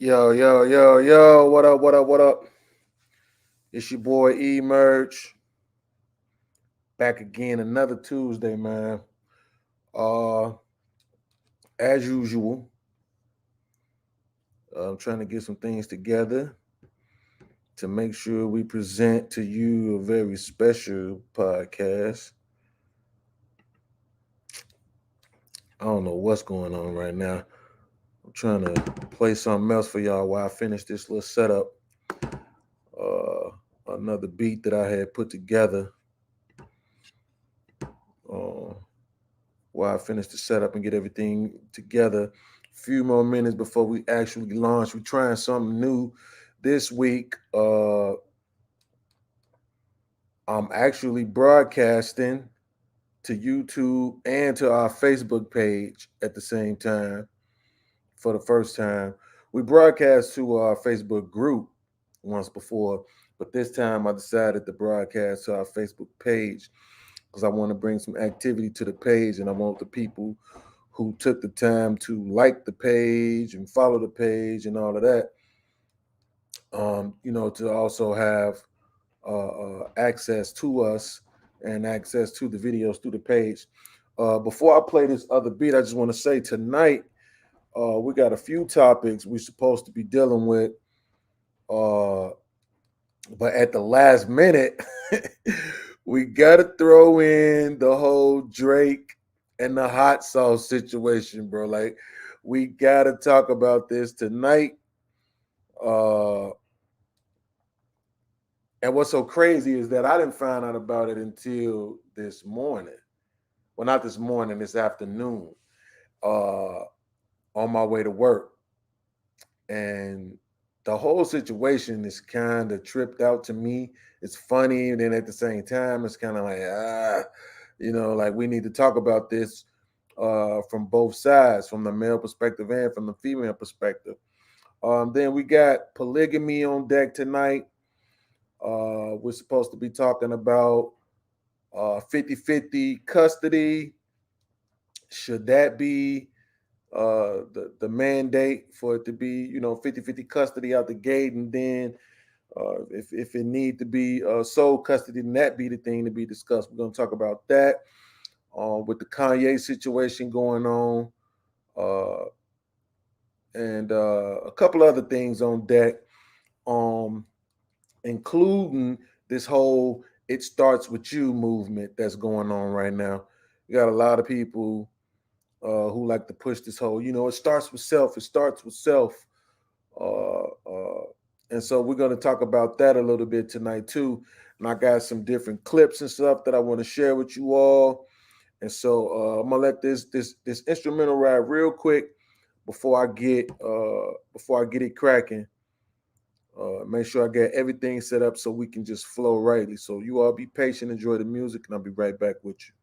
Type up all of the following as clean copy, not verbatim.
Yo, yo, yo, yo, what up, what up, what up? It's your boy Emerge. Back again another Tuesday, man. Uh as usual, I'm trying to get some things together to make sure we present to you a very special podcast. I don't know what's going on right now. I'm trying to play something else for y'all while I finish this little setup. Uh Another beat that I had put together. Uh, while I finish the setup and get everything together. A few more minutes before we actually launch. We're trying something new this week. I'm actually broadcasting to YouTube and to our Facebook page at the same time for the first time. We broadcast to our Facebook group once before, but this time I decided to broadcast to our Facebook page because I want to bring some activity to the page and I want the people who took the time to like the page and follow the page and all of that, to also have access to us and access to the videos through the page. Before I play this other beat, I just want to say tonight we got a few topics we're supposed to be dealing with, uh, but at the last minute, we got to throw in the whole Drake and the hot sauce situation, bro. Like, we got to talk about this tonight. Uh, and what's so crazy is that I didn't find out about it until this morning. Well, not this morning, this afternoon, uh, on my way to work. And the whole situation is kind of tripped out to me. It's funny, and then at the same time, it's kind of like, like we need to talk about this from both sides, from the male perspective and from the female perspective. Then we got polygamy on deck tonight. We're supposed to be talking about 50-50 custody. Should that be the mandate for it to be, 50-50 custody out the gate? And then if it need to be sole custody, then that be the thing to be discussed. We're going to talk about that with the Kanye situation going on. Uh, and a couple other things on deck. Um, Including this whole "it starts with you" movement that's going on right now. You got a lot of people who like to push this whole, it starts with self. It starts with self. Uh, uh, and so we're going to talk about that a little bit tonight too. And I got some different clips and stuff that I want to share with you all. And so I'm gonna let this instrumental ride real quick before I get it cracking. Make sure I get everything set up so we can just flow rightly. So you all be patient, enjoy the music, and I'll be right back with you.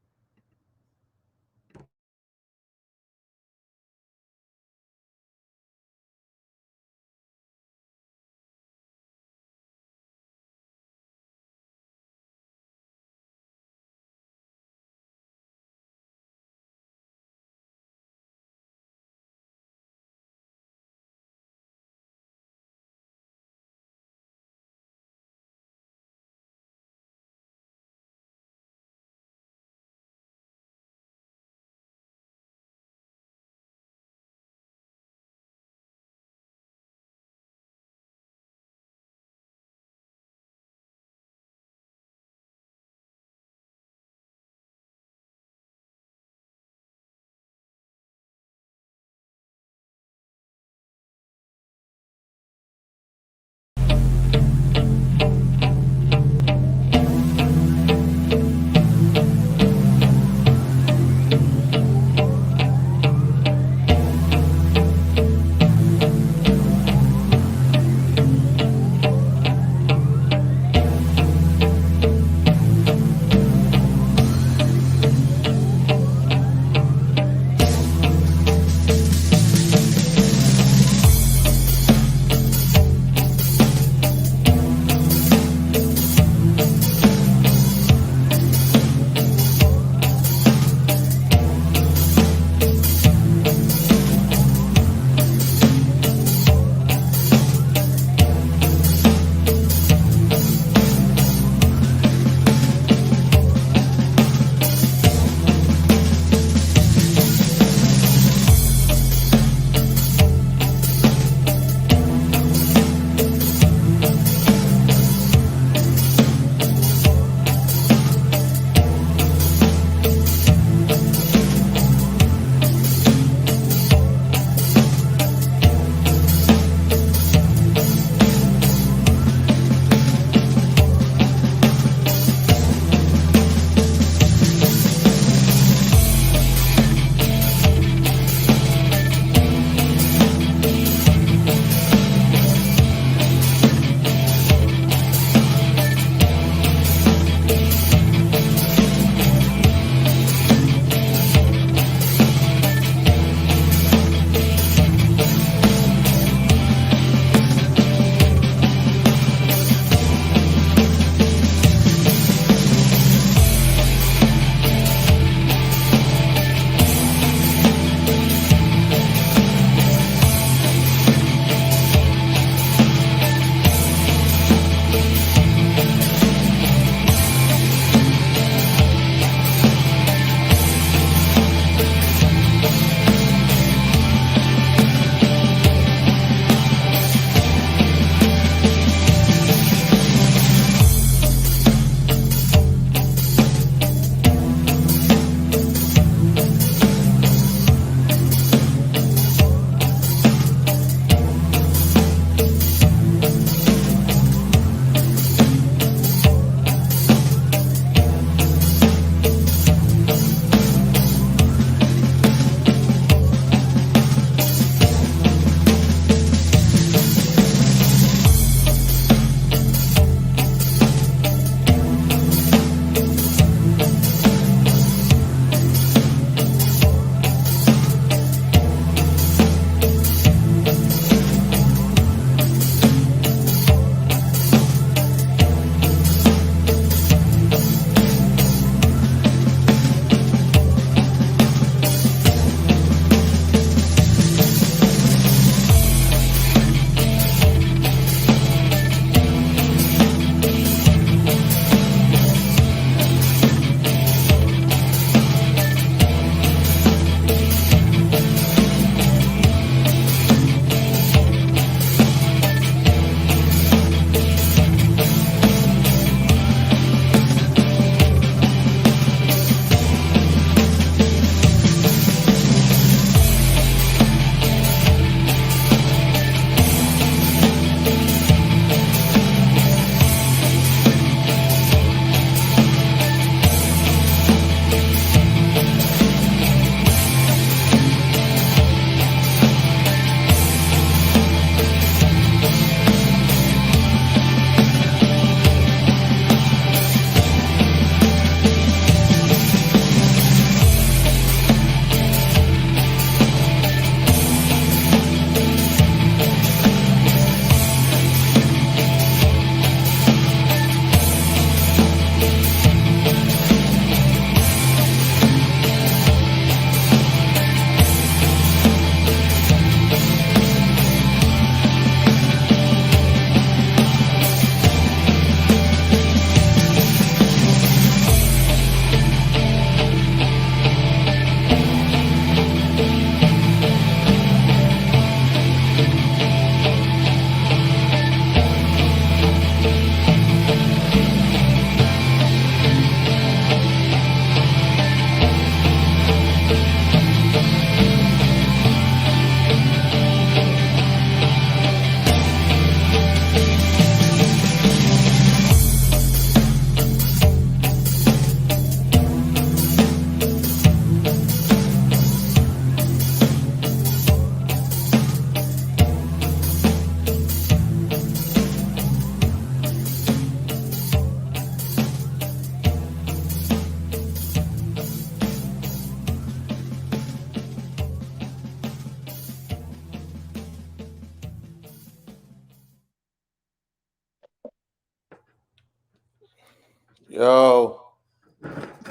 Yo,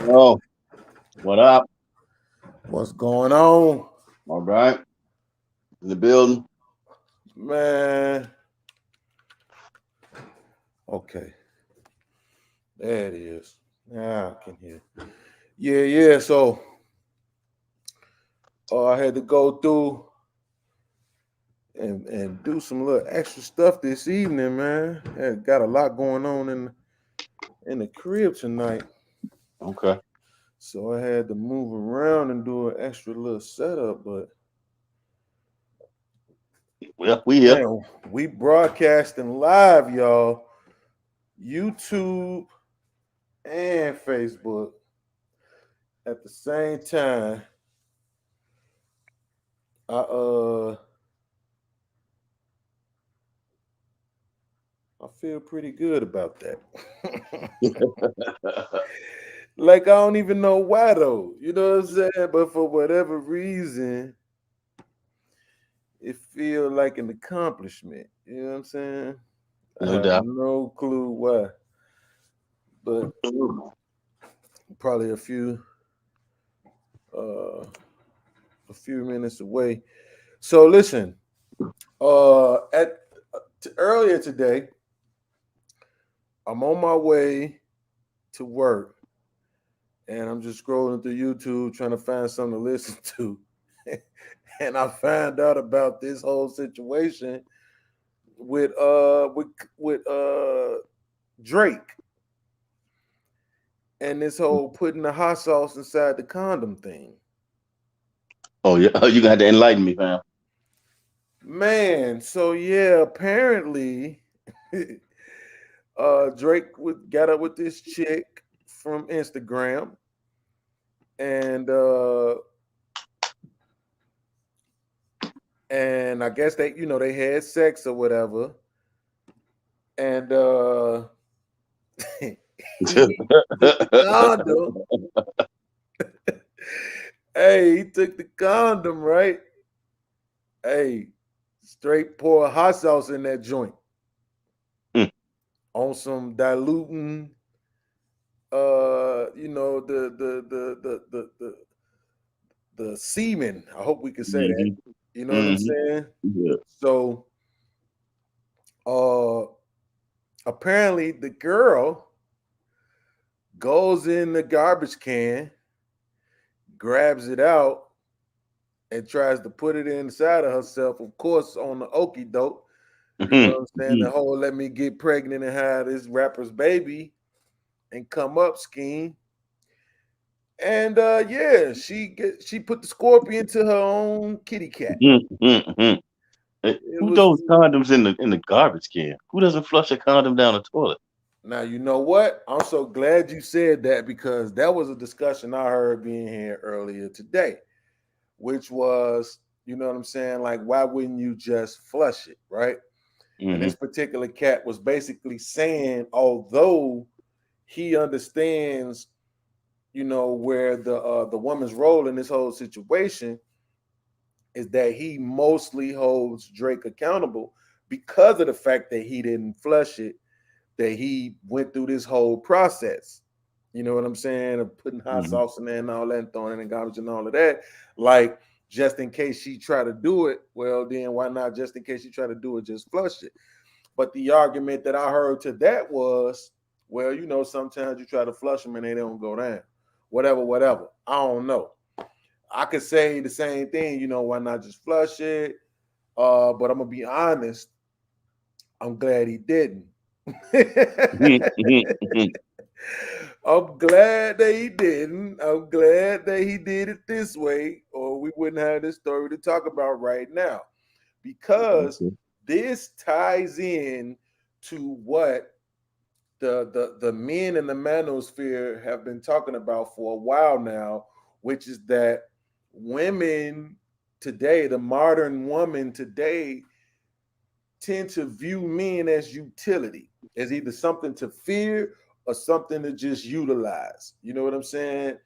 Oh, what up? what's going on? All right. In the building. Man. Okay, there it is. Now I can hear. Yeah. So I had to go through and do some little extra stuff this evening, man. Had got a lot going on in the crib tonight. Okay. So I had to move around and do an extra little setup, but Well, we here. man, we broadcasting live, y'all. YouTube and Facebook at the same time. I I feel pretty good about that. Like I don't even know why though. You know what I'm saying? But for whatever reason, it feel like an accomplishment. You know what I'm saying? I No have doubt. no clue why. But probably uh a few minutes away. So listen, at earlier today, I'm on my way to work and I'm just scrolling through YouTube trying to find something to listen to. And I found out about this whole situation with Drake and this whole putting the hot sauce inside the condom thing. Oh, yeah. You gonna have to enlighten me, fam. Man, so yeah, apparently Drake got up with this chick from Instagram and and I guess they had sex or whatever. And he took the condom. Hey, he took the condom, right? Hey, straight pour hot sauce in that joint Mm, on some diluting the semen. I hope we can say that. mhm, You know what I'm mhm. saying? Yeah. So uh apparently the girl goes in the garbage can, grabs it out, and tries to put it inside of herself, of course, on the okie doke. You know Mhm, what I'm saying? The mhm, whole let me get pregnant and have this rapper's baby and come up scheme. And yeah, she put the scorpion to her own kitty cat. mhm, mhm. It Who was throws condoms in the garbage can? Who doesn't flush a condom down the toilet? Now you know what? I'm so glad you said that because that was a discussion I heard being here earlier today, which was, you know what I'm saying? Like, why wouldn't you just flush it, right? And Hmm. this particular cat was basically saying, although he understands, where the woman's role in this whole situation is that he mostly holds Drake accountable because of the fact that he didn't flush it, that he went through this whole process. You know what I'm saying? Of putting hot Hmm. sauce in there and all that and throwing it in garbage and all of that. Like, just in case she try to do it, well, then why not just in case she try to do it, just flush it? But the argument that I heard to that was, well, sometimes you try to flush them and they don't go down. Whatever. I don't know. I could say the same thing, why not just flush it? But I'm gonna be honest, I'm glad he didn't. Mhm, mhm, mhm. I'm glad that he didn't. I'm glad that he did it this way, or we wouldn't have this story to talk about right now. Because Okay. this ties in to what the men in the manosphere have been talking about for a while now, which is that women today, the modern woman today, tend to view men as utility, as either something to fear or something to just utilize. You know what I'm saying?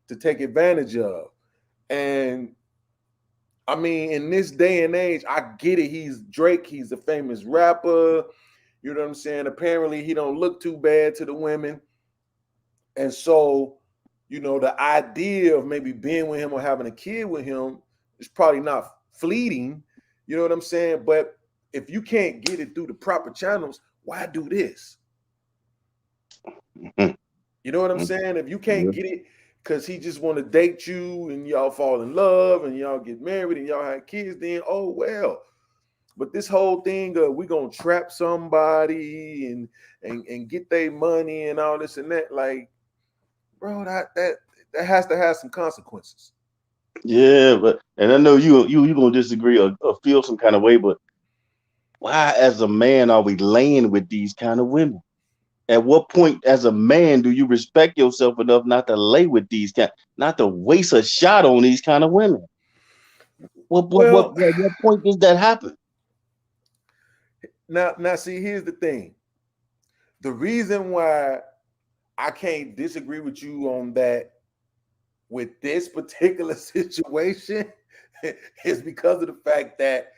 To take advantage of. And I mean, in this day and age, I get it. He's Drake. He's a famous rapper. You know what I'm saying? Apparently, he don't look too bad to the women. And so, the idea of maybe being with him or having a kid with him is probably not fleeting. You know what I'm saying? But if you can't get it through the proper channels, why do this? Mhm. You know what I'm Mhm. saying? If you can't Yeah. get it because he just want to date you and y'all fall in love and y'all get married and y'all have kids, then oh well. But this whole thing of we gonna trap somebody and get their money and all this and that, like, bro, that has to have some consequences. Yeah, but and I know you gonna disagree or feel some kind of way, but why, as a man, are we laying with these kind of women? At what point, as a man, do you respect yourself enough not to lay with these kind, not to waste a shot on these kind of women? Well, What point does that happen? now see, here's the thing. The reason why I can't disagree with you on that with this particular situation is because of the fact that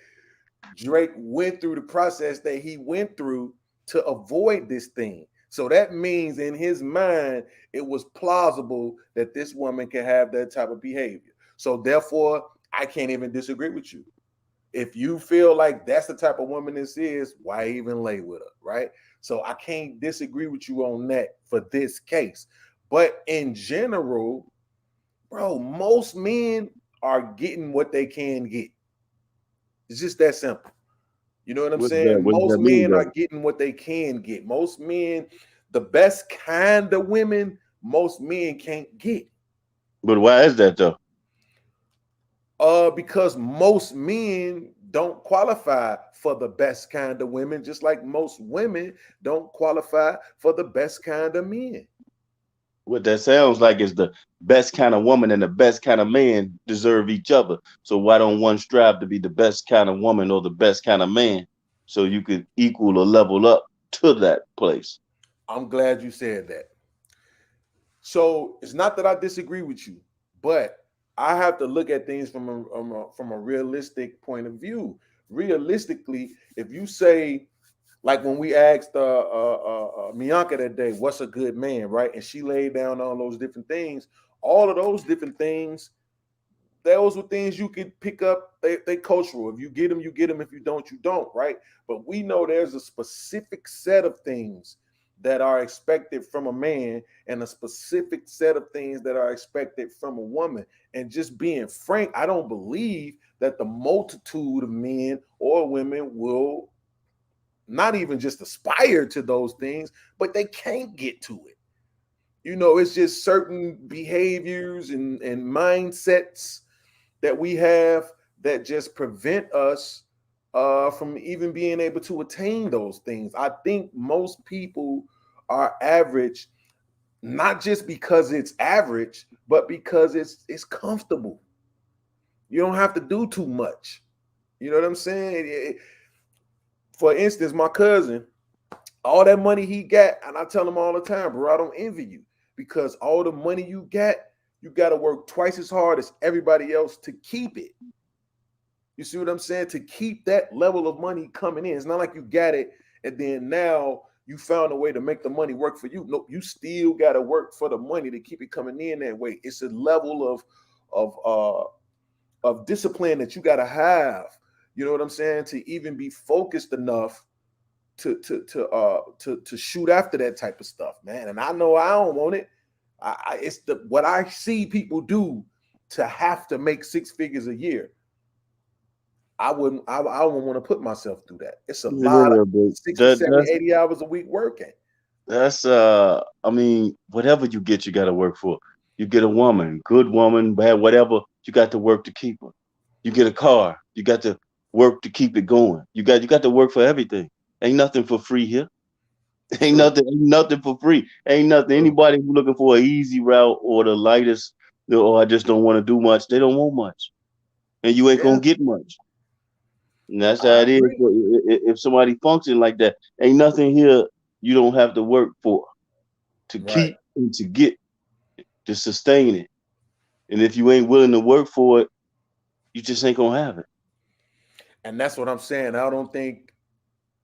Drake went through the process that he went through to avoid this thing. So that means in his mind, it was plausible that this woman can have that type of behavior. So therefore, I can't even disagree with you. If you feel like that's the type of woman this is, why even lay with her, right? So I can't disagree with you on that for this case. But in general, bro, most men are getting what they can get. It's just that simple. You know what I'm saying? What does Most that mean, men are though? getting what they can get. Most men, the best kind of women, most men can't get. But why is that though? Because most men don't qualify for the best kind of women, just like most women don't qualify for the best kind of men. What that sounds like is the best kind of woman and the best kind of man deserve each other. So why don't one strive to be the best kind of woman or the best kind of man so you could equal or level up to that place? I'm glad you said that. So it's not that I disagree with you, but I have to look at things from a realistic point of view. Realistically, if you say, like when we asked Mianka that day, what's a good man, right? And she laid down all those different things. All of those different things, those were things you could pick up. They cultural. If you get them, you get them. If you don't, you don't, right? But we know there's a specific set of things that are expected from a man and a specific set of things that are expected from a woman. And just being frank, I don't believe that the multitude of men or women will not even just aspire to those things, but they can't get to it. It's just certain behaviors and mindsets that we have that just prevent us from even being able to attain those things. I think most people are average, not just because it's average, but because it's comfortable. You don't have to do too much. You know what I'm saying? For instance, my cousin, all that money he got, and I tell him all the time, bro, I don't envy you because all the money you got to work twice as hard as everybody else to keep it. You see what I'm saying? To keep that level of money coming in. It's not like you got it and then now you found a way to make the money work for you. No, you still got to work for the money to keep it coming in that way. It's a level of uh of discipline that you got to have. You know what I'm saying? To even be focused enough to shoot after that type of stuff, man. And I know I don't want it. It's the what I see people do to have to make six figures a year. I wouldn't want to put myself through that. It's a lot of Yeah, but 60, 70, that's 80 hours a week working. I mean, whatever you get, you got to work for. You get a woman, good woman, bad, whatever, you got to work to keep her. You get a car, you got to work to keep it going. You got to work for everything. Ain't nothing for free here. True. Ain't nothing for free. Ain't nothing. True. Anybody who looking for an easy route or the lightest, or I just don't want to do much, they don't want much. And you ain't Yeah, gonna get much. And that's how I it is. agree. If somebody function like that, ain't nothing here you don't have to work for to Right. keep and to get to sustain it. And if you ain't willing to work for it, you just ain't gonna have it. And that's what I'm saying. I don't think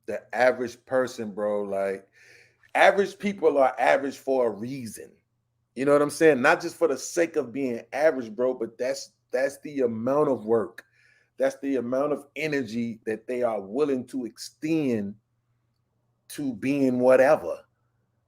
the average person, bro, like average people are average for a reason. You know what I'm saying? Not just for the sake of being average, bro, but that's the amount of work. That's the amount of energy that they are willing to extend to being whatever.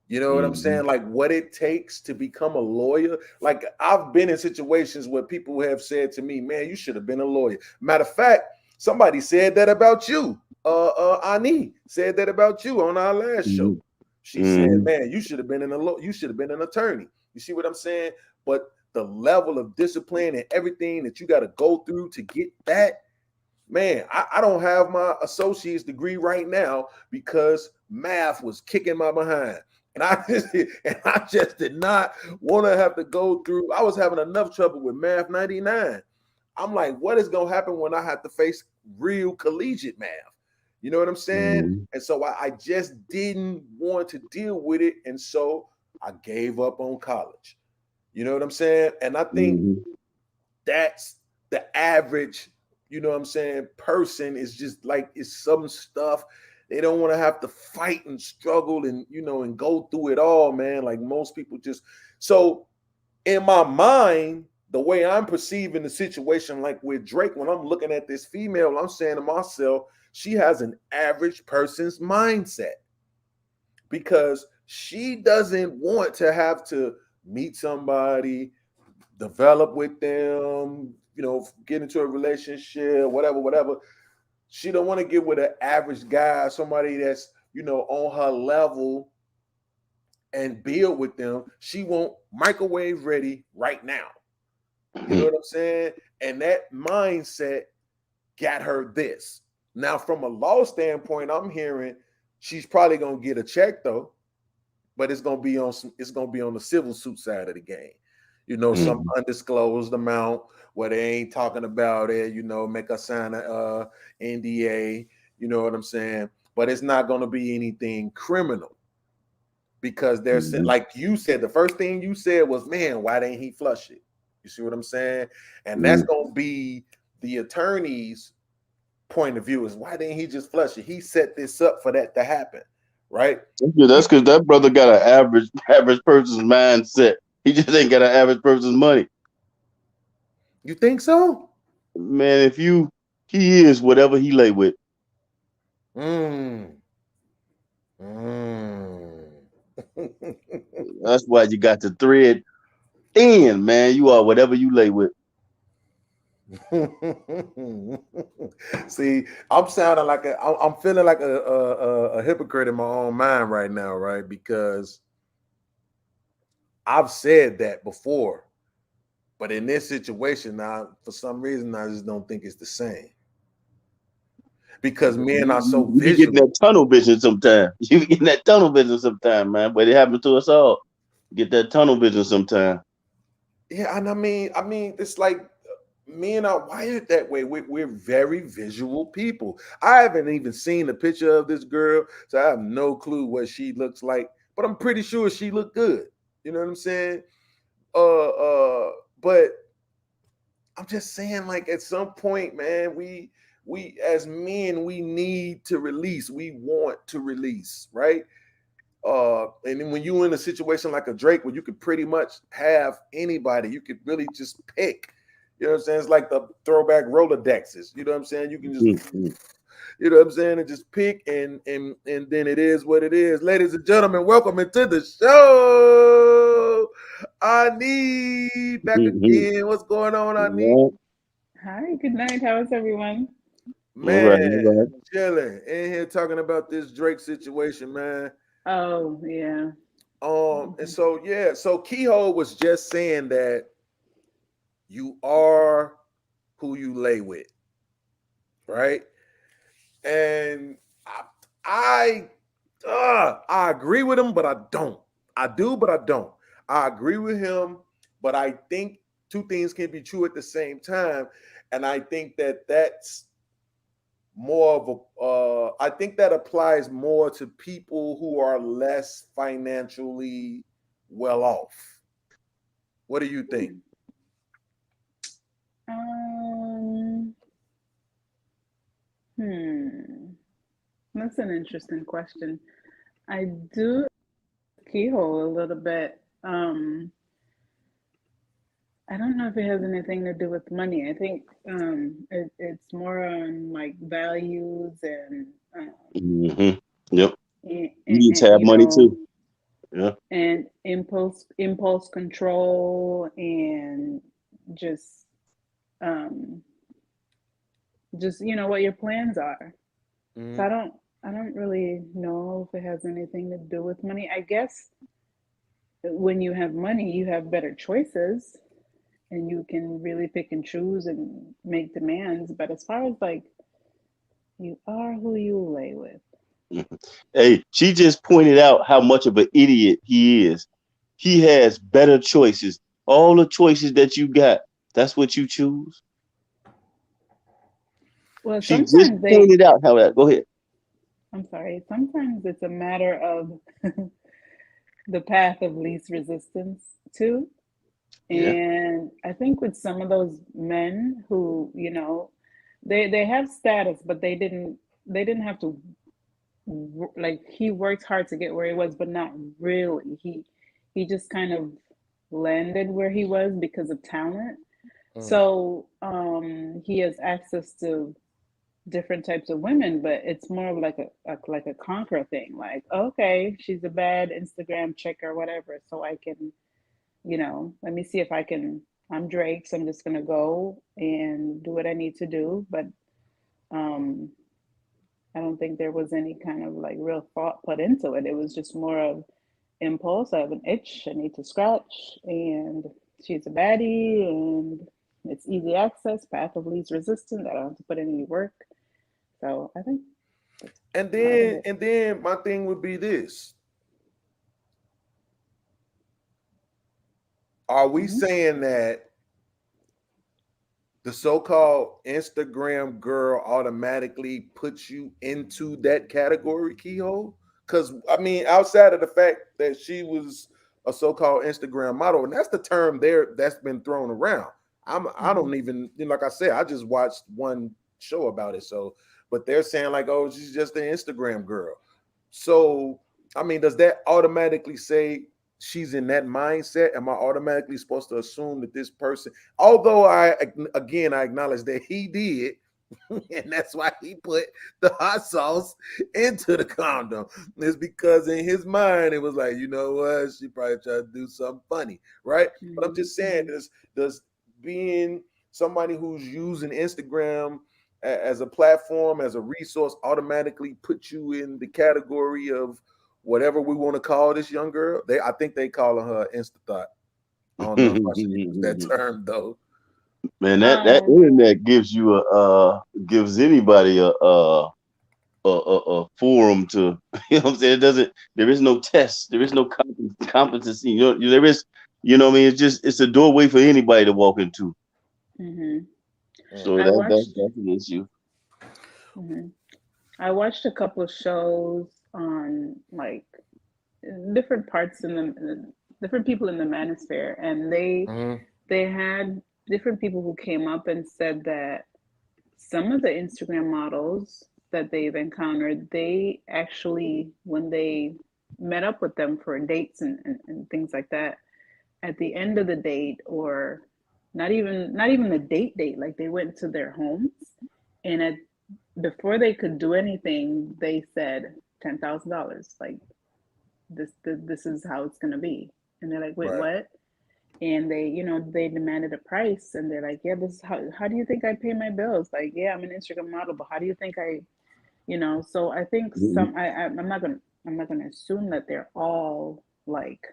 You know what I'm Mm-hmm. saying? Like what it takes to become a lawyer. Like I've been in situations where people have said to me, "Man, you should have been a lawyer." Matter of fact, somebody said that about you. Ani said that about you on our last show. She said, Mm-hmm. "Man, you should have been you should have been an attorney." You see what I'm saying? But the level of discipline and everything that you got to go through to get that, man, I don't have my associate's degree right now because math was kicking my behind. And I just did not want to have to go through. I was having enough trouble with math 99. I'm like, what is gonna happen when I have to face real collegiate math? You know what I'm saying? Mm-hmm. And so I just didn't want to deal with it. And so I gave up on college. You know what I'm saying? And I think Mm-hmm. that's the average, you know what I'm saying, person is just like it's some stuff. They don't want to have to fight and struggle and and go through it all, man. Like most people just so in my mind, the way I'm perceiving the situation, like with Drake, when I'm looking at this female, I'm saying to myself, she has an average person's mindset because she doesn't want to have to meet somebody, develop with them, get into a relationship, whatever, whatever. She don't want to get with an average guy, somebody that's, on her level and build with them. She want microwave ready right now. You know what I'm saying? And that mindset got her this. Now, from a law standpoint, I'm hearing she's probably gonna get a check though, but it's gonna be on the civil suit side of the game. Some Mm-hmm. undisclosed amount where they ain't talking about it. Make us sign a NDA. You know what I'm saying? But it's not gonna be anything criminal because there's Mm-hmm. like you said. The first thing you said was, "Man, why didn't he flush it?" You see what I'm saying? And that's Mm-hmm. gonna be the attorney's point of view is why didn't he just flush it? He set this up for that to happen, right? Yeah, that's because that brother got an average person's mindset. He just ain't got an average person's money. You think so? Man, if you he is whatever he lay with. Mm. Mm. That's why you got to thread thin, man. You are whatever you lay with. See, I'm feeling like a hypocrite in my own mind right now, right? Because I've said that before, but in this situation now, for some reason, I just don't think it's the same because men are so You be getting visual. that tunnel vision sometime. You be getting that tunnel vision sometime, man. But it happens to us all. Get that tunnel vision sometime. Yeah, and I mean, it's like men are wired that way. We're very visual people. I haven't even seen a picture of this girl, so I have no clue what she looks like. But I'm pretty sure she looked good. You know what I'm saying? Uh, uh. But I'm just saying, like at some point, man, we as men we need to release. We want to release, right? And then when you're in a situation like a Drake where you could pretty much have anybody, you could really just pick. You know what I'm saying? It's like the throwback Rolodexes. You know what I'm saying? You can just, Mhm. you know what I'm saying, and just pick, and then it is what it is. Ladies and gentlemen, welcome into the show. I need back Mhm. again. What's going on? I need All Hi, good night. How is everyone? right, man all right. chilling in here talking about this Drake situation, man. Oh, yeah. And Mhm. so yeah, so Keyhole was just saying that you are who you lay with, right? And I I agree with him, but I don't. I do, but I don't. I agree with him, but I think two things can be true at the same time, and I think that that's more of a. I think that applies more to people who are less financially well off. What do you think? Hmm. Um, hmm. That's an interesting question. I do keyhole a little bit. I don't know if it has anything to do with money. I think it's more on like values Hmm. Yep. You need to and have money too. Yeah. and impulse control and just um what your plans are. So Hmm. I don't really know if it has anything to do with money. I guess when you have money, you have better choices and you can really pick and choose and make demands. But as far as like you are who you lay with. Mhm. Hey, she just pointed out how much of an idiot he is. He has better choices. All the choices that you got, that's what you choose. Well, She just pointed out how that. Go ahead. I'm sorry, sometimes it's a matter of the path of least resistance too. Yeah. And I think with some of those men who, they have status, but they didn't have to like he worked hard to get where he was, but not really. He just kind of landed where he was because of talent. Mm. So he has access to different types of women, but it's more of like a conquer thing. Like, okay, she's a bad Instagram chick or whatever, so I can, let me see if I can. I'm Drake, so I'm just gonna go and do what I need to do. But um, I don't think there was any kind of like real thought put into it. It was just more of impulse. I have an itch, I need to scratch, and she's a baddie, and it's easy access, path of least resistance. I don't have to put in any work. So I think that's And part of then it. and then my thing would be this: are we Hmm. saying that the so-called Instagram girl automatically puts you into that category, Keyhole? Because I mean, outside of the fact that she was a so-called Instagram model, and that's the term there that's been thrown around. I Hmm. don't even, like I said, I just watched one show about it. So, but they're saying like, oh, she's just an Instagram girl. So, I mean, does that automatically say she's in that mindset? Am I automatically supposed to assume that this person, although I acknowledge that he did, and that's why he put the hot sauce into the condom. It's because in his mind it was like, you know what, she probably tried to do something funny, right? But I'm Hmm. just saying, Hmm. does being somebody who's using Instagram as a platform, as a resource, automatically put you in the category of whatever we want to call this young girl? I think they calling her Insta thought. I don't know if I should use that term though. Man, that Um, internet gives you gives anybody a forum to you know what I'm saying. It doesn't. There is no test. There is no competency. There is. You know what I mean. It's a doorway for anybody to walk into. hmm So I watched. that's an issue. hmm I watched a couple of shows on like different parts different people in the manosphere, and Mm-hmm. they had different people who came up and said that some of the Instagram models that they've encountered, they actually, when they met up with them for dates and things like that, at the end of the date, or not even the date, like they went to their homes, and before they could do anything, they said $10,000, like this is how it's gonna be, and they're like, wait, Right. what? And they demanded a price, and they're like, yeah, this is how do you think I pay my bills? Like, yeah, I'm an Instagram model, but how do you think so I think Mhm. I'm not gonna assume that they're all like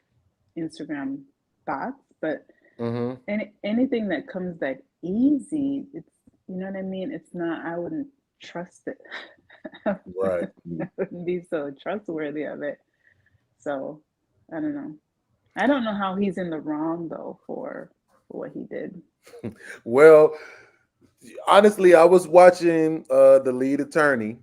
Instagram bots, but Mm-hmm. anything that comes that easy, it's, you know what I mean, it's not, I wouldn't trust it. I Right. wouldn't be so trustworthy of it. So I don't know. I don't know how he's in the wrong though for what he did. Well, honestly, I was watching the lead attorney,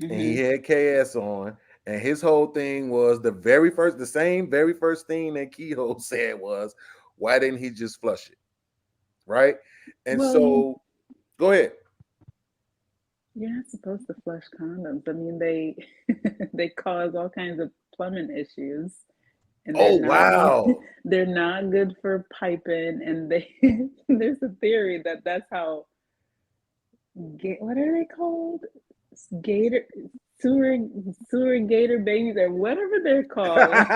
and he Hmm. had KS on, and his whole thing was the same very first thing that Kehoe said was, why didn't he just flush it? Right? And Well, so go ahead. you're not supposed to flush condoms. I mean, they they cause all kinds of plumbing issues, and Oh wow. they're not good for piping, and they there's a theory that that's how what are they called? Gator sewer sewer gator babies or whatever they're called.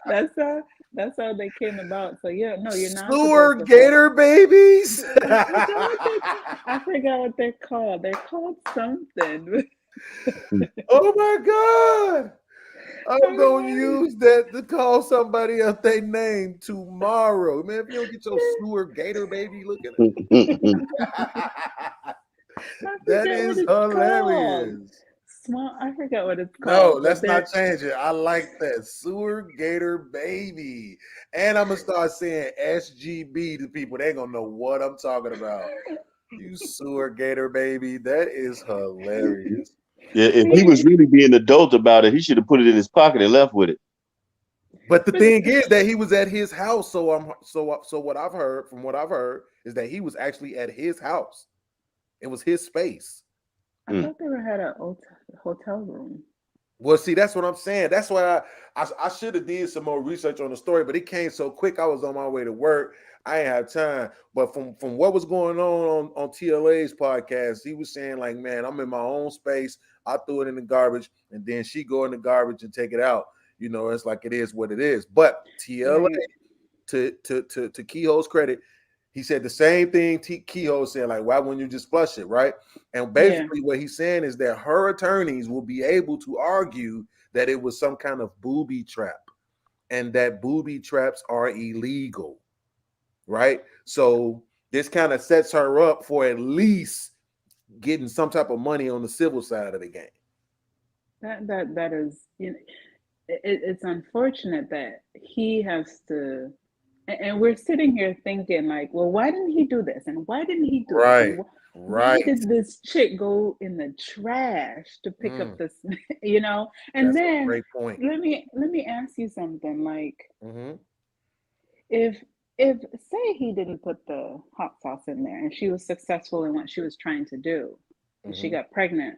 that's how that's how they came about. So yeah, no, you're not Sewer supposed to flush. gator babies. Is that what they're called? I forgot what they're called. They're called something. Oh my god. I'm gonna use that to call somebody else their name tomorrow. Man, if you don't get your sewer gator baby looking at I that forget what is it's called. hilarious. Small. I forgot what it's No, called, but let's not they're change it. I like that. Sewer gator baby. And I'm gonna start saying SGB to people. They gonna know what I'm talking about. You sewer gator baby. That is hilarious. Yeah, if he was see. really being adult about it, he should have put it in his pocket and left with it. But the But thing is that he was at his house. So what I've heard from what I've heard is that he was actually at his house. It was his space. I Mm. thought they were had a hotel room. Well, see, that's what I'm saying. That's why I should have did some more research on the story, but it came so quick. I was on my way to work. I ain't have time. But from what was going on TLA's podcast, he was saying like, man, I'm in my own space. I threw it in the garbage, and then she go in the garbage and take it out. You know, it's like it is what it is. But TLA, Right. to Kehoe's credit, he said the same thing Kehoe said, like, why wouldn't you just flush it, right? And Yeah. basically what he's saying is that her attorneys will be able to argue that it was some kind of booby trap and that booby traps are illegal, right? So this kind of sets her up for at least getting some type of money on the civil side of the game. That is, it's unfortunate that he has to, and we're sitting here thinking like, well, why didn't he do this, and why didn't he do this, and Right, why right. did this chick go in the trash to pick up Mm, this, you know? And that's a then great point. let me ask you something, like Mm-hmm, if if say he didn't put the hot sauce in there and she was successful in what she was trying to do and she mm-hmm. got pregnant,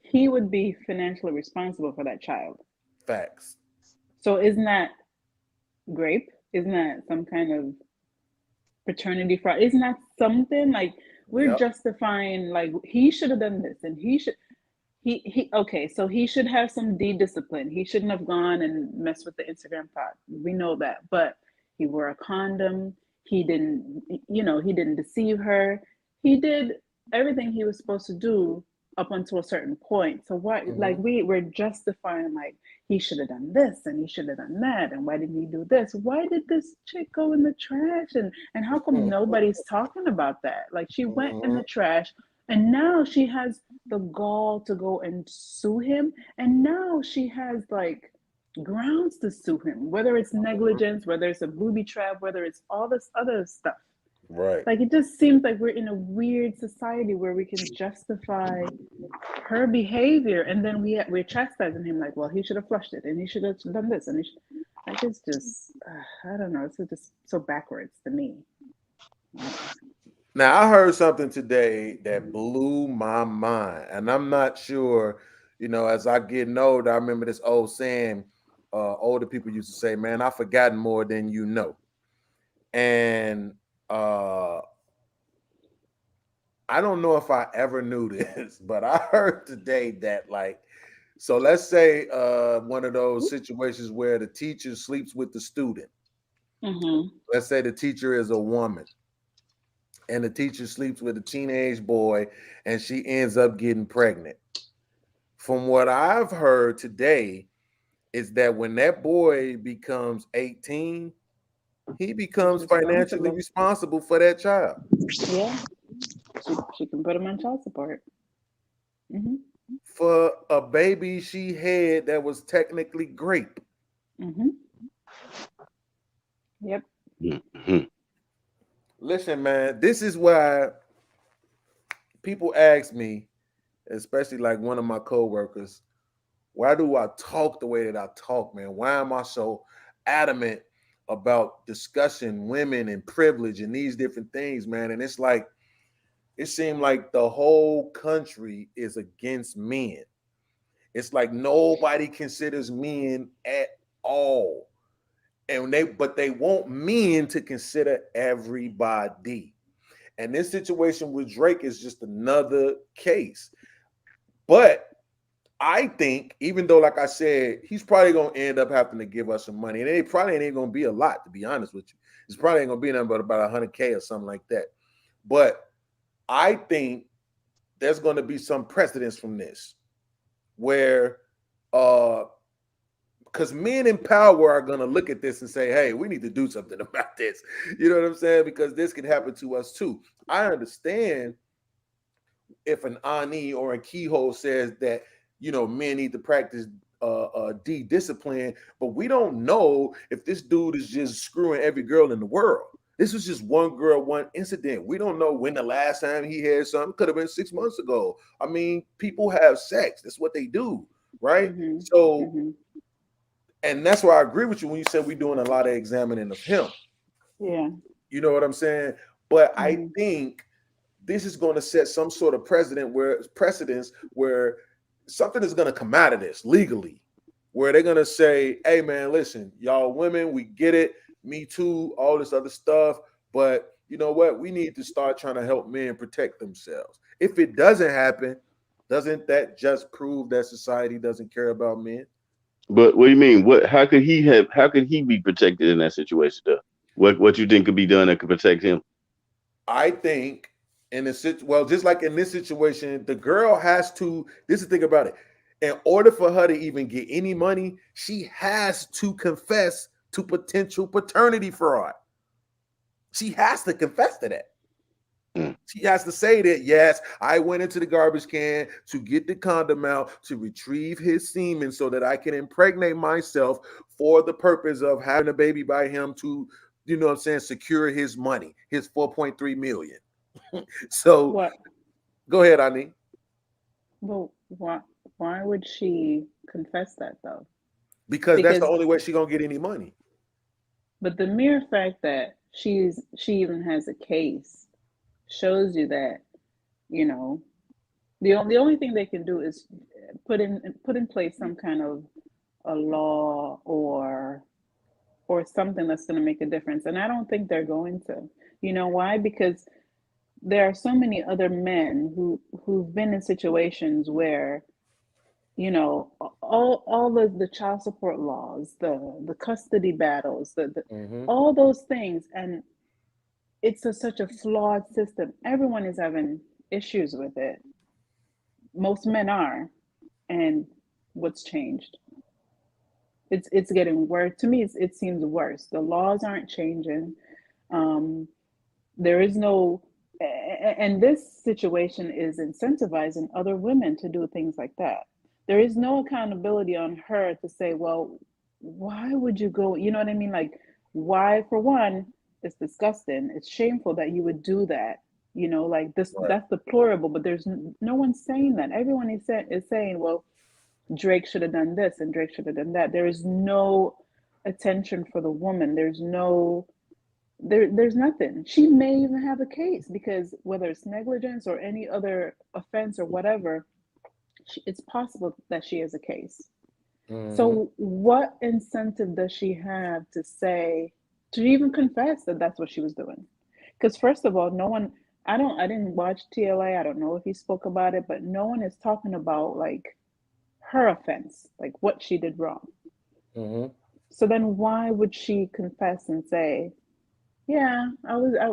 he would be financially responsible for that child. Facts. So isn't that grape? Isn't that some kind of paternity fraud? Isn't that something like we're Yep. justifying like he should have done this and he okay, so he should have some discipline. He shouldn't have gone and messed with the Instagram thought. We know that. But he wore a condom. He didn't, he didn't deceive her. He did everything he was supposed to do up until a certain point. So what, like Mm-hmm, we're justifying like he should have done this and he should have done that and why didn't he do this? Why did this chick go in the trash, and how come nobody's talking about that? Like she went in mm-hmm. the trash and now she has the gall to go and sue him, and now she has like grounds to sue him, whether it's negligence, whether it's a booby trap, whether it's all this other stuff. Right. Like it just seems like we're in a weird society where we can justify her behavior, and then we're chastising him like, well, he should have flushed it and he should have done this and like it's just I don't know, it's just so backwards to me. Now I heard something today that blew my mind, and I'm not sure. You know, as I get older, I remember this old saying. Older people used to say, "Man, I've forgotten more than you know." And uh, I don't know if I ever knew this, but I heard today that, like, so let's say one of those situations where the teacher sleeps with the student. Mm-hmm. Let's say the teacher is a woman and the teacher sleeps with a teenage boy and she ends up getting pregnant. From what I've heard today is that when that boy becomes 18, he She's becomes financially responsible. responsible for that child Yeah, she can put him on child support. Mm-hmm. for a baby she had that was technically grape. Mm-hmm. Yep. Mhm. Listen, man, this is why people ask me, especially like one of my coworkers, why do I talk the way that I talk, man? Why am I so adamant about discussing women and privilege and these different things, man? And it's like it seemed like the whole country is against men. It's like nobody considers men at all. And they want men to consider everybody. And this situation with Drake is just another case. But I think, even though, like I said, he's probably gonna end up having to give us some money, and it probably ain't gonna be a lot, to be honest with you. It's probably ain't gonna be nothing but about 100K or something like that. But I think there's gonna be some precedence from this, where uh because men in power are going to look at this and say, hey, we need to do something about this. You know what I'm saying? Because this can happen to us too. I understand if an Ani or a Keyhole says that, men need to practice discipline, but we don't know if this dude is just screwing every girl in the world. This was just one girl, one incident. We don't know when the last time he had something. Could have been 6 months ago. I mean, people have sex. That's what they do, right? Mm-hmm. So, Mm-hmm. and that's why I agree with you when you said we're doing a lot of examining of him. Yeah. You know what I'm saying? But I Mm-hmm. think this is going to set some sort of precedence where something is going to come out of this legally, where they're going to say, hey man, listen, y'all women, we get it, me too, all this other stuff, but you know what, we need to start trying to help men protect themselves. If it doesn't happen, doesn't that just prove that society doesn't care about men? But what do you mean? What? How could he have? How could he be protected in that situation? Though? What you think could be done that could protect him? I think just like in this situation, the girl has to. This is the thing about it. In order for her to even get any money, she has to confess to potential paternity fraud. She has to confess to that. Mm. She has to say that, yes, I went into the garbage can to get the condom out to retrieve his semen so that I can impregnate myself for the purpose of having a baby by him to, what I'm saying, secure his money, his 4.3 million. So What? go ahead, Ani. Well, why would she confess that though? Because that's the Because, only way she's gonna get any money. but the mere fact that she even has a case shows you that, you know, the only thing they can do is put in place some kind of a law or something that's going to make a difference. And I don't think they're going to. You know why? Because there are so many other men who've been in situations where, all the child support laws, the custody battles, the Mm-hmm. all those things, and it's such a flawed system. Everyone is having issues with it. Most men are. And what's changed? It's getting worse. To me, it seems worse. The laws aren't changing. Um, there is no, and this situation is incentivizing other women to do things like that. There is no accountability on her to say, well, why would you go? You know what I mean? Like, why? For one, it's disgusting. It's shameful that you would do that. Like this, Right. that's deplorable. But there's no one saying that. Everyone is saying, well, Drake should have done this and Drake should have done that. There is no attention for the woman. There's nothing. She may even have a case because whether it's negligence or any other offense or whatever, it's possible that she has a case. Mm-hmm. So what incentive does she have to even confess that that's what she was doing? Because first of all, no one, I didn't watch TLA. I don't know if he spoke about it, but no one is talking about like her offense, like what she did wrong. Mm-hmm. So then why would she confess and say, yeah,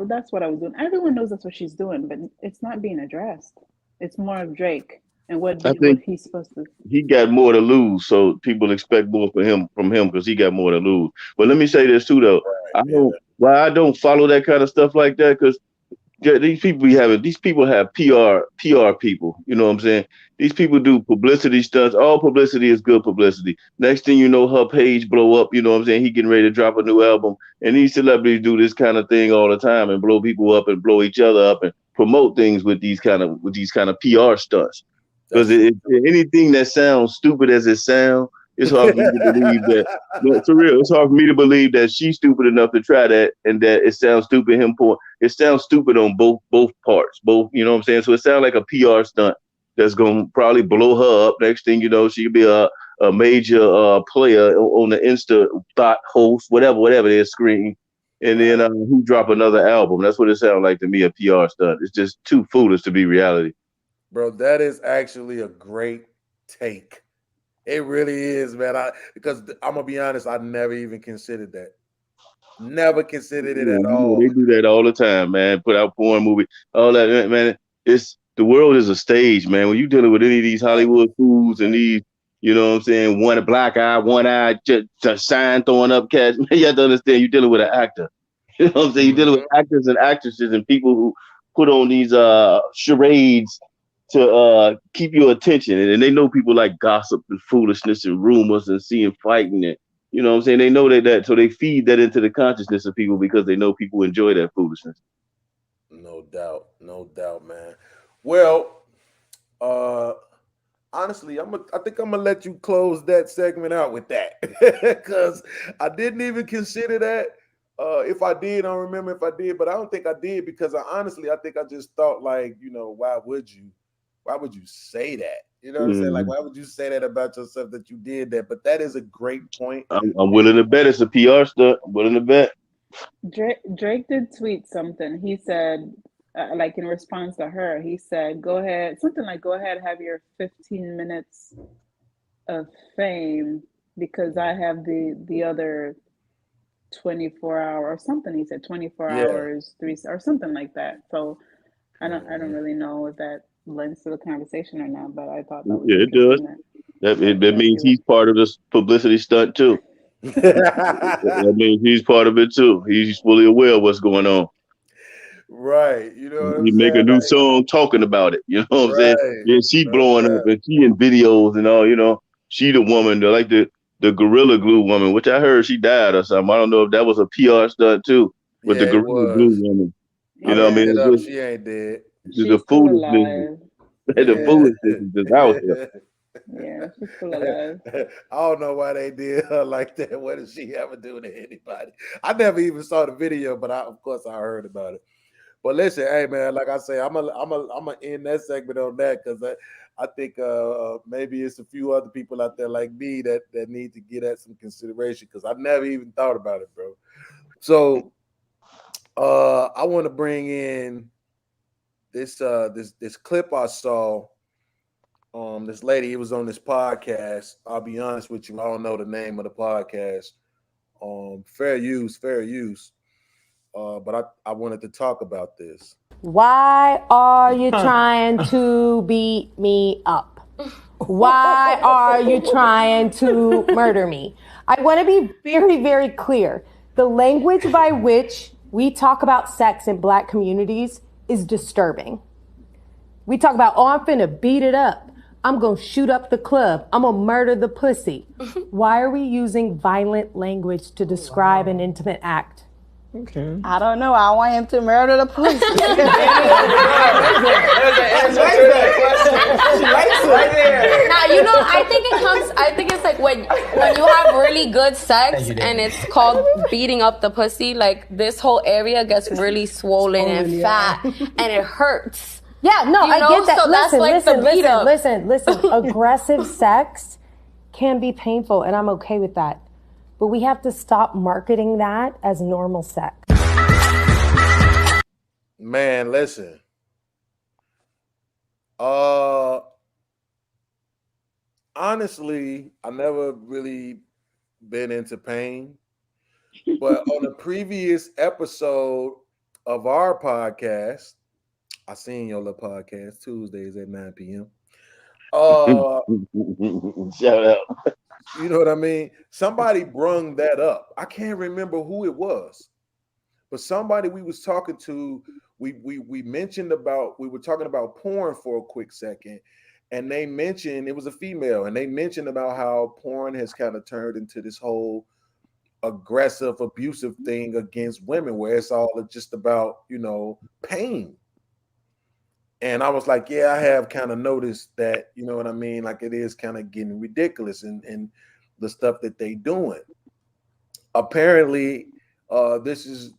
that's what I was doing. Everyone knows that's what she's doing, but it's not being addressed. It's more of Drake and I what think he's supposed to. he got more to lose, so people expect more from him because he got more to lose. But let me say this too, though. Right. I Yeah. don't. Why I don't follow that kind of stuff like that because yeah, these people have PR people. You know what I'm saying? These people do publicity stunts. All publicity is good publicity. Next thing you know, her page blow up. You know what I'm saying? He getting ready to drop a new album, and these celebrities do this kind of thing all the time and blow people up and blow each other up and promote things with these kind of PR stunts. Because That's true. anything that sounds stupid as it sounds, it's hard for me to believe that. No, for real, it's hard for me to believe that she's stupid enough to try that, and that it sounds stupid him poor. It sounds stupid on both parts. Both, you know what I'm saying? So it sounds like a PR stunt that's gonna probably blow her up. Next thing you know, she could be a major player on the Insta thought host, whatever they screen, and then Right. he drop another album. That's what it sounds like to me. A PR stunt. It's just too foolish to be reality. Bro, that is actually a great take. It really is, man. Because I'm gonna be honest, I never even considered that. Never considered it at They all. do that all the time, man. Put out porn movie, all that, man. It's the world is a stage, man. When you dealing with any of these Right. Hollywood fools and Right. these, what I'm saying, one black eye, one eye, just sign throwing up cats, man, you have to understand you're dealing with an actor. You know what I'm saying? You're dealing with Mhm. actors and actresses and people who put on these charades to keep your attention. And they know people like gossip and foolishness and rumors and seeing fighting and what I'm saying? They know that so they feed that into the consciousness of people because they know people enjoy that foolishness. No doubt. No doubt, man. Well, uh honestly, I think I'm gonna let you close that segment out with that. Because I didn't even consider that. If I did, I don't remember if I did, but I don't think I did because I think I just thought like, why would you say that? You know what I'm saying? Like, Mm. why would you say that about yourself that you did that? But that is a great point. I'm willing to bet it's a PR stunt. I'm willing to bet. Drake did tweet something. He said, like in response to her, he said, "Go ahead, something like, go ahead, have your 15 minutes of fame because I have the other 24 hour or something." He said 24 Yeah. hours, three or something like that. So I don't Mhm. really know if that lends to the conversation or not, but I thought that was Yeah, it does. interesting That that he means was he's part of this publicity stunt too. That means he's part of it too. He's fully aware of what's going on. Right. You know what I'm He make a saying? new song talking about it. You know what I'm saying? Right. Yeah, she No blowing up doubt. and she in videos and all. She the woman, like the Gorilla Glue woman, which I heard she died or something. I don't know if that was a PR stunt too, with the Yeah, it Gorilla Glue was. woman. You I know what I Yeah, mean? looked it up. She ain't dead. It's just a she's still foolishness. alive. The Yeah. foolishness is just out here. Yeah, she's still alive. I don't know why they did her like that. What did she ever do to anybody? I never even saw the video, but of course I heard about it. But listen, hey man, like I say, I'm gonna end that segment on that because I think maybe it's a few other people out there like me that need to get at some consideration because I never even thought about it, bro. So I want to bring in this clip I saw. This lady, it was on this podcast. I'll be honest with you, I don't know the name of the podcast. Fair use, fair use. But I wanted to talk about this. Why are you trying to beat me up? Why are you trying to murder me? I want to be very, very clear. The language by which we talk about sex in Black communities is disturbing. We talk about, oh, I'm finna beat it up. I'm gonna shoot up the club. I'm gonna murder the pussy. Why are we using violent language to describe an intimate act? Okay. I don't know. I want him to murder the pussy. There's an answer to that question. She likes it. Right there. Now I think it's like when you have really good sex and it's called beating up the pussy, like this whole area gets really swollen and fat and it hurts. Yeah, no, I get that. So that's like the beat up. Listen. Aggressive sex can be painful, and I'm okay with that. But we have to stop marketing that as normal sex. Man, listen. Uh Honestly, I never really been into pain. But on a previous episode of our podcast, I seen your little podcast Tuesdays at 9 p.m. Uh, Shout out. you know what I mean? Somebody brung that up. I can't remember who it was, but somebody we was talking to, we mentioned about we were talking about porn for a quick second, and they mentioned it was a female, and they mentioned about how porn has kind of turned into this whole aggressive, abusive thing against women, where it's all just about pain. And I was like, yeah, I have kind of noticed that, you know what I mean? Like it is kind of getting ridiculous and the stuff that they doing. Apparently, this is,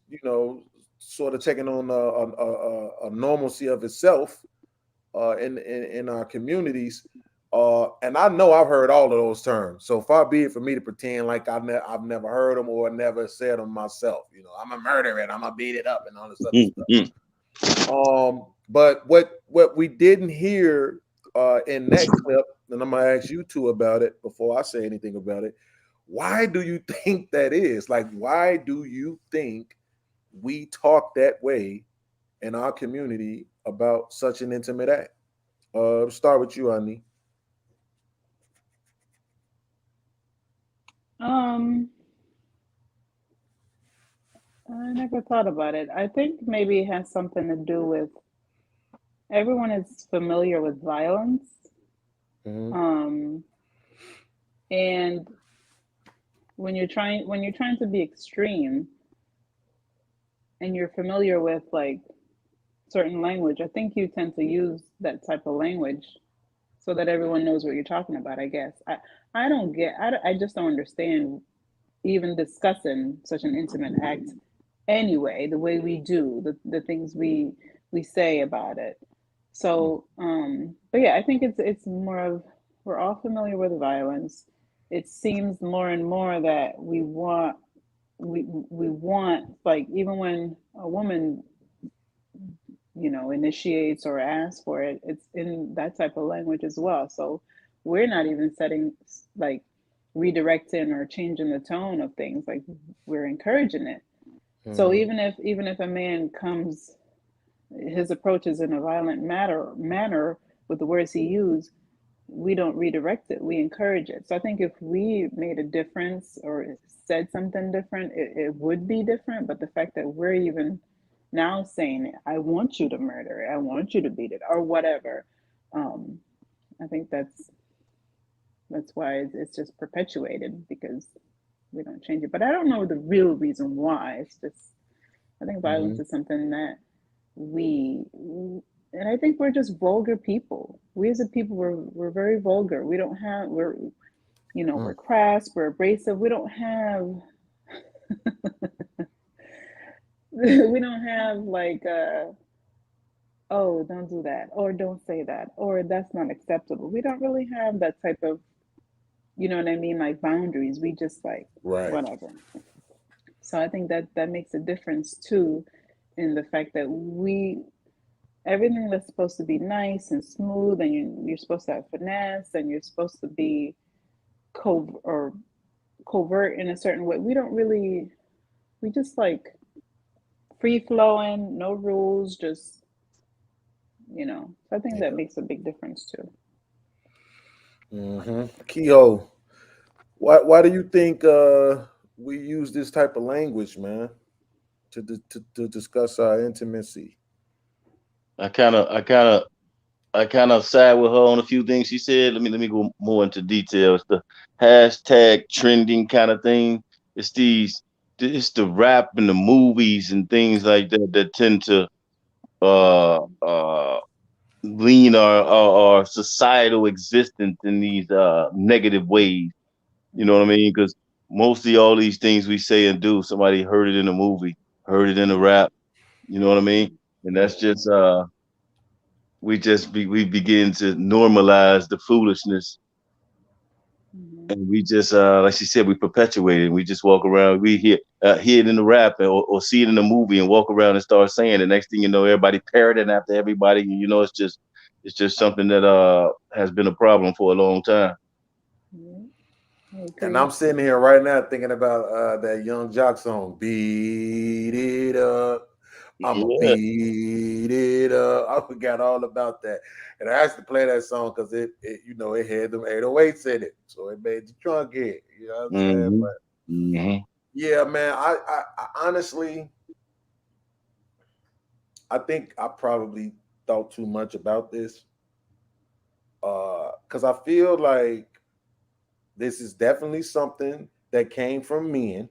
sort of taking on a normalcy of itself in our communities. And I know I've heard all of those terms. So far be it for me to pretend like I've never heard them or never said them myself. You know, I'm a murderer and I'm gonna beat it up and all this other Mhm. stuff. But what we didn't hear in that clip, and I'm gonna ask you two about it before I say anything about it. Why do you think that is? Like, why do you think we talk that way in our community about such an intimate act? Start with you, Ani. Um, I never thought about it. I think maybe it has something to do with everyone is familiar with violence. Mm-hmm. Um, and when you're trying to be extreme and you're familiar with like certain language, I think you tend to use that type of language so that everyone knows what you're talking about, I guess. I don't get I just don't understand even discussing such an intimate act anyway, the way we do, the things we say about it. So, but yeah, I think it's more of we're all familiar with violence. It seems more and more that we want like even when a woman initiates or asks for it, it's in that type of language as well. So we're not even setting like redirecting or changing the tone of things. Like we're encouraging it. So Mm-hmm. even if a man comes, his approach is in a violent manner with the words he used, we don't redirect it. We encourage it. So I think if we made a difference or said something different, it would be different. But the fact that we're even now saying, I want you to murder it, I want you to beat it, or whatever, um, I think that's why it's just perpetuated because we don't change it. But I don't know the real reason why. It's just I think Mm-hmm. violence is something that we and I think we're just vulgar people. We as a people we're very vulgar. We don't have we're crass, we're abrasive. We don't have we don't have like oh, don't do that or don't say that or that's not acceptable. We don't really have that type of, you know what I mean, like boundaries. We just like Right. whatever. So I think that makes a difference too in the fact that we everything that's supposed to be nice and smooth and you're supposed to have finesse and you're supposed to be or covert in a certain way, we don't really, we just like free flowing, no rules, just so I think that Yeah. makes a big difference too. Mm-hmm. Kehoe, why do you think we use this type of language, man, to discuss our intimacy? I kind of, I kind of, I kind of side with her on a few things she said. Let me go more into details. The hashtag trending kind of thing. It's these, it's the rap and the movies and things like that that tend to uh uh lean our societal existence in these negative ways. You know what I Mm-hmm. mean? Because mostly all these things we say and do, somebody heard it in a movie, heard it in a rap. You know what I mean? And that's just we begin to normalize the foolishness, Mm-hmm. and we just like she said, we perpetuate it. We just walk around, we hear it in the rap or see it in the movie and walk around and start saying it. Next thing you know, everybody parroting after everybody. You know, it's just something that has been a problem for a long time. Yeah, I And agree. I'm sitting here right now thinking about that Young Jock song, "Beat It Up." I'ma Yeah. beat it up. I forgot all about that, and I asked to play that song because it had them 808s in it, so it made the trunk hit. You know what I'm saying? Mm-hmm. But Mm-hmm. yeah, man, I honestly, I think I probably thought too much about this, because I feel like this is definitely something that came from men.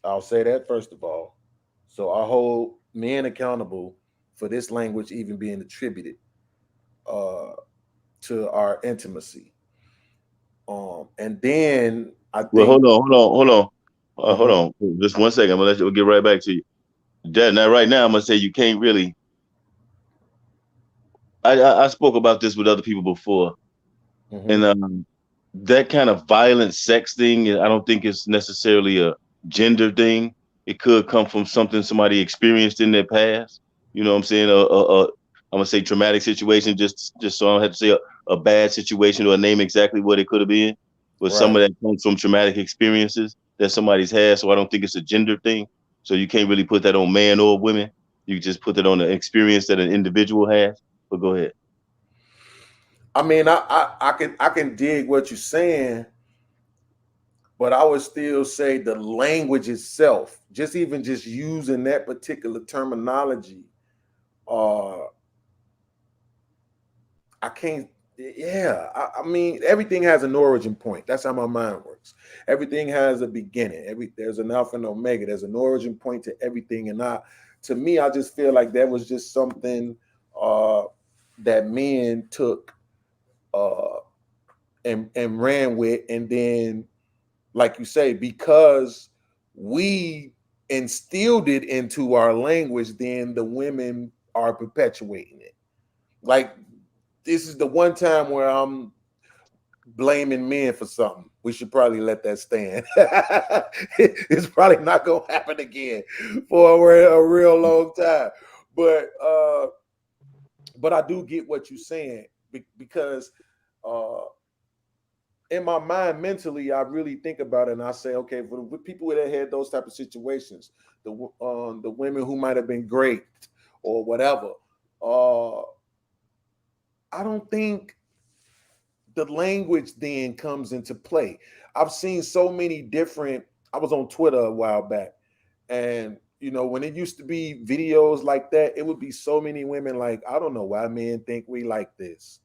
I'll say that first of all. So I hold men accountable for this language even being attributed uh, to our intimacy. And then I Well, think, hold mhm, on. Just 1 second. I'm gonna let you. We'll get right back to you. That now, right now, I'm gonna say you can't really. I spoke about this with other people before. And Hmm. that kind of violent sex thing, I don't think it's necessarily a gender thing. It could come from something somebody experienced in their past. You know what I'm saying? I'm gonna say traumatic situation, just so I don't have to say a bad situation or name exactly what it could have been. But some Right. of that comes from traumatic experiences that somebody's had. So I don't think it's a gender thing. So you can't really put that on man or women. You just put that on the experience that an individual has. But go ahead. I mean, I can dig what you're saying, but I would still say the language itself, just even just using that particular terminology, uh, I can't. Yeah, I mean, everything has an origin point. That's how my mind works. Everything has a beginning. There's an alpha and omega. There's an origin point to everything, and to me, I just feel like that was just something uh, that men took uh, and ran with, and then, like you say, because we instilled it into our language, then the women are perpetuating it. Like, this is the one time where I'm blaming men for something. We should probably let that stand. It's probably not gonna happen again for a real long time. But I do get what you're saying, because uh, in my mind, mentally, I really think about it and I say, okay, for the people that had those type of situations, the women who might have been great or whatever, uh, I don't think the language then comes into play. I've seen so many different. I was on Twitter a while back, and when it used to be videos like that, it would be so many women like, I don't know why men think we like this.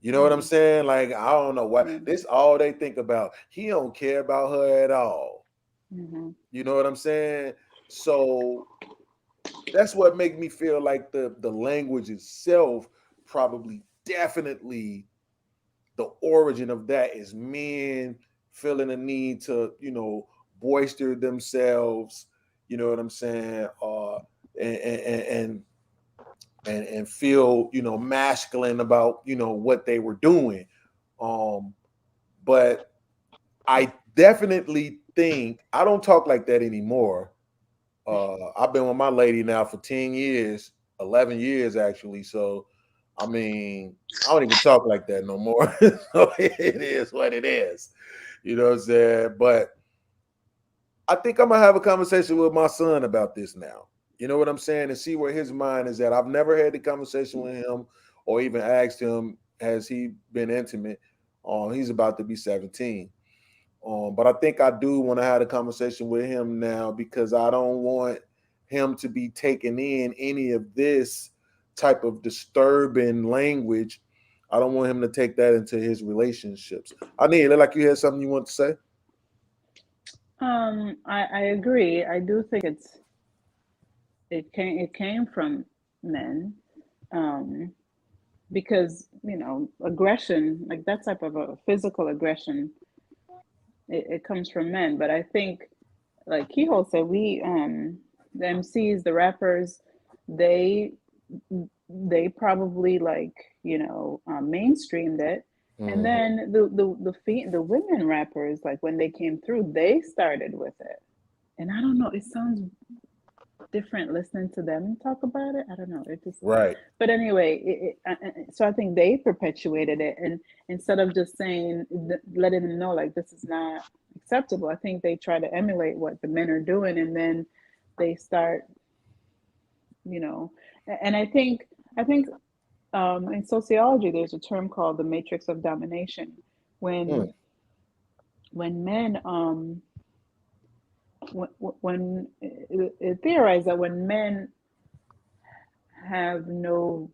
You know what I'm Mm, saying? Like, I don't know why. yeah. This all they think about. He don't care about her at all. Hmm. You know what I'm saying? So that's what make me feel like the language itself probably definitely the origin of that is men feeling a need to, boister themselves. You know what I'm saying? And and feel, masculine about, what they were doing. Um, but I definitely think I don't talk like that anymore. I've been with my lady now for 10 years, 11 years actually. So, I mean, I don't even talk like that no more. So it is what it is. You know what I'm saying? But I think I'm gonna have a conversation with my son about this now. You know what I'm saying? And see where his mind is at. I've never had the conversation with him or even asked him, has he been intimate? He's about to be 17. But I think I do want to have a conversation with him now, because I don't want him to be taking in any of this type of disturbing language. I don't want him to take that into his relationships. I need, like, you had something you want to say? I agree. I do think it came from men, um, because aggression, like that type of a physical aggression, it comes from men. But I think, like Keyhole said, the MCs, the rappers, they they probably like mainstreamed it, and Mm-hmm. then the women rappers, like when they came through, they started with it. And I don't know, it sounds different listening to them talk about it. I don't know, it just. Right. But anyway, so I think they perpetuated it, and instead of just letting them know like this is not acceptable, I think they try to emulate what the men are doing, and then they start, you know, and I think in sociology there's a term called the matrix of domination, when Mm. men when it theorized that when men have no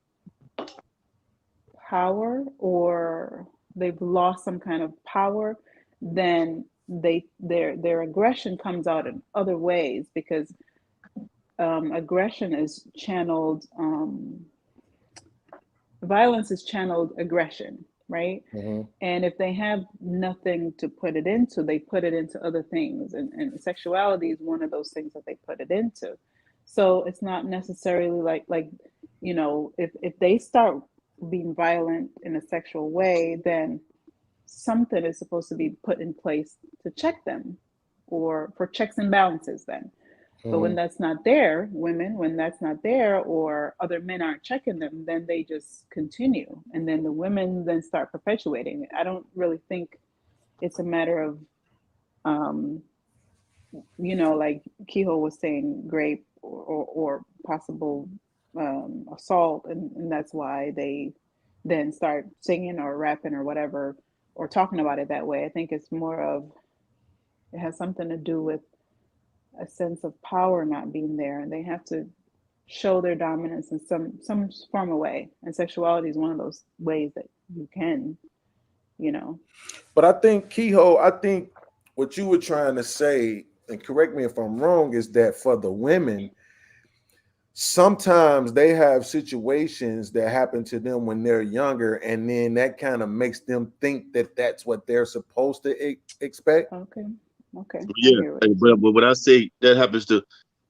power, or they've lost some kind of power, then their aggression comes out in other ways, because aggression is channeled, violence is channeled aggression, right? Mm-hmm. And if they have nothing to put it into, they put it into other things, and sexuality is one of those things that they put it into. So it's not necessarily like if they start being violent in a sexual way, then something is supposed to be put in place to check them or for checks and balances then. But when that's not there, when that's not there, or other men aren't checking them, then they just continue. And then the women then start perpetuating it. I don't really think it's a matter of, um, like Kehoe was saying, rape or possible assault. And that's why they then start singing or rapping or whatever, or talking about it that way. I think it's more of, it has something to do with a sense of power not being there, and they have to show their dominance in some form of way. And sexuality is one of those ways that you can, you know. But I think Kehoe, I think what you were trying to say, and correct me if I'm wrong, is that for the women, sometimes they have situations that happen to them when they're younger, and then that kind of makes them think that that's what they're supposed to expect. Okay. Okay. I Yeah, hear what you're but saying. when I say that happens to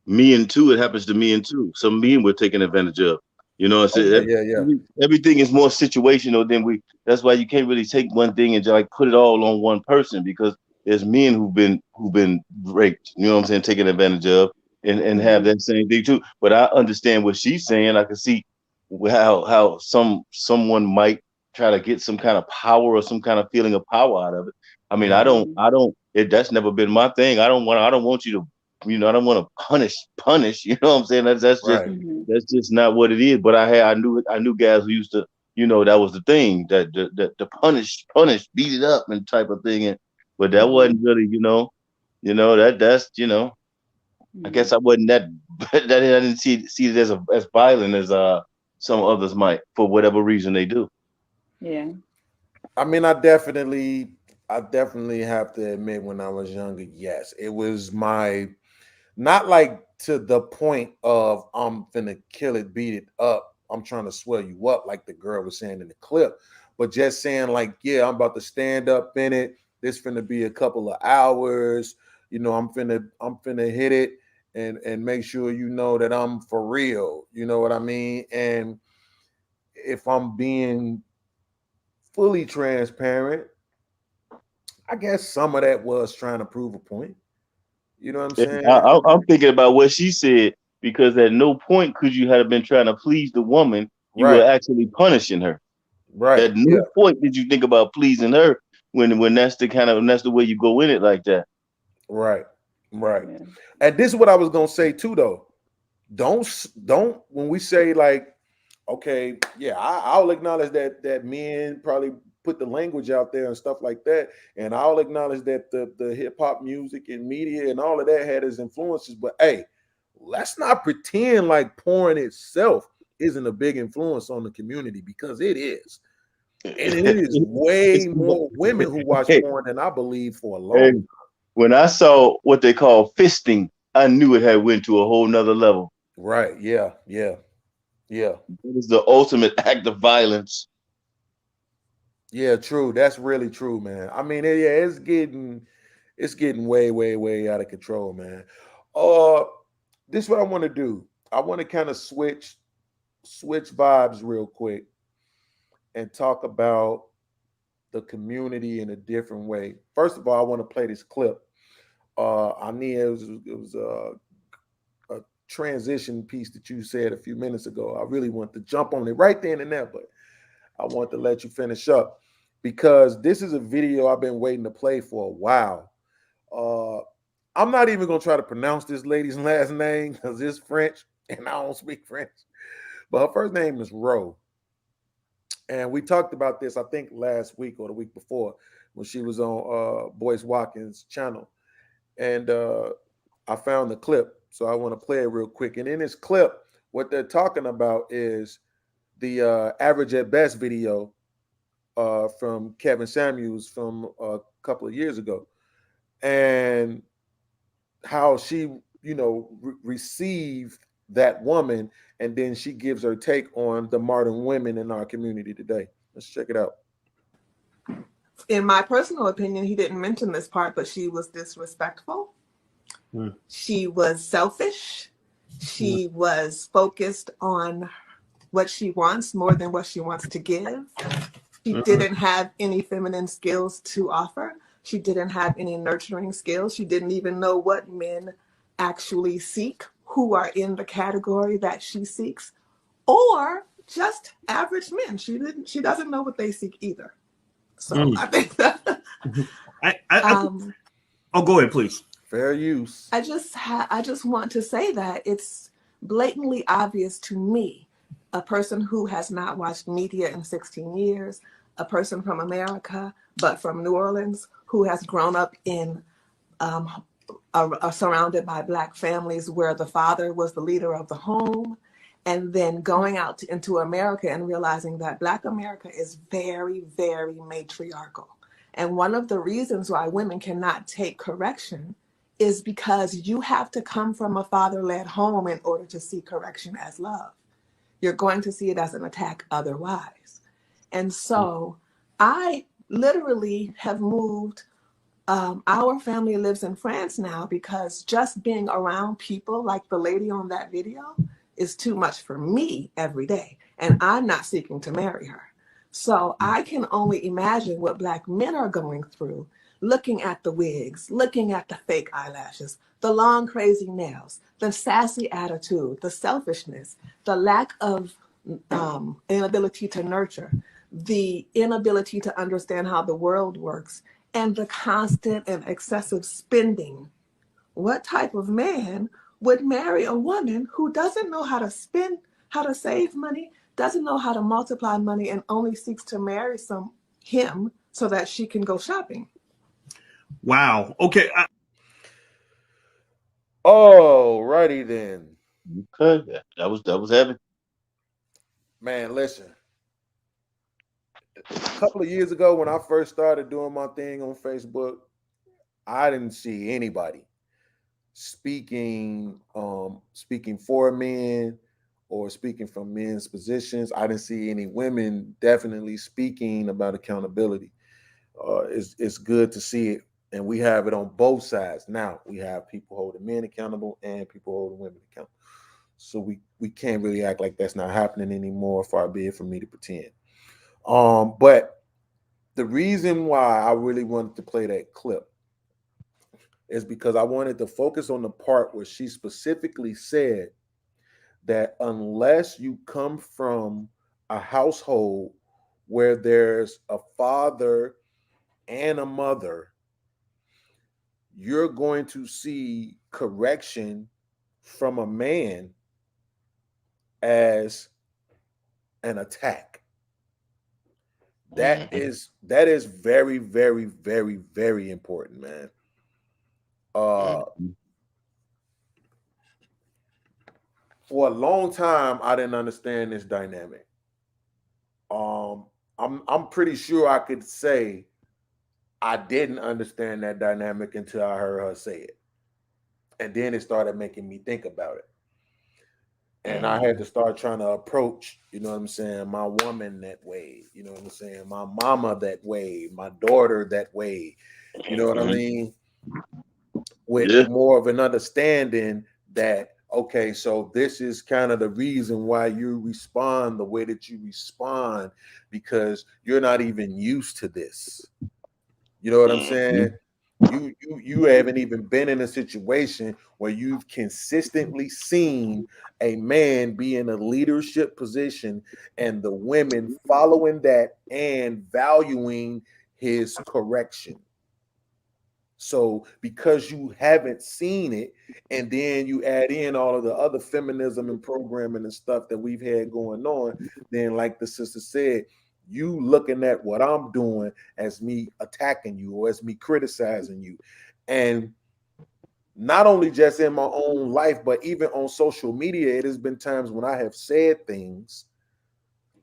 men too, it happens to men too. Some men were taken advantage of. You know, Oh yeah, yeah, yeah. everything is more situational than we. That's why you can't really take one thing and just like put it all on one person, because there's men who've been raped. You know what I'm saying? Taken advantage of, and have Mm-hmm. that same thing too. But I understand what she's saying. I can see how someone might try to get some kind of power or some kind of feeling of power out of it. I mean, Mm-hmm. Mm-hmm. I don't. That's never been my thing. I don't want you to, I don't want to punish. You know what I'm saying? Right. Mm-hmm. That's just not what it is. But I knew guys who used to, that was the thing, that the punish, beat it up and type of thing. And but that Mm-hmm. wasn't really, that's I Mm-hmm. guess I wasn't that that I didn't see it as violent as some others might, for whatever reason they do. Yeah. I mean, I definitely have to admit, when I was younger, yes, it was my, not like to the point of I'm finna kill it, beat it up. I'm trying to swell you up, like the girl was saying in the clip, but just saying like, yeah, I'm about to stand up in it. This finna be a couple of hours. I'm finna hit it and make sure you know that I'm for real. You know what I mean? And if I'm being fully transparent, I guess some of that was trying to prove a point. You know what I'm Yeah, saying? I'm thinking about what she said, because at no point could you have been trying to please the woman. You were Right, actually punishing her. right, At no yeah, point did you think about pleasing her, when that's the way you go in it like that. right, right. Yeah. And this is what I was gonna say too, though. Don't when we say like, okay, yeah, I'll acknowledge that men probably put the language out there and stuff like that, and I'll acknowledge that the hip hop music and media and all of that had its influences. But hey, let's not pretend like porn itself isn't a big influence on the community, because it is. And it is way It's, more women who watch hey, porn than I believe for a hey, long time. when I saw what they call fisting, I knew it had went to a whole nother level. Right. Yeah. Yeah. Yeah. It is the ultimate act of violence. Yeah. True. That's really true, man. I mean, yeah, it's getting way, way, way out of control, man. Uh, this is what I want to do. I want to kind of switch vibes real quick and talk about the community in a different way. First of all, I want to play this clip. I need it was a transition piece that you said a few minutes ago. I really want to jump on it right then and there, but I want to let you finish up, because this is a video I've been waiting to play for a while. Uh, I'm not even gonna try to pronounce this lady's last name because it's French and I don't speak French. But her first name is Ro, and we talked about this I think last week or the week before when she was on Boyce Watkins' channel, and I found the clip, so I want to play it real quick. And in this clip, what they're talking about is the average at best video from Kevin Samuels from a couple of years ago, and how she, received that woman, and then she gives her take on the modern women in our community today. Let's check it out. In my personal opinion, he didn't mention this part, but she was disrespectful. She was selfish. She was focused on what she wants more than what she wants to give. She Mhm. didn't have any feminine skills to offer. She didn't have any nurturing skills. She didn't even know what men actually seek, who are in the category that she seeks, or just average men. She doesn't know what they seek either. So Mm. I think that I um, oh, go ahead, please. Fair use. I just want to say that it's blatantly obvious to me, a person who has not watched media in 16 years, a person from America, but from New Orleans, who has grown up in um, are surrounded by Black families where the father was the leader of the home, and then going out into America and realizing that Black America is very, very matriarchal. And one of the reasons why women cannot take correction is because you have to come from a father led home in order to see correction as love. You're going to see it as an attack otherwise. And so I literally have moved. Our family lives in France now because just being around people like the lady on that video is too much for me every day. And I'm not seeking to marry her. So I can only imagine what Black men are going through looking at the wigs, looking at the fake eyelashes, the long, crazy nails, the sassy attitude, the selfishness, the lack of inability to nurture, the inability to understand how the world works, and the constant and excessive spending. What type of man would marry a woman who doesn't know how to spend, how to save money, doesn't know how to multiply money, and only seeks to marry him so that she can go shopping? Wow. Okay. Oh, righty then. Okay, that was heavy. Man, listen. A couple of years ago when I first started doing my thing on Facebook, I didn't see anybody speaking for men or speaking from men's positions. I didn't see any women definitely speaking about accountability. It's good to see it, and we have it on both sides. Now we have people holding men accountable and people holding women accountable. So we can't really act like that's not happening anymore. Far be it from me to pretend. But the reason why I really wanted to play that clip is because I wanted to focus on the part where she specifically said that unless you come from a household where there's a father and a mother, you're going to see correction from a man as an attack. Mm. That is very, very, very, very important, man. Uh Mm. for a long time I didn't understand this dynamic. Um I'm pretty sure I could say I didn't understand that dynamic until I heard her say it. And then it started making me think about it. And I had to start trying to approach, you know what I'm saying, my woman that way, you know what I'm saying, my mama that way, my daughter that way, you know what I Mm. mean, with Yeah. more of an understanding that okay, so this is kind of the reason why you respond the way that you respond because you're not even used to this. You know what I'm saying? Mhm. You haven't even been in a situation where you've consistently seen a man be in a leadership position and the women following that and valuing his correction. So because you haven't seen it, and then you add in all of the other feminism and programming and stuff that we've had going on, then like the sister said, you looking at what I'm doing as me attacking you or as me criticizing you. And not only just in my own life, but even on social media, it has been times when I have said things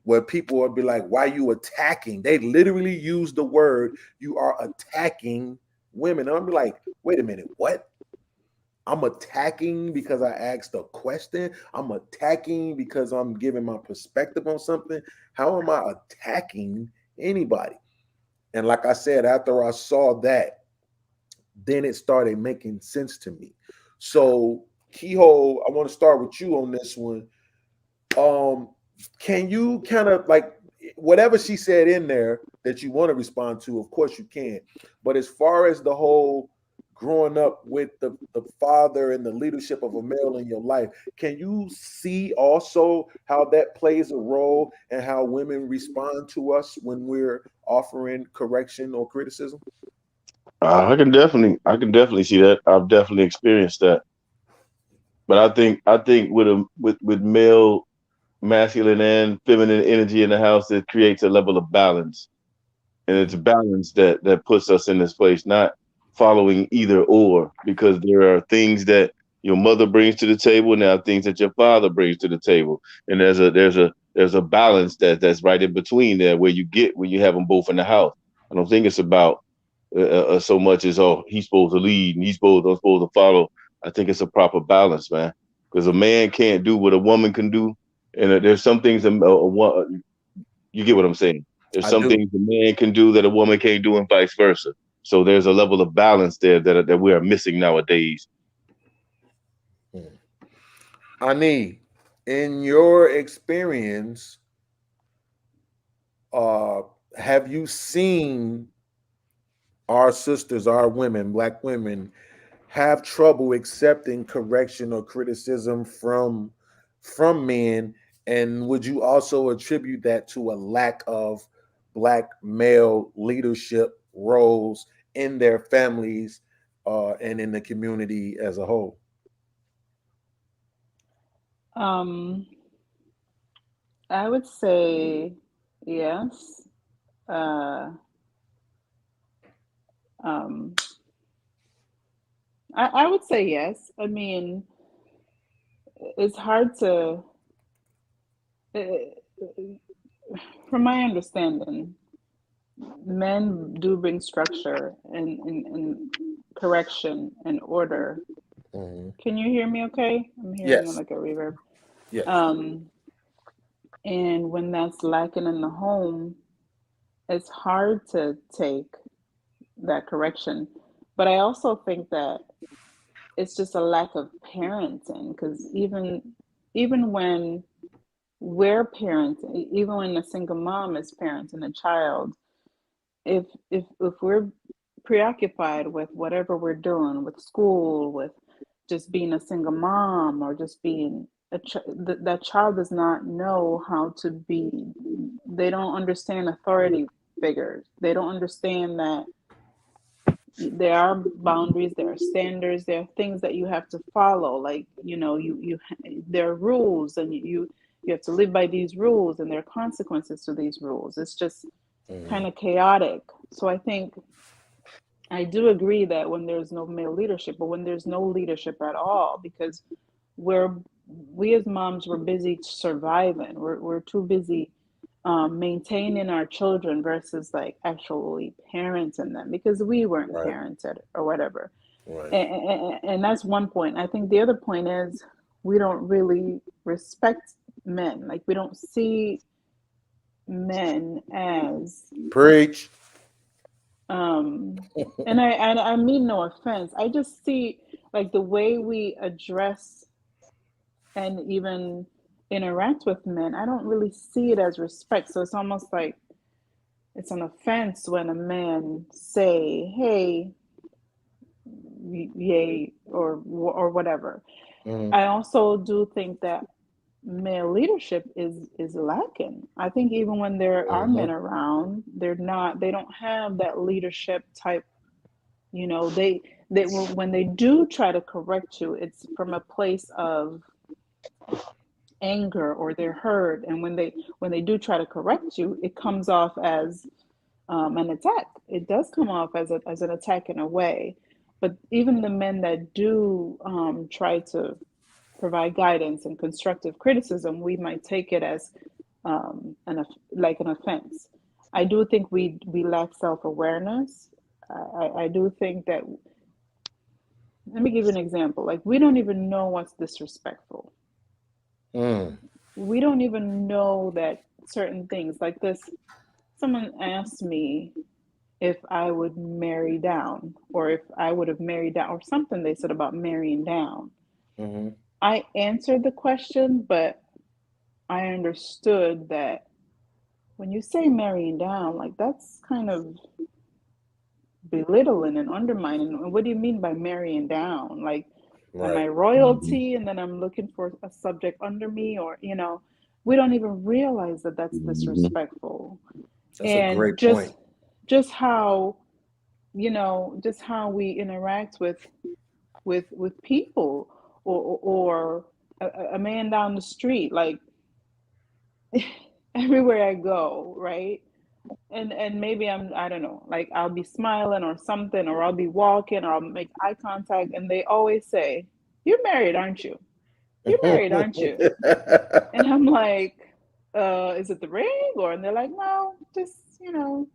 where people would be like, why you attacking? They literally use the word, you are attacking women. And I'll be like, wait a minute, what? I'm attacking because I asked a question. I'm attacking because I'm giving my perspective on something. How am I attacking anybody? And like I said, after I saw that, then it started making sense to me. So, Keyhole, I want to start with you on this one. Um, can you kind of like whatever she said in there that you want to respond to, of course you can. But as far as the whole growing up with the father and the leadership of a male in your life, can you see also how that plays a role and how women respond to us when we're offering correction or criticism? I can definitely see that. I've definitely experienced that. But I think with with male masculine and feminine energy in the house, it creates a level of balance, and it's Mhm. balance that puts us in this place, not following either or, because there are things that your mother brings to the table, and there are things that your father brings to the table, and there's a balance that's right in between there where you get when you have them both in the house. I don't think it's about so much as, oh, he's supposed to lead and I'm supposed to follow. I think it's a proper balance, man, because a man can't do what a woman can do, and there's some things you get what I'm saying. There's I some do. things a man can do that a woman can't do, and vice versa. So there's a level of balance there that we are missing nowadays. Mm. Ani, in your experience, uh, have you seen our sisters, our women, black women, have trouble accepting correction or criticism from men? And would you also attribute that to a lack of black male leadership roles in their families and in the community as a whole? Um, I would say yes. Uh, um, I would say yes. I mean, it's hard to, uh, from my understanding, men do bring structure and correction and order. Mhm. Can you hear me okay? I'm hearing Yes, like a reverb. yes. Um, and when that's lacking in the home, it's hard to take that correction. But I also think that it's just a lack of parenting because even when we're parenting, even when a single mom is parenting a child, if we're preoccupied with whatever we're doing with school, with just being a single mom, or just being that child does not know how to be. They don't understand authority figures. They don't understand that there are boundaries, there are standards, there are things that you have to follow. Like, you there are rules, and you have to live by these rules, and there are consequences to these rules. It's just kind Mhm. of chaotic. So I think I do agree that when there's no male leadership, but when there's no leadership at all, because we're we as moms, we're busy surviving. We're too busy maintaining our children versus like actually parenting them because we weren't Right, parented or whatever. right. And that's one point. I think the other point is we don't really respect men. Like we don't see men as Preach. um and I mean no offense. I just see like the way we address and even interact with men. I don't really see it as respect. So it's almost like it's an offense when a man say, "Hey, yay," or whatever. Mhm. I also do think that male leadership is lacking. I think even when there are men Mhm. around, they don't have that leadership type. They when they do try to correct you, it's from a place of anger, or they're hurt, and when they do try to correct you, it comes off as an attack. It does come off as an attack in a way. But even the men that do try to provide guidance and constructive criticism, we might take it as like an offense. I do think we lack self awareness. I do think that. Let me give you an example. Like we don't even know what's disrespectful. Mm. We don't even know that certain things like this. Someone asked me if I would marry down, or if I would have married down, or something they said about marrying down. Mhm. I answered the question, but I understood that when you say marrying down, like that's kind of belittling and undermining. And what do you mean by marrying down? Like, am I Right. royalty and then I'm looking for a subject under me? Or, we don't even realize that that's Mhm. disrespectful. That's a And great point. just how, just how we interact with people, or a man down the street, like everywhere I go, right? And maybe I don't know, like I'll be smiling or something, or I'll be walking, or I'll make eye contact, and they always say, "You're married, aren't you? You're married, aren't you?" And I'm like, "Is it the ring?" Or and they're like, "No, just you're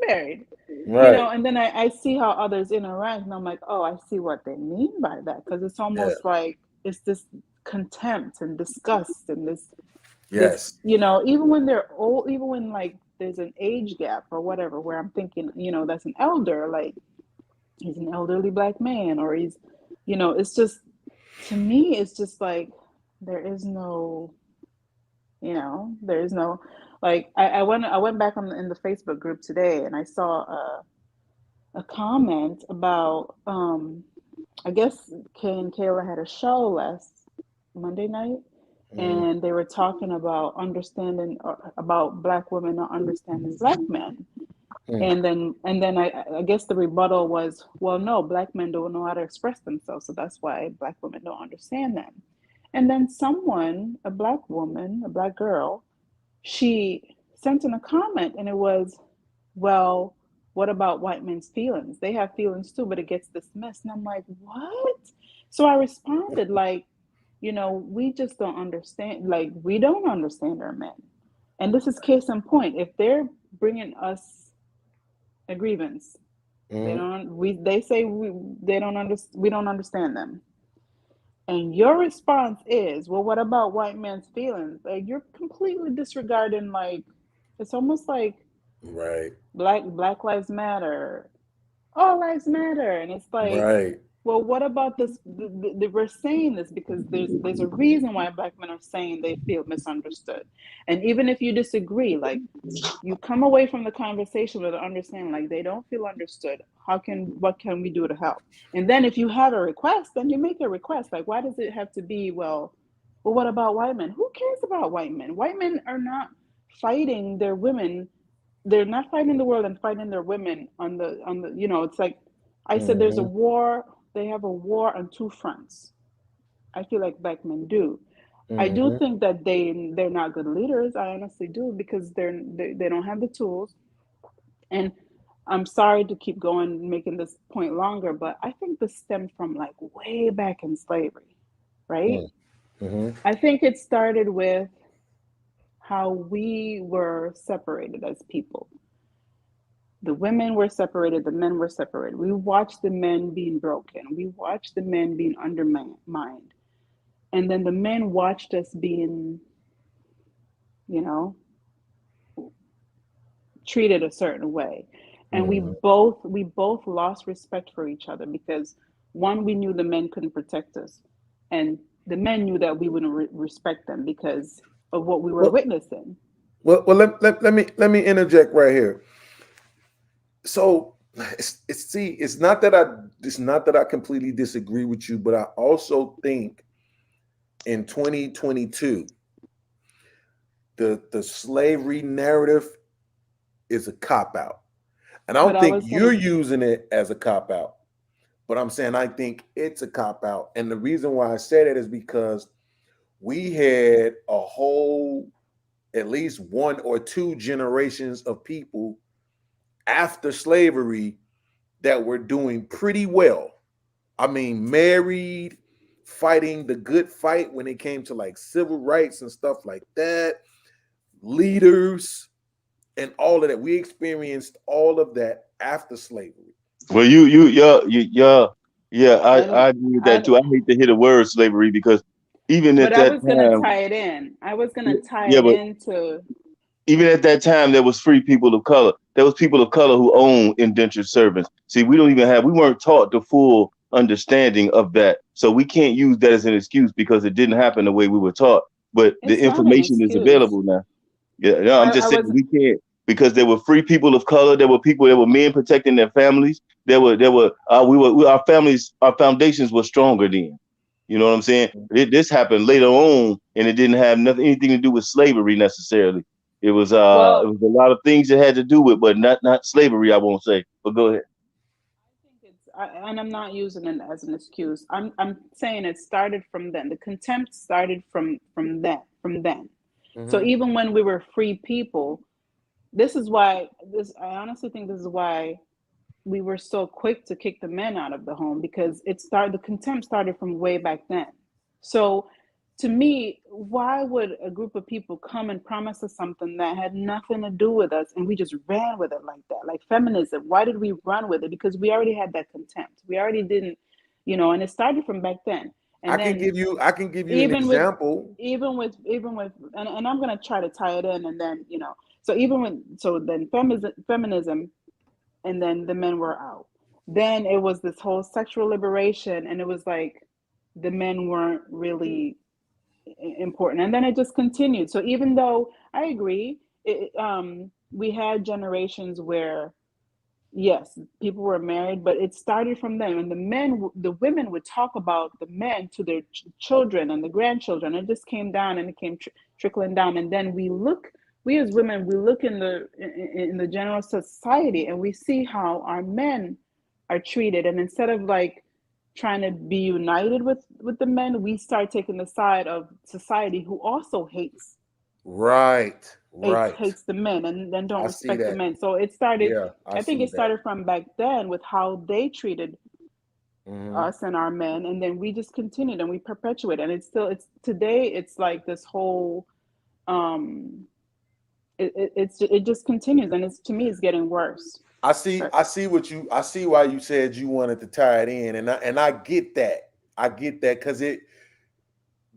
married." Right. And then I see how others interact, and I'm like, "Oh, I see what they mean by that," because it's Yeah. almost like it's this contempt and disgust and this Yes. even when they're old, even when like there's an age gap or whatever, where I'm thinking, that's an elder, like he's an elderly black man, or he's, it's just, to me it's just like there is no, there is no, like I went back in the Facebook group today, and I saw a comment about, I guess Kay and Kayla had a show last Monday night, Mm, and they were talking about understanding, about black women not understanding black men. mm, And then I guess the rebuttal was, well, no, black men don't know how to express themselves, so that's why black women don't understand them. And then someone, a black woman, a black girl, she sent in a comment, and it was, well, what about white men's feelings? They have feelings too, but it gets dismissed. And I'm like, what? So I responded, like, we just don't understand. Like, we don't understand our men. And this is case in point. If they're bringing us a grievance, mm. they say we don't understand them. And your response is, well, what about white men's feelings? Like, you're completely disregarding, like, it's almost like Right. Black Lives Matter, all lives matter, and it's like, Right. well, what about this? We're saying this because there's a reason why black men are saying they feel misunderstood, and even if you disagree, like, you come away from the conversation with an understanding, like they don't feel understood. What can we do to help? And then if you have a request, then you make a request. Like, why does it have to be, well, what about white men? Who cares about white men? White men are not fighting their women. They're not fighting the world and fighting their women on the it's like I said, there's a Hmm. war. They have a war on two fronts. I feel like black men do. I do Hmm. think that they're not good leaders. I honestly do, because they don't have the tools. And I'm sorry to keep going, making this point longer, but I think this stemmed from like way back in slavery, right? Hmm. I think it started with how we were separated as people. The women were separated, the men were separated. We watched the men being broken, we watched the men being undermined, and then the men watched us being, you know, treated a certain way. And Hmm. we both lost respect for each other, because one, we knew the men couldn't protect us, and the men knew that we wouldn't respect them because of what we were Well, witnessing. let me interject right here. So it's not that I completely disagree with you, but I also think in 2022 the slavery narrative is a cop out. And I But don't I think was you're gonna using it as a cop out, but I'm saying I think it's a cop out. And the reason why I say that is because we had a whole, at least one or two generations of people after slavery that were doing pretty well. I mean, married, fighting the good fight when it came to like civil rights and stuff like that, leaders, and all of that. We experienced all of that after slavery. Well, yeah, I I don't agree with that I too. I hate to hear the word slavery because even but at I that was gonna time, tie it in. I was gonna tie yeah, it but into even at that time, there was free people of color. There was people of color who owned indentured servants. See, we weren't taught the full understanding of that. So we can't use that as an excuse because it didn't happen the way we were taught. but the It's not an information is excuse. available now. Yeah, no, I'm I just saying was we can't, because there were free people of color, there were people, there were men protecting their families. Our families, our foundations were stronger then. You know what I'm saying? This happened later on, and it didn't have anything to do with slavery necessarily. It well. was a lot of things it had to do with, but not slavery, I won't say. But go ahead. I think and I'm not using it as an excuse. I'm saying it started from then. The contempt started from then. So Mm-hmm. even when we were free people, this is why this. I honestly think this is why we were so quick to kick the men out of the home, because the contempt started from way back then. So to me, why would a group of people come and promise us something that had nothing to do with us and we just ran with it like that? Like feminism, why did we run with it? Because we already had that contempt. We already didn't, and it started from back then. And then I can give you an even with example. even with and I'm going to try to tie it in, and then so even when so then feminism, and then the men were out. Then it was this whole sexual liberation, and it was like the men weren't really important, and then it just continued. So even though I agree, we had generations where yes, people were married, but it started from them, and the women would talk about the men to their children and the grandchildren. It just came down, and it came trickling down, and then we as women, we look in the general society, and we see how our men are treated, and instead of like trying to be united with the men, we start taking the side of society who also Right, hates right. hates the men, and then don't I see respect the that. men. So it started. Yeah, I I think see it that. started from back then with how they treated Hmm. us and our men, and then we just continued and we perpetuate. And it's today. It's like this whole. Um, it just continues, and it's to me it's getting worse. But I see why you said you wanted to tie it in, and I get that. I get that because it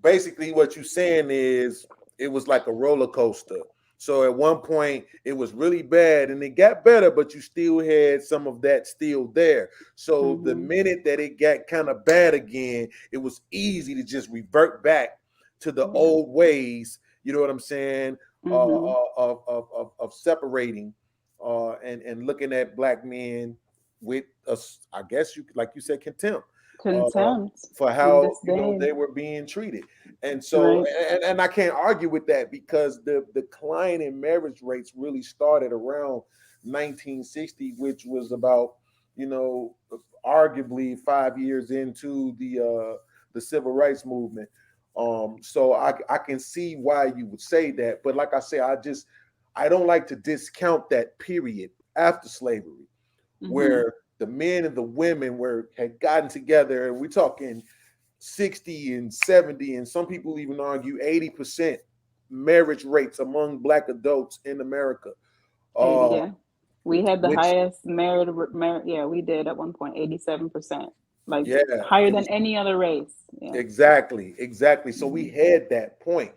basically what you're saying is it was like a roller coaster. So at one point it was really bad and it got better, but you still had some of that still there. So the mm-hmm, minute that it got kind of bad again, it was easy to just revert back to the yeah, old ways. You know what I'm saying? mm-hmm. Of separating and looking at black men with us, I guess like you said, contempt uh, Contempt for and how disdain, they were being treated. And so right? and I can't argue with that because the decline in marriage rates really started around 1960, which was about, you know, arguably 5 years into the civil rights movement. So I can see why you would say that, but like I say, I don't like to discount that period after slavery Mm-hmm. where the men and the women had gotten together, and we're talking 60 and 70, and some people even argue 80% marriage rates among black adults in America. 80, Uh, yeah. We had the which highest married, yeah, we did at one point, 87%, like yeah, higher it than was any other race. Yeah. exactly. So we Mm-hmm. had that point.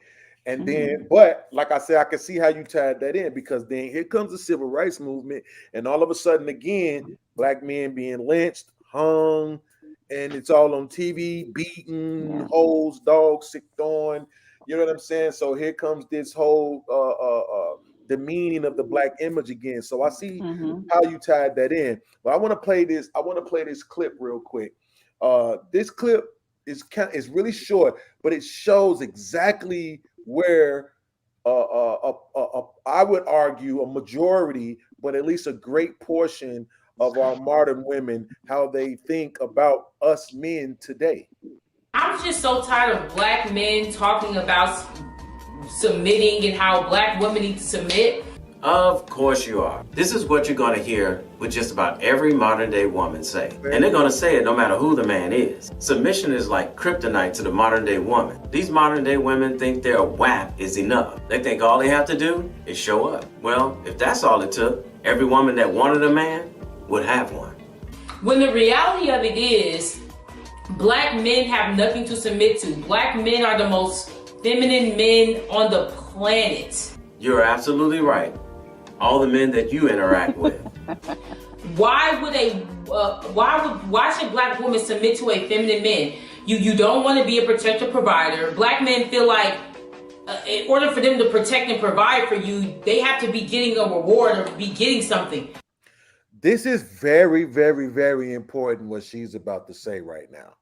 And then, Mm-hmm. but like I said, I can see how you tied that in because then here comes the civil rights movement, and all of a sudden, again, black men being lynched, hung, and it's all on TV, beaten, Yeah. hoes, dogs, sicked on. You know what I'm saying? So here comes this whole demeaning of the black image again. So I see Mm-hmm. how you tied that in. But I want to play this. I want to play this clip real quick. This clip is really short, but it shows exactly where I would argue a majority, but at least a great portion of our modern women, how they think about us men today. I'm just so tired of black men talking about submitting and how black women need to submit. Of course you are. This is what you're going to hear with just about every modern day woman say. And they're going to say it no matter who the man is. Submission is like kryptonite to the modern day woman. These modern day women think their WAP is enough. They think all they have to do is show up. Well, if that's all it took, every woman that wanted a man would have one. When the reality of it is, black men have nothing to submit to. Black men are the most feminine men on the planet. You're absolutely right. All the men that you interact with. Why should black women submit to a feminine man? You don't want to be a protector provider. Black men feel like in order for them to protect and provide for you, they have to be getting a reward or be getting something. This is very, very, very important what she's about to say right now.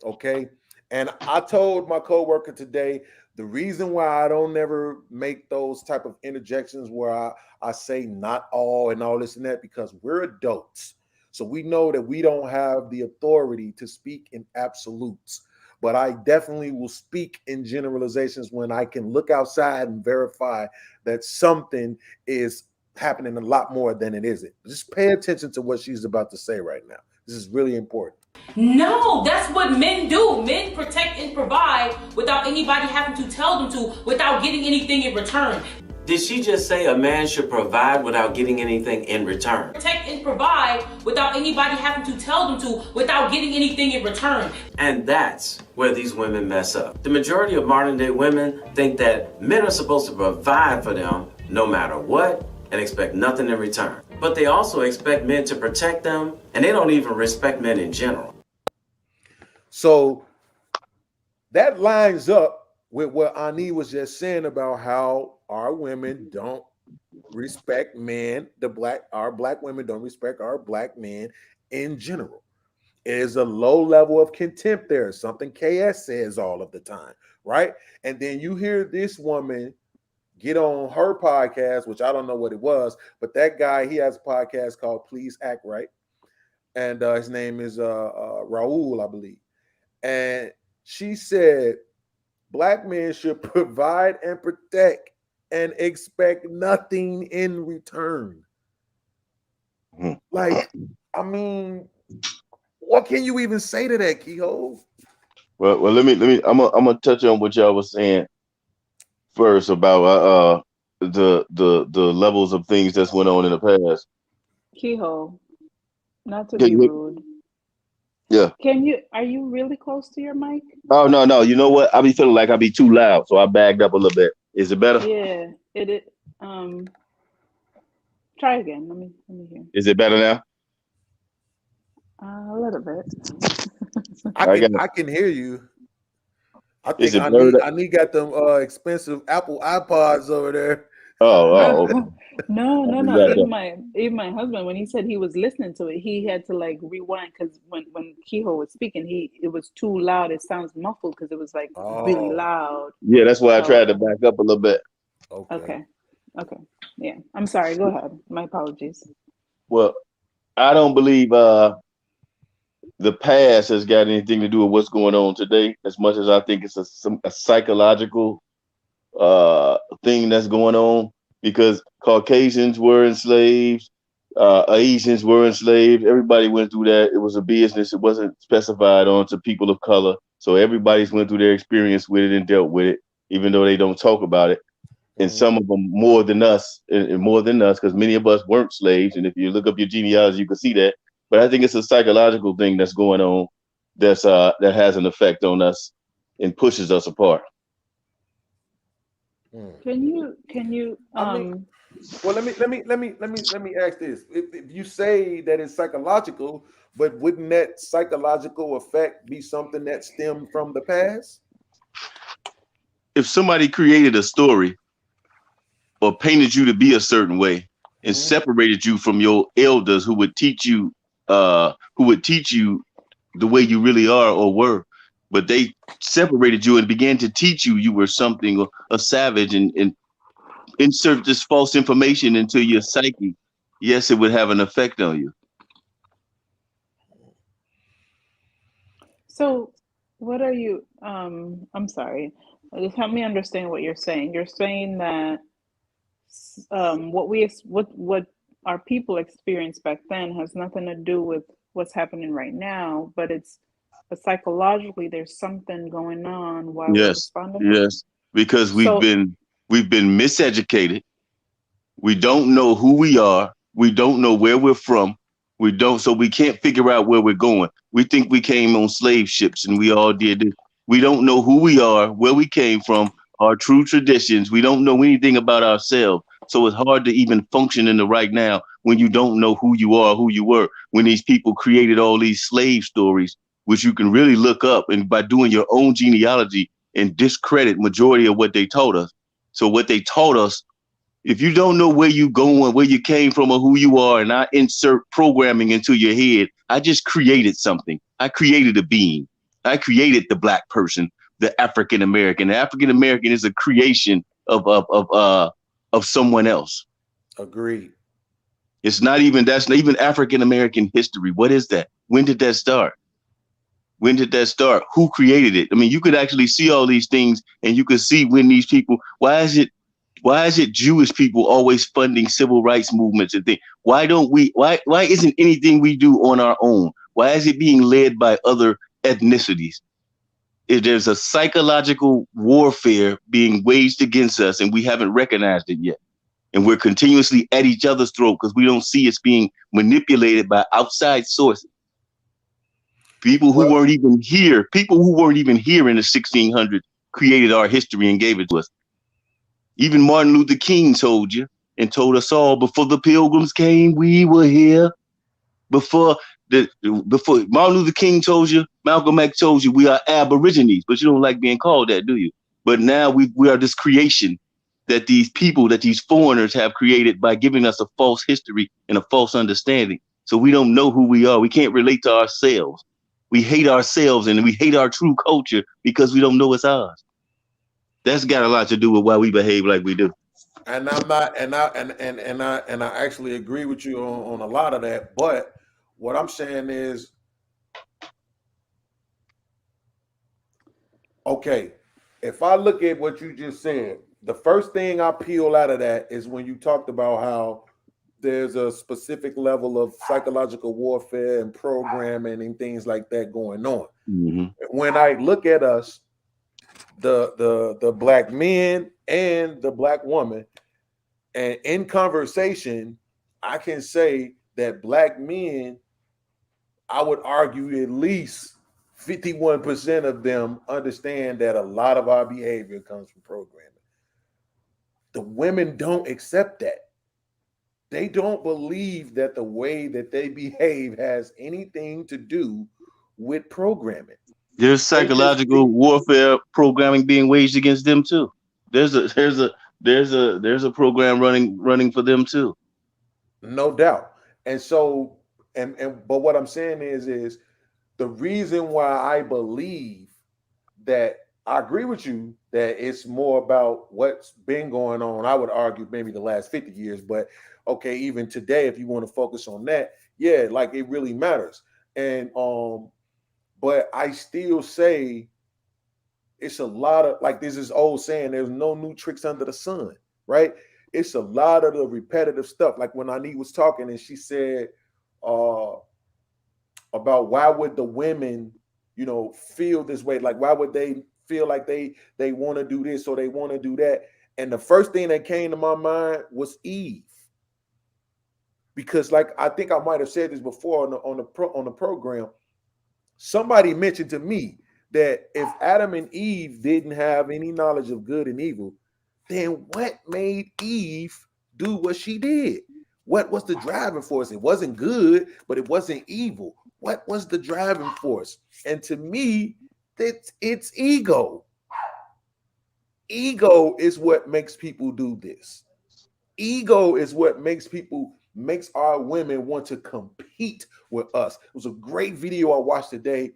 Okay. And I told my coworker today the reason why I don't never make those type of interjections where I say not all and all this and that, because we're adults. So we know that we don't have the authority to speak in absolutes. But I definitely will speak in generalizations when I can look outside and verify that something is happening a lot more than it isn't. Just pay attention to what she's about to say right now. This is really important. No, that's what men do. Men protect and provide without anybody having to tell them to, without getting anything in return. Did she just say a man should provide without getting anything in return? Protect and provide without anybody having to tell them to, without getting anything in return. And that's where these women mess up. The majority of modern day women think that men are supposed to provide for them no matter what and expect nothing in return. But they also expect men to protect them, and they don't even respect men in general. So that lines up with what Ani was just saying about how our women don't respect men. Our black women don't respect our black men in general. It is a low level of contempt there, something KS says all of the time, right? And then you hear this woman get on her podcast, which I don't know what it was, but that guy, he has a podcast called Please Act Right. And his name is Raul, I believe. And she said, black men should provide and protect and expect nothing in return. Like, I mean, what can you even say to that, Kehoe? Well, let me. I'm gonna touch on what y'all was saying first about the levels of things that's went on in the past. Kehoe, not to Yeah, be rude. yeah. Are you really close to your mic? Oh no. You know what? I be feeling like I be too loud, so I bagged up a little bit. Is it better? Yeah, try again. Let me hear. Is it better now? A little bit. I can hear you. I Is think it better? I need got them expensive Apple iPods over there. Okay. No. Exactly. Even my husband, when he said he was listening to it, he had to like rewind because when Kehoe was speaking, it was too loud. It sounds muffled because it was like really loud. Yeah, that's why I So tried to back up a little bit. okay. Yeah, I'm sorry. Go ahead. My apologies. Well, I don't believe the past has got anything to do with what's going on today, as much as I think it's a psychological thing that's going on, because Caucasians were enslaved, Asians were enslaved. Everybody went through that. It was a business. It wasn't specified on to people of color. So everybody's went through their experience with it and dealt with it, even though they don't talk about it. And some of them more than us, and more than us, because many of us weren't slaves. And if you look up your genealogy, you can see that. But I think it's a psychological thing that's going on that has an effect on us and pushes us apart. Can you I mean, well, let me ask this: if you say that it's psychological, but wouldn't that psychological effect be something that stemmed from the past? If somebody created a story or painted you to be a certain way and separated you from your elders who would teach you the way you really are or were, but they separated you and began to teach you were something, a savage, and insert this false information into your psyche, yes, it would have an effect on you. So what are you I'm sorry. Just help me understand what you're saying. You're saying that what our people experienced back then has nothing to do with what's happening right now, but psychologically there's something going on while we're Yes, responding. yes, because So we've been miseducated. We don't know who we are. We don't know where we're from. So we can't figure out where we're going. We think we came on slave ships and we all did this. We don't know who we are, where we came from, our true traditions. We don't know anything about ourselves. So it's hard to even function in the right now when you don't know who you are, who you were, when these people created all these slave stories, which you can really look up, and by doing your own genealogy and discredit majority of what they taught us. So what they taught us, if you don't know where you going, where you came from, or who you are, and I insert programming into your head, I just created something. I created a being. I created the black person, the African American. The African American is a creation of someone else. Agreed. It's not even that's not even African American history. What is that? When did that start? When did that start? Who created it? I mean, you could actually see all these things, and you could see when these people. Why is it Jewish people always funding civil rights movements and things? Why don't we? Why isn't anything we do on our own? Why is it being led by other ethnicities? If there's a psychological warfare being waged against us, and we haven't recognized it yet, and we're continuously at each other's throat because we don't see it's being manipulated by outside sources. People who Well, weren't even here, people who weren't even here in the 1600s created our history and gave it to us. Even Martin Luther King told you and told us all before the pilgrims came, we were here. Before before Martin Luther King told you, Malcolm X told you, we are aborigines, but you don't like being called that, do you? But now we are this creation that these people, that these foreigners have created by giving us a false history and a false understanding. So we don't know who we are. We can't relate to ourselves. We hate ourselves and we hate our true culture because we don't know it's ours. That's got a lot to do with why we behave like we do. and I'm not, and I actually agree with you on a lot of that. But what I'm saying is, okay, if I look at what you just said, the first thing I peel out of that is when you talked about how there's a specific level of psychological warfare and programming and things like that going on. Mm-hmm. When I look at us, the black men and the black woman, and in conversation, I can say that black men, I would argue at least 51% of them understand that a lot of our behavior comes from programming. The women don't accept that. They don't believe that the way that they behave has anything to do with programming. There's They just psychological warfare programming being waged against them too. There's a program running for them too. no doubt. And so, but what I'm saying is the reason why I believe that I agree with you that it's more about what's been going on. I would argue maybe the last 50 years, but okay, even today, if you want to focus on that, yeah, like it really matters. And but I still say it's a lot of, like, there's this old saying, there's no new tricks under the sun, right? It's a lot of the repetitive stuff. Like when Ani was talking and she said uh about why would the women, feel this way? Like why would they feel like they want to do this or they want to do that? And the first thing that came to my mind was Eve. Because like I think I might have said this before on the program. Somebody mentioned to me that if Adam and Eve didn't have any knowledge of good and evil, then what made Eve do what she did? What was the driving force? It wasn't good, but it wasn't evil. What was the driving force? And to me, it's ego. Ego is what makes people do this. Ego is what makes our women want to compete with us. It was a great video I watched today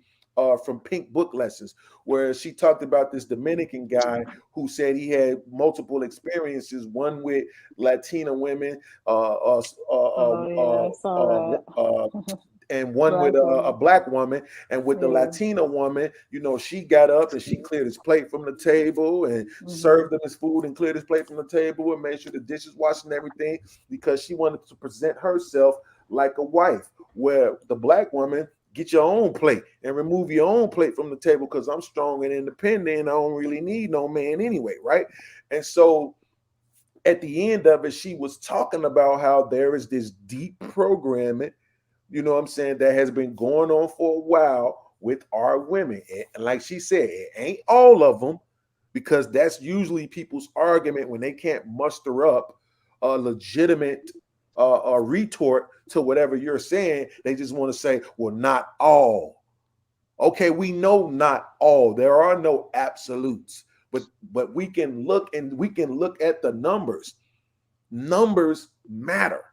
from Pink Book Lessons, where she talked about this Dominican guy who said he had multiple experiences, one with Latina women, Oh yeah, I saw that. and one with Black a woman. black woman. And with the Yeah. Latina woman, she got up and she cleared his plate from the table and Hmm. served him his food and cleared his plate from the table and made sure the dishes washed and everything, because she wanted to present herself like a wife. Where the black woman, get your own plate and remove your own plate from the table because I'm strong and independent and I don't really need no man anyway, right? And so at the end of it, she was talking about how there is this deep programming, what I'm saying, that has been going on for a while with our women. And like she said, it ain't all of them, because that's usually people's argument when they can't muster up a legitimate retort to whatever you're saying. They just want to say, well, not all Okay, we know not all. There are no absolutes, but we can look and we can look at the numbers. Numbers matter.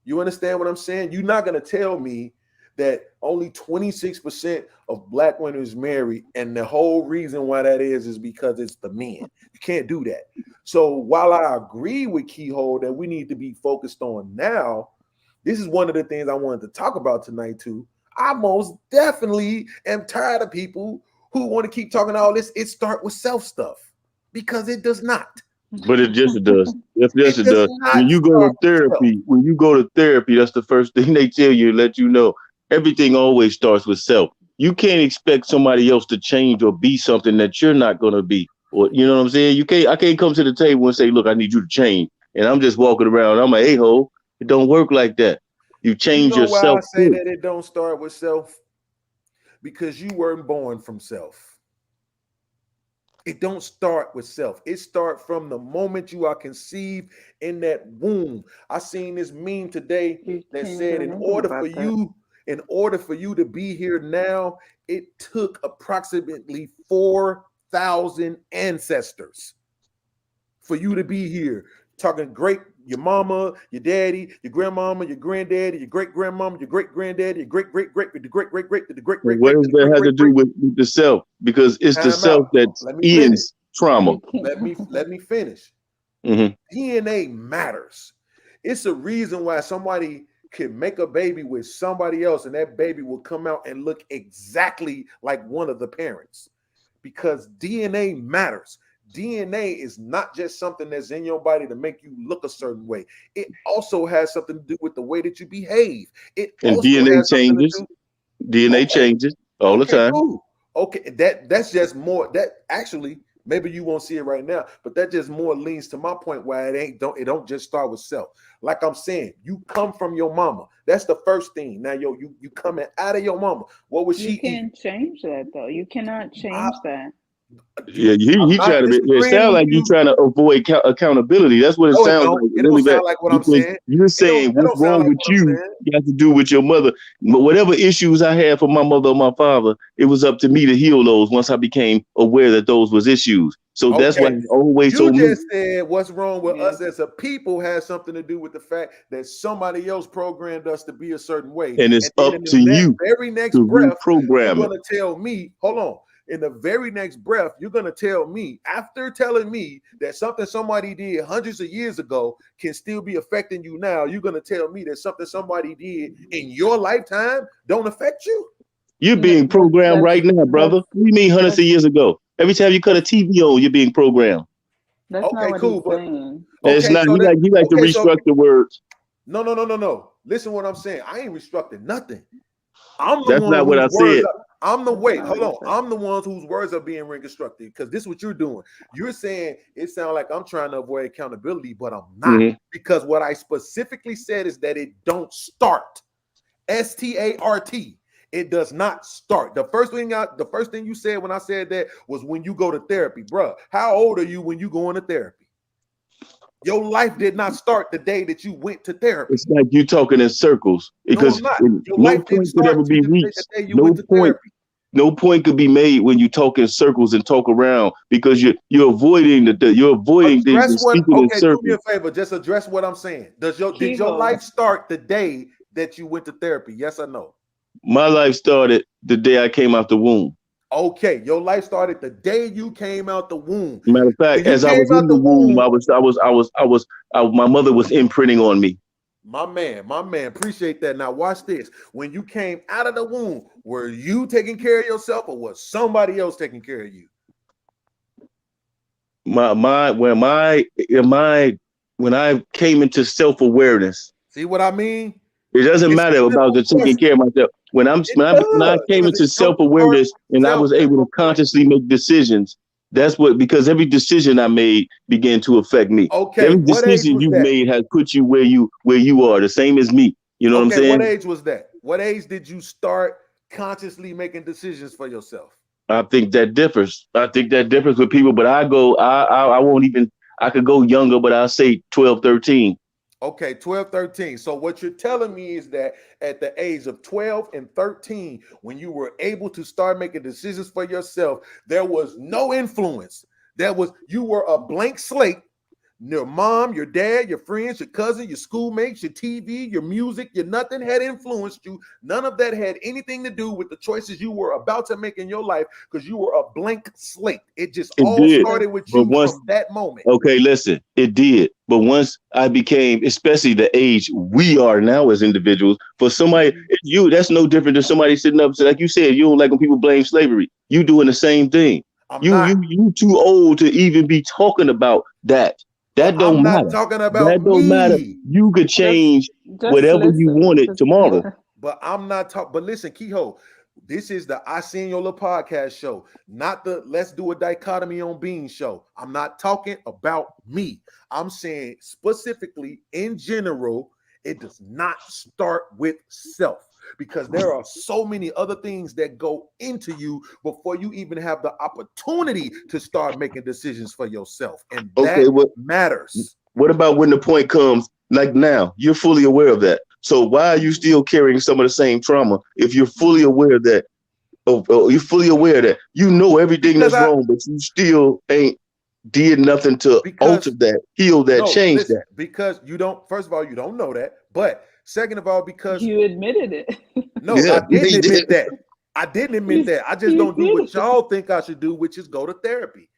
You understand what I'm saying? You're not going to tell me that only 26% of black women is married, and the whole reason why that is because it's the men. You can't do that. So while I agree with Keyhole that we need to be focused on now, this is one of the things I wanted to talk about tonight too. I most definitely am tired of people who want to keep talking all this. It start with self stuff because it does not. But it just does. Yes, It it does does. not start with self. When you go to therapy, that's the first thing they tell you, let you know. Everything always starts with self. You can't expect somebody else to change or be something that you're not gonna be. Or you know what I'm saying? I can't come to the table and say, look, I need you to change. And I'm just walking around, I'm a a-hole. It don't work like that. You You change know why I yourself say first. that it don't start with self? Because you weren't born from self. It don't start with self. It start from the moment you are conceived in that womb. I seen this meme today You that can't said do anything about that. in order for you to be here now, it took approximately 4,000 ancestors for you to be here. Talking great, your mama, your daddy, your grandmama, your granddaddy, your great grandmama, your great granddaddy, your great great great, the great great great, the great And great what great, does the that great have great to do great. with the self? Because it's the Time out. self that Let me finish. ends trauma. You can't. Let me finish. Hmm. DNA matters. It's a reason why somebody can make a baby with somebody else and that baby will come out and look exactly like one of the parents because DNA matters. DNA is not just something that's in your body to make you look a certain way. It also has something to do with the way that you behave. It And also DNA has something to changes. do. DNA Okay, changes all the okay, time. cool. Okay, that's just more that actually maybe you won't see it right now, but that just more leans to my point why it don't just start with self. Like I'm saying, you come from your mama. That's the first thing. Now, you coming out of your mama. What was You she eating? can't change that though. You cannot I, change that. you, Yeah, he I'm not trying to be. It disagreeing sounds with like you you. trying to avoid accountability. That's what it No, it sounds don't. like. It don't Really bad. sound like what I'm Because saying. you're It don't. saying That what's don't sound wrong like with what I'm you saying. got to do with your mother. But whatever issues I had for my mother or my father, it was up to me to heal those once I became aware that those was issues. So that's why Okay. I always You told me. just said what's wrong with Yeah. us as a people has something to do with the fact that somebody else programmed us to be a certain way. And it's And then up in to the you very next to breath, you're reprogram it. going to tell me, hold on. In the very next breath, you're going to tell me, after telling me that something somebody did hundreds of years ago can still be affecting you now, you're going to tell me that something somebody did in your lifetime don't affect you? You're No, being but programmed right now, brother. What do you mean hundreds of that's years ago? Every time you cut a TV on, you're being programmed. that's not Okay, what cool. he's But saying. It's okay, not. so that He like to okay, so restructure words. no, no, no, no, no. Listen what I'm saying. I ain't restructing nothing. I'm the That's one not what whose I words said. I'm the That's wait, not hold what he on. said. I'm the ones whose words are being reconstructed because this is what you're doing. You're saying it sounds like I'm trying to avoid accountability, but I'm not Hmm. because what I specifically said is that it don't start. START. It does not start. The first thing you said when I said that was when you go to therapy, bruh. How old are you when you go into therapy? Your life did not start the day that you went to therapy. It's like you talking in circles No, I'm because not. Your no life didn't point could start ever to be the reached. day you went to therapy. No point could be made when you talk in circles and talk around because you're avoiding you're avoiding things Address and what speaking in okay, do me a circles. favor. Just address what I'm saying. Did your life Keyhole. start the day that you went to therapy? Yes or no? My life started the day I came out the womb. Okay, your life started the day you came out the womb. Matter of When fact, you as I came was out in the the womb, womb, my mother was imprinting on me. my man, appreciate that. Now watch this. When you came out of the womb, were you taking care of yourself or was somebody else taking care of you? My when I came into self awareness. See what I mean? It doesn't It's matter a about simple the taking care question. of myself. It When I does came because it into don't self start awareness with and I self. was That's able my to point. consciously make decisions, that's what because every decision I made began to affect me. Okay, Every what age decision was you've that? made has put you where you are, the same as me. You know what I'm Okay, what saying? age was that? What age did you start consciously making decisions for yourself? I think that differs. I think that differs with people, but I won't even I could go younger, but I'll say 12, 13. Okay, 12, 13. So what you're telling me is that at the age of 12 and 13, when you were able to start making decisions for yourself, there was no influence. You were a blank slate. Your mom, your dad, your friends, your cousin, your schoolmates, your TV, your music, your nothing had influenced you. None of that had anything to do with the choices you were about to make in your life because you were a blank slate. It just It all did. started with But you once from that moment. Okay, listen, it did. But once I became, especially the age we are now as individuals, for somebody, that's no different than somebody sitting up, like you said, you don't like when people blame slavery. You doing the same thing. I'm You, not, you, you too old to even be talking about that. but That I'm don't not matter. talking That about don't matter. me. You could Just change just whatever you listen. wanted Just tomorrow. But I'm not talking. But listen, Kehoe, this is the I Seen Yola podcast show, not the Let's Do a Dichotomy on Bean show. I'm not talking about me. I'm saying specifically in general, it does not start with self because there are so many other things that go into you before you even have the opportunity to start making decisions for yourself. And Okay, that what matters. what about when the point comes, like now, you're fully aware of that. So why are you still carrying some of the same trauma if you're fully aware that you're fully aware that you know everything Because that's I wrong, but you still ain't did nothing to alter because that, heal that, No, change listen, that. because you don't, first of all, you don't know that. But second of all, because You admitted it. no, Yeah, I didn't he did. admit that. I didn't admit you that. I just you don't do what did it. y'all think I should do, which is go to therapy.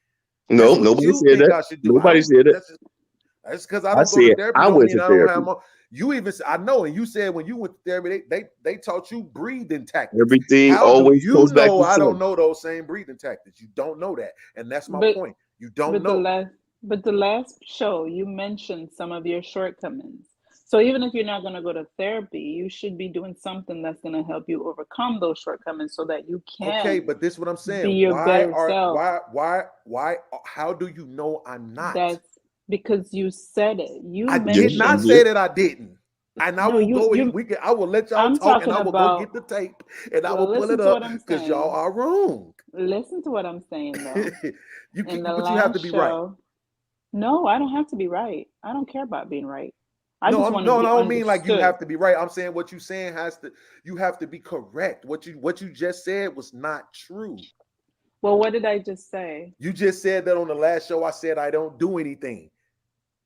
No, That's what nobody you said think that. I should do. I Nobody don't, said it. that's because I I don't go to said therapy, I don't went mean to I don't have therapy. more. You even, I know, and you said when you went to therapy, they taught you breathing tactics. Everything How do always you comes back know to I self. don't know those same breathing tactics? You don't know that. And that's my But point. You don't but the know. last but the last show you mentioned some of your shortcomings. So even if you're not going to go to therapy, you should be doing something that's going to help you overcome those shortcomings so that you Okay, can but this is what I'm be saying. your better self. Why how do you know I'm not? That's because you said it. You I did Yes, not you mentioned, say did. that I didn't. And I no, will go you we can I will let y'all I'm talk and talking I will go about, get the tape and I will well, pull it listen to up what I'm because y'all saying. are wrong. Listen to what I'm saying though. In the But you have to last be right. show, no, I don't have to be right. I don't care about being right. I No, just I'm want to no, I be don't mean like you understood. have to be right. I'm saying what you saying has to you have to be correct. What you just said was not true. Well, what did I just say? You just said that on the last show I said I don't do anything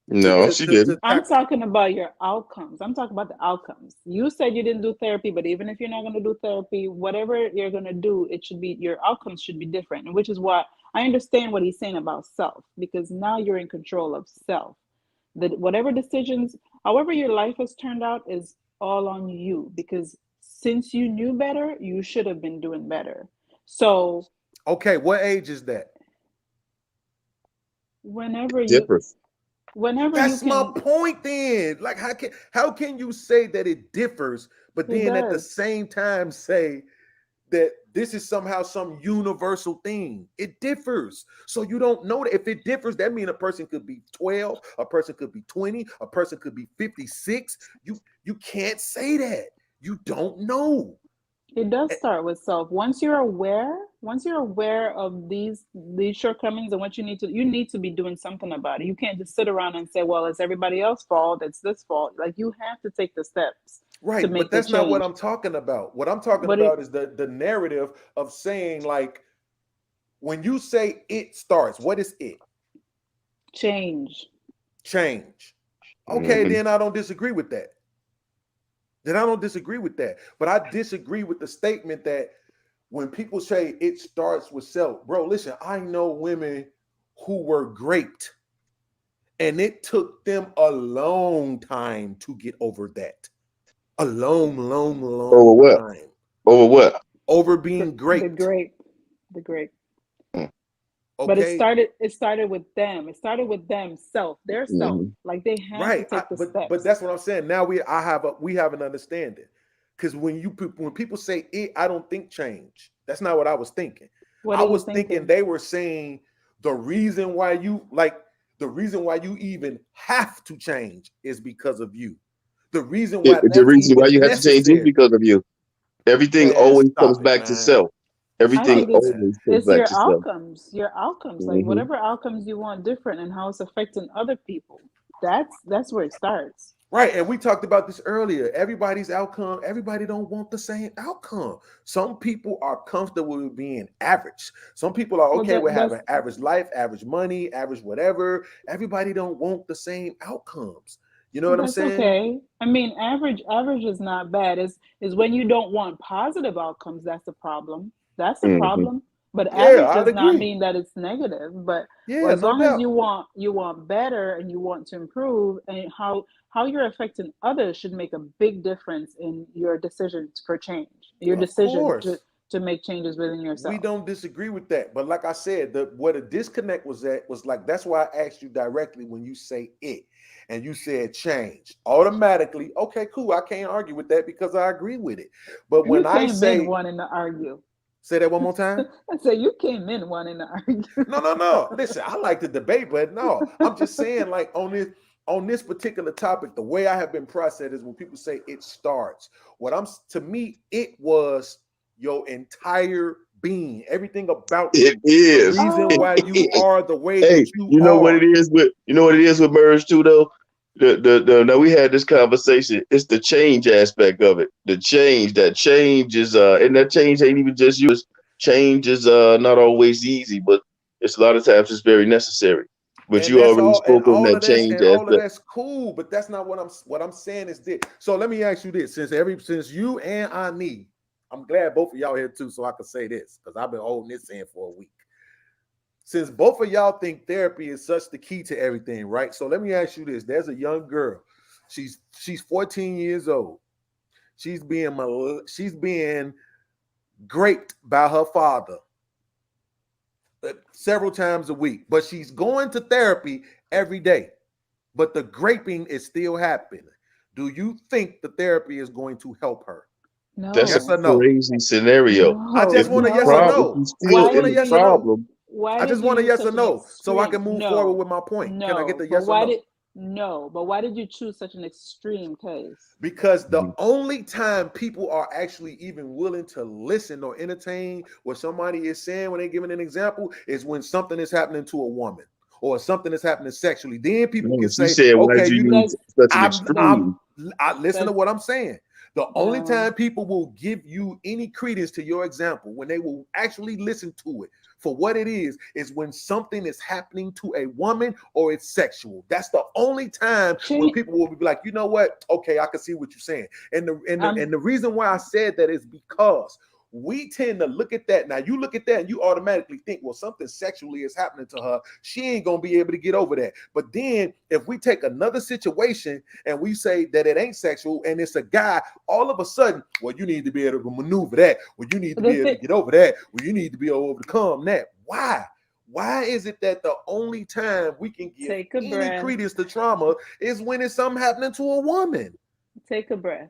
No, she to didn't. I'm talking about your outcomes. I'm talking about the outcomes. You said you didn't do therapy, but even if you're not going to do therapy, whatever you're going to do, it should be, your outcomes should be different. And which is why I understand what he's saying about self, because now you're in control of self. That whatever decisions, however your life has turned out, is all on you. Because since you knew better, you should have been doing better. So Okay, what age is that? whenever you, Different. whenever you That's my can, point then. Like how can you say that it differs, but it then at the does. same time say that this is somehow some universal thing? It differs. So you don't know that if it differs, that means a person could be 12, a person could be 20, a person could be 56. You can't say that. You don't know. It Eh, does start with self. Once you're aware of these shortcomings and what you need to be doing something about it. You can't just sit around and say, "Well, it's everybody else's fault. It's this fault." Like you have to take the steps to Right, but make the that's not what change. I'm talking about. What I'm talking What it about is the narrative of saying like when you say it starts, what is it? change? Change. Okay, Hmm. then I don't disagree with that. Then I don't disagree with that. But I disagree with the statement that when people say it starts with self, bro, listen, I know women who were great and it took them a long time to get over that. A long, long, Over long what? time. Over what? Over The, being the great. grape, the grape. But it Okay. started. It started with them. It started with them, self, their self. Hmm. Like they had to Right. take the But steps. that's what I'm saying. Now we have an understanding. Because when people say it, I don't think change. That's not what I was thinking. What I are you was thinking thinking? they were saying the reason why you like the reason why you even have to change is because of you. The reason why The that's reason why even you have to change is necessary. because of you. Everything Man, always comes stop it, back to man. self. I Everything Stop think it, it's man. always comes it's back your to self. outcomes, your outcomes, like Hmm. whatever outcomes you want different and how it's affecting other people. That's where it starts. Right, and we talked about this earlier. Everybody's outcome, everybody don't want the same outcome. Some people are comfortable with being average. Some people are Well, okay with that's having average life, average money, average whatever. Everybody don't want the same outcomes. You know what I'm That's saying? okay. I mean, average is not bad. Is when you don't want positive outcomes, that's the problem. That's the Hmm. problem. But Yeah, average I'd does not agree. mean that it's negative. But Yeah, as no long as doubt. you want better and you want to improve, and how you're affecting others should make a big difference in your decisions for change. Your Of decision course. to make changes within We yourself. don't disagree with that. But like I said, the where the disconnect was at was like that's why I asked you directly when you say it and you said change. Automatically, okay, cool. I can't argue with that because I agree with it. But You when I came in say wanting to argue. say that one more time. I said you came in wanting to argue. No, no, no. Listen, I like to debate, but no, I'm just saying, like on this particular topic, the way I have been processed is when people say it starts. What I'm to me, it was your entire being, everything about It you, the is. reason Oh, why you are the way that Hey, you you know what are. it is with merge too though. The now we had this conversation. It's the change aspect of it. The change that change is and that change ain't even just you. Change is not always easy, but it's a lot of times it's very necessary. But And you that's already all, and spoke on all that of that's change and all of aspect. that's cool, but that's not what I'm saying is this. So let me ask you this: since you and Ani, I'm glad both of y'all here too, so I can say this because I've been holding this in for a week. Since both of y'all think therapy is such the key to everything, right? So let me ask you this: there's a young girl, she's 14 years old. She's being graped by her father several times a week, but she's going to therapy every day. But the graping is still happening. Do you think the therapy is going to help her? That's a Yes no. or no? crazy scenario. I No, just If the want a yes or no. problem, if no. you I still just Why want a in did the yes or you no. problem, why I did just you want a use yes or such an no so I can extreme? move forward No. with my point. Can I get No. the yes or no? But why did you choose such an extreme case? Because the only time people are actually even willing to listen or entertain what somebody is saying when they're giving an example is when something is happening to a woman or something is happening sexually. Then people no, can she say, said, "Why'd okay, you use That's such an I'm extreme?" I listen to that's what I'm saying. The only no. time people will give you any credence to your example, when they will actually listen to it for what it is when something is happening to a woman or it's sexual. That's the only time when Change people will be like, you know what? Okay, I can see what you're saying. And the and the, I'm and the reason why I said that is because we tend to look at that. Now you look at that and you automatically think, well, something sexually is happening to her. She ain't gonna be able to get over that. But then if we take another situation and we say that it ain't sexual and it's a guy, all of a sudden, well, you need to be able to maneuver that. Well, you need to the be able to thing get over that. Well, you need to be able to overcome that. Why? Why is it that the only time we can give take a any breath. credence to trauma is when it's something happening to a woman? Take a breath.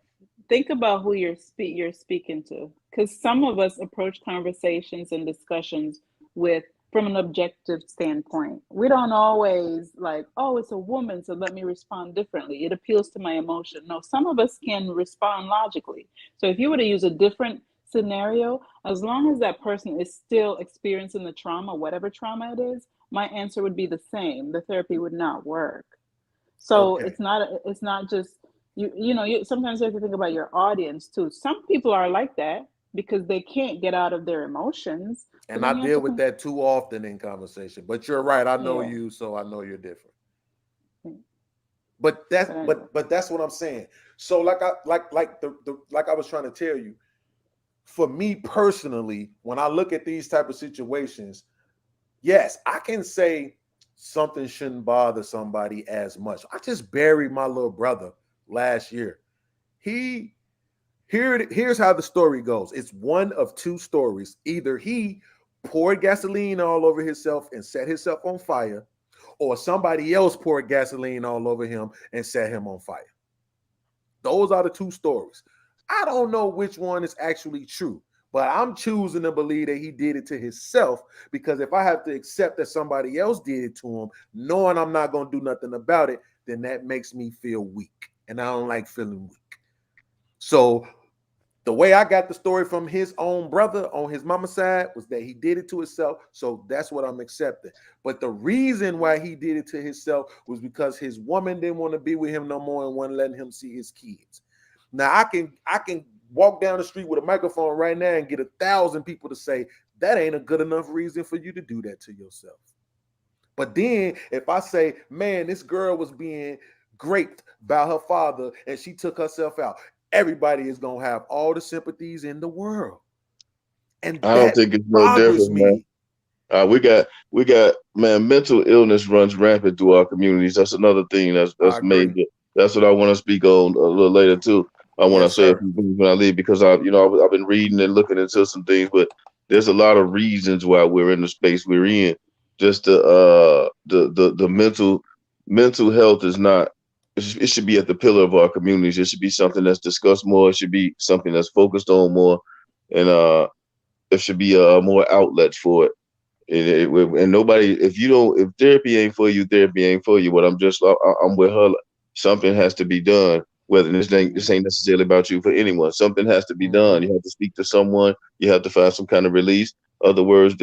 Think about who you're speaking to, because some of us approach conversations and discussions with from an objective standpoint. We don't always like, oh, it's a woman, so let me respond differently. It appeals to my emotion. No, some of us can respond logically. So if you were to use a different scenario, as long as that person is still experiencing the trauma, whatever trauma it is, my answer would be the same. The therapy would not work. So Okay. it's not just you sometimes you have to think about your audience too. Some people are like that because they can't get out of their emotions. So And I then you have deal to with come. that too often in conversation. But you're right. I know Yeah. you, so I know you're different. But But that's anyway. but that's what I'm saying. So like I was trying to tell you, for me personally, when I look at these type of situations, yes, I can say something shouldn't bother somebody as much. I just buried my little brother last year. He here's how the story goes. It's one of two stories. Either he poured gasoline all over himself and set himself on fire, or somebody else poured gasoline all over him and set him on fire. Those are the two stories. I don't know which one is actually true, but I'm choosing to believe that he did it to himself because if I have to accept that somebody else did it to him, knowing I'm not going to do nothing about it, then that makes me feel weak. And I don't like feeling weak. So The way I got the story from his own brother on his mama's side was that he did it to himself. So that's what I'm accepting. But the reason why he did it to himself was because his woman didn't want to be with him no more and wasn't letting him see his kids. Now I can walk down the street with a microphone right now and get 1,000 people to say that ain't a good enough reason for you to do that to yourself. But then if I say, man, this girl was being raped by her father and she took herself out, everybody is gonna have all the sympathies in the world. And I don't that think it's no bothers different, man. me. We got man, mental illness runs rampant through our communities. That's another thing I that's agree. major. That's what I want to speak on a little later too. I want to Yes, say a sir. few things when I leave because I've been reading and looking into some things, but there's a lot of reasons why we're in the space we're in. Just the mental health is not. It should be at the pillar of our communities. It should be something that's discussed more. It should be something that's focused on more, and there should be more outlets for it. And nobody, if you don't, if therapy ain't for you, therapy ain't for you. But I'm with her. Something has to be done. Whether this ain't necessarily about you for anyone. Something has to be done. Mm-hmm. You have to speak to someone. You have to find some kind of release. Otherwise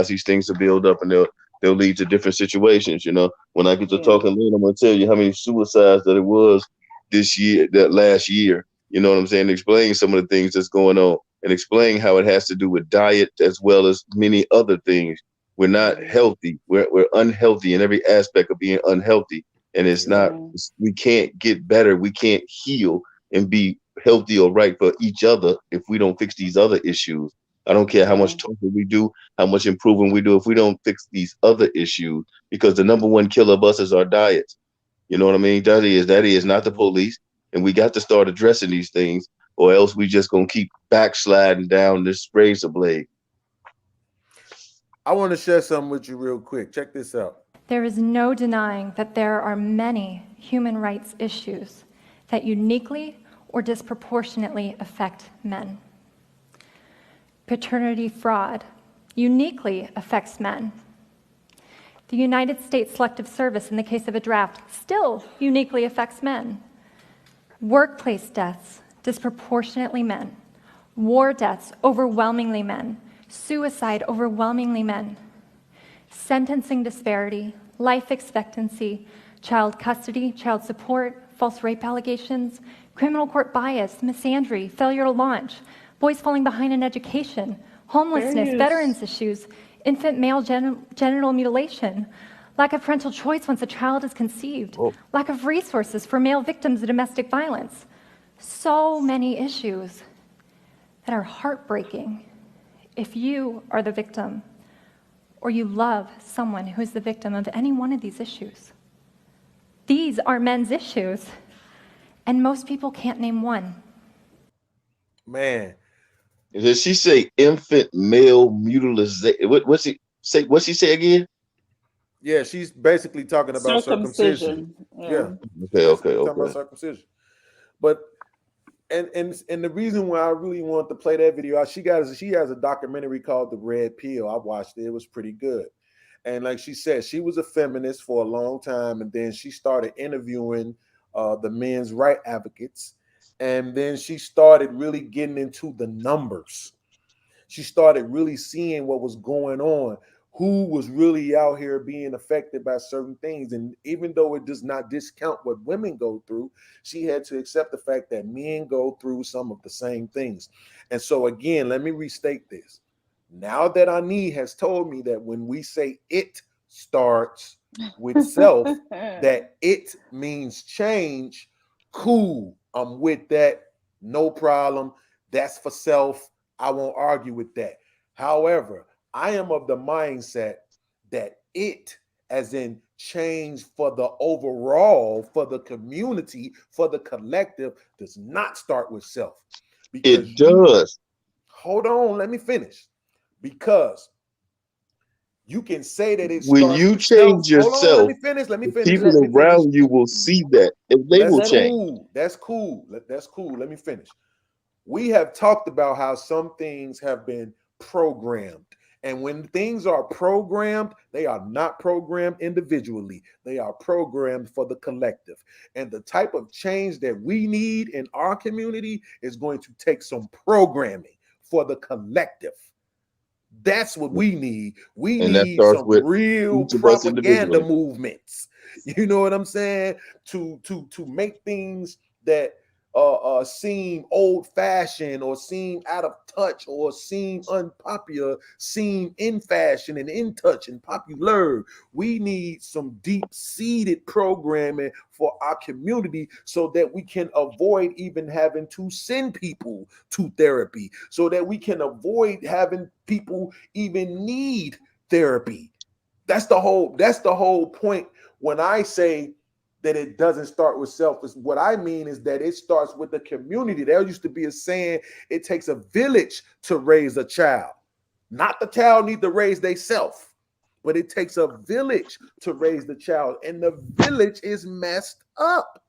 these things will build up and they'll lead to different situations. When I get to Yeah. talking later, I'm gonna tell you how many suicides that it was this year, that last year. You know what I'm saying? Explain some of the things that's going on and explain how it has to do with diet as well as many other things. We're not Mhm. healthy. We're unhealthy in every aspect of being unhealthy. And it's Yeah. not, Yeah. we can't get better. We can't heal and be healthy or right for each other if we don't fix these other issues. I don't care how Yeah. much talking we do, how much improving we do, if we don't fix these other issues, because the number one killer of us is our diets. You know what I mean? That is not the police. And we got to start addressing these things, or else we just gonna keep backsliding down this razor blade. I want to share something with you real quick. Check this out. There is no denying that there are many human rights issues that uniquely or disproportionately affect men. Paternity fraud uniquely affects men. The United States Selective Service, in the case of a draft, still uniquely affects men. Workplace deaths, disproportionately men. War deaths, overwhelmingly men. Suicide, overwhelmingly men. Sentencing disparity, life expectancy, child custody, child support, false rape allegations, criminal court bias, misandry, failure to launch, boys falling behind in education, homelessness, Various. veterans issues, infant male genital mutilation, lack of parental choice once a child is conceived, Oh, lack of resources for male victims of domestic violence. So many issues that are heartbreaking if you are the victim or you love someone who is the victim of any one of these issues. These are men's issues, and most people can't name one. Man, did she say infant male mutilization? What's he say? What's she say again? yeah, she's basically talking about circumcision. Circumcision. Yeah. Yeah, she's Okay, okay, basically talking about okay. circumcision. But and the reason why I really want to play that video, she has a documentary called The Red Pill. I watched it. It was pretty good. And like she said, she was a feminist for a long time, and then she started interviewing the men's right advocates, and then she started really getting into the numbers. She started really seeing what was going on, who was really out here being affected by certain things. And even though it does not discount what women go through, she had to accept the fact that men go through some of the same things. And so, again, let me restate this. Now that Ani has told me that when we say it starts with self, that it means change, cool. I'm with that. No problem. That's for self. I won't argue with that. However, I am of the mindset that it, as in change for the overall, for the community, for the collective, does not start with self. Because It you, does. hold on, let me finish. Because you can say that it When starts you with self. change Hold on, let me yourself, finish. Let me the finish. people let, Let me finish. around you will see that, and they That's will let change. cool. That's cool. That's cool. Let me finish. We have talked about how some things have been programmed And when things are programmed, they are not programmed individually. They are programmed for the collective. And the type of change that we need in our community is going to take some programming for the collective. That's what we need. We And that need starts some with real each of us propaganda individually. movements. You know what I'm saying? To make things that seem old fashioned or seem out of touch or seem unpopular seem in fashion and in touch and popular. We need some deep seated programming for our community so that we can avoid even having to send people to therapy, so that we can avoid having people even need therapy. That's the whole point when I say that it doesn't start with self. Is what I mean is that it starts with the community. There used to be a saying, it takes a village to raise a child. Not the child need to raise they self, but it takes a village to raise the child. And the village is messed up.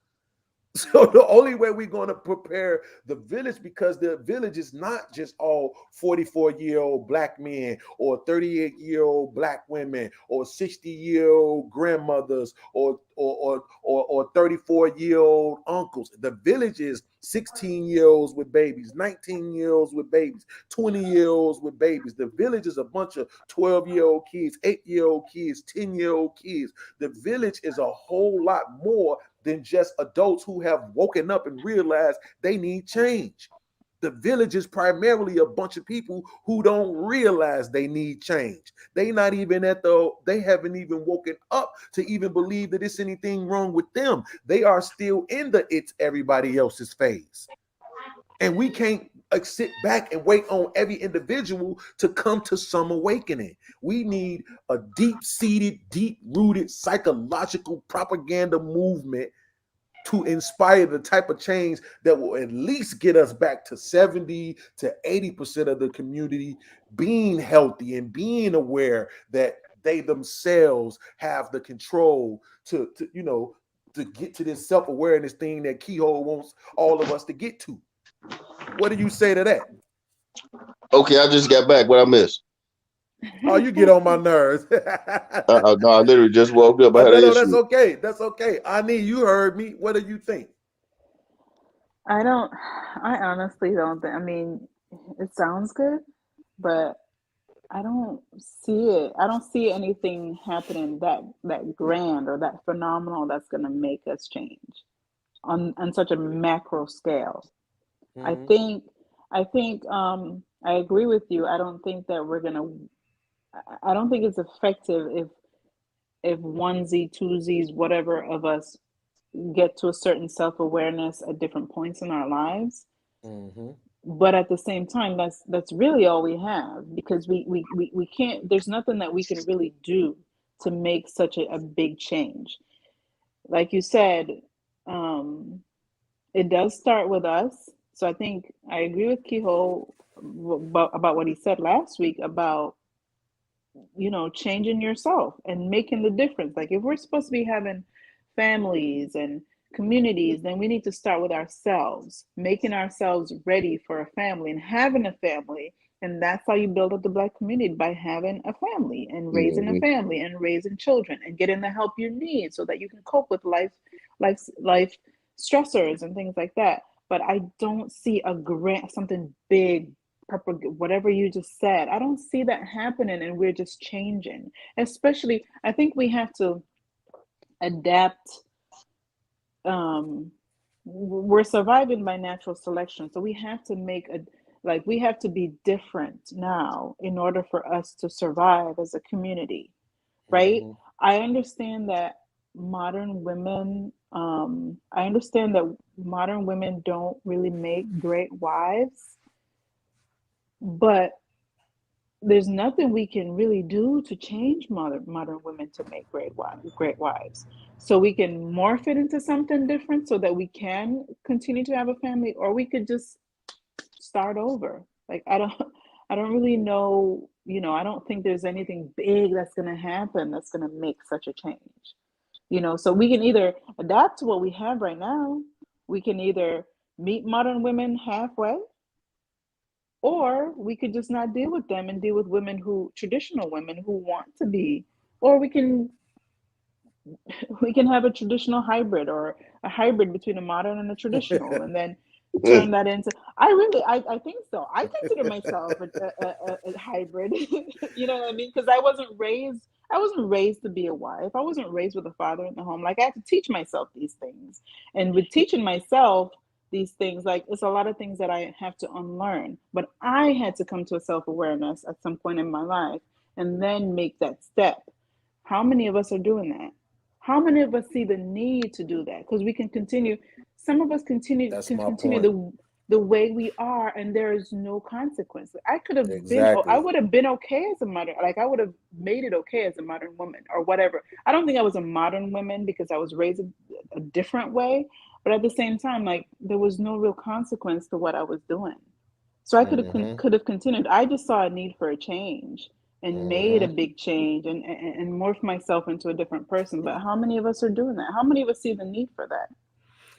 So the only way we're going to prepare the village, because the village is not just all 44-year-old black men or 38-year-old black women or 60-year-old grandmothers or 34-year-old uncles. The village is 16-year-olds with babies, 19-year-olds with babies, 20-year-olds with babies. The village is a bunch of 12-year-old kids, 8-year-old kids, 10-year-old kids. The village is a whole lot more than just adults who have woken up and realized they need change. The village is primarily a bunch of people who don't realize they need change. They haven't even woken up to even believe that it's anything wrong with them. They are still in the it's everybody else's phase. And we can't sit back and wait on every individual to come to some awakening. We need a deep seated, deep rooted psychological propaganda movement to inspire the type of change that will at least get us back to 70 to 80% of the community being healthy and being aware that they themselves have the control to get to this self-awareness thing that Keyhole wants all of us to get to. What do you say to that? Okay, I just got back. What I missed? Oh, you get on my nerves. No, I literally just woke up. I had No, an no, that's issue. okay. That's okay. Ani, you heard me. What do you think? I don't, I honestly don't think, I mean, it sounds good, but I don't see it. I don't see anything happening that grand or that phenomenal that's going to make us change on such a macro scale. I Mm-hmm. think I agree with you. I don't think that we're going to I don't think it's effective if onesie, twosies, whatever of us get to a certain self-awareness at different points in our lives. Mm-hmm. But at the same time, that's really all we have, because we can't, there's nothing that we can really do to make such a big change. Like you said, um, it does start with us. So I think I agree with Kehoe about what he said last week about, changing yourself and making the difference. Like, if we're supposed to be having families and communities, then we need to start with ourselves, making ourselves ready for a family and having a family. And that's how you build up the Black community, by having a family and raising a Hmm. family and raising children and getting the help you need so that you can cope with life stressors and things like that. But I don't see a grant, something big, whatever you just said. I don't see that happening, and we're just changing. Especially, I think we have to adapt. We're surviving by natural selection, so we have to we have to be different now in order for us to survive as a community, right? Mm-hmm. I understand that modern women. I understand that modern women don't really make great wives, but there's nothing we can really do to change modern women to make great wives. So we can morph it into something different so that we can continue to have a family, or we could just start over. Like, I don't really know, I don't think there's anything big that's going to happen that's going to make such a change. So we can either adapt to what we have right now. We can either meet modern women halfway, Or we could just not deal with them and deal with women who, traditional women who want to be, or we can have a traditional hybrid, or a hybrid between a modern and a traditional, and then turn that into, I think so. I consider myself a hybrid. You know what I mean? Because I wasn't raised to be a wife. I wasn't raised with a father in the home. Like, I had to teach myself these things, and with teaching myself these things, like, it's a lot of things that I have to unlearn, but I had to come to a self-awareness at some point in my life and then make that step. How many of us are doing that? How many of us see the need to do that? Because we can continue. Some of us That's can my continue point. the way we are, and there is no consequence. I could have been. I Exactly. would have been okay as a modern. Like, I would have made it okay as a modern woman or whatever. I don't think I was a modern woman because I was raised a different way. But at the same time, like, there was no real consequence to what I was doing. So I Mm-hmm. could have continued. I just saw a need for a change and made a Mm-hmm. big change, and morphed myself into a different person. But how many of us are doing that? How many of us see the need for that?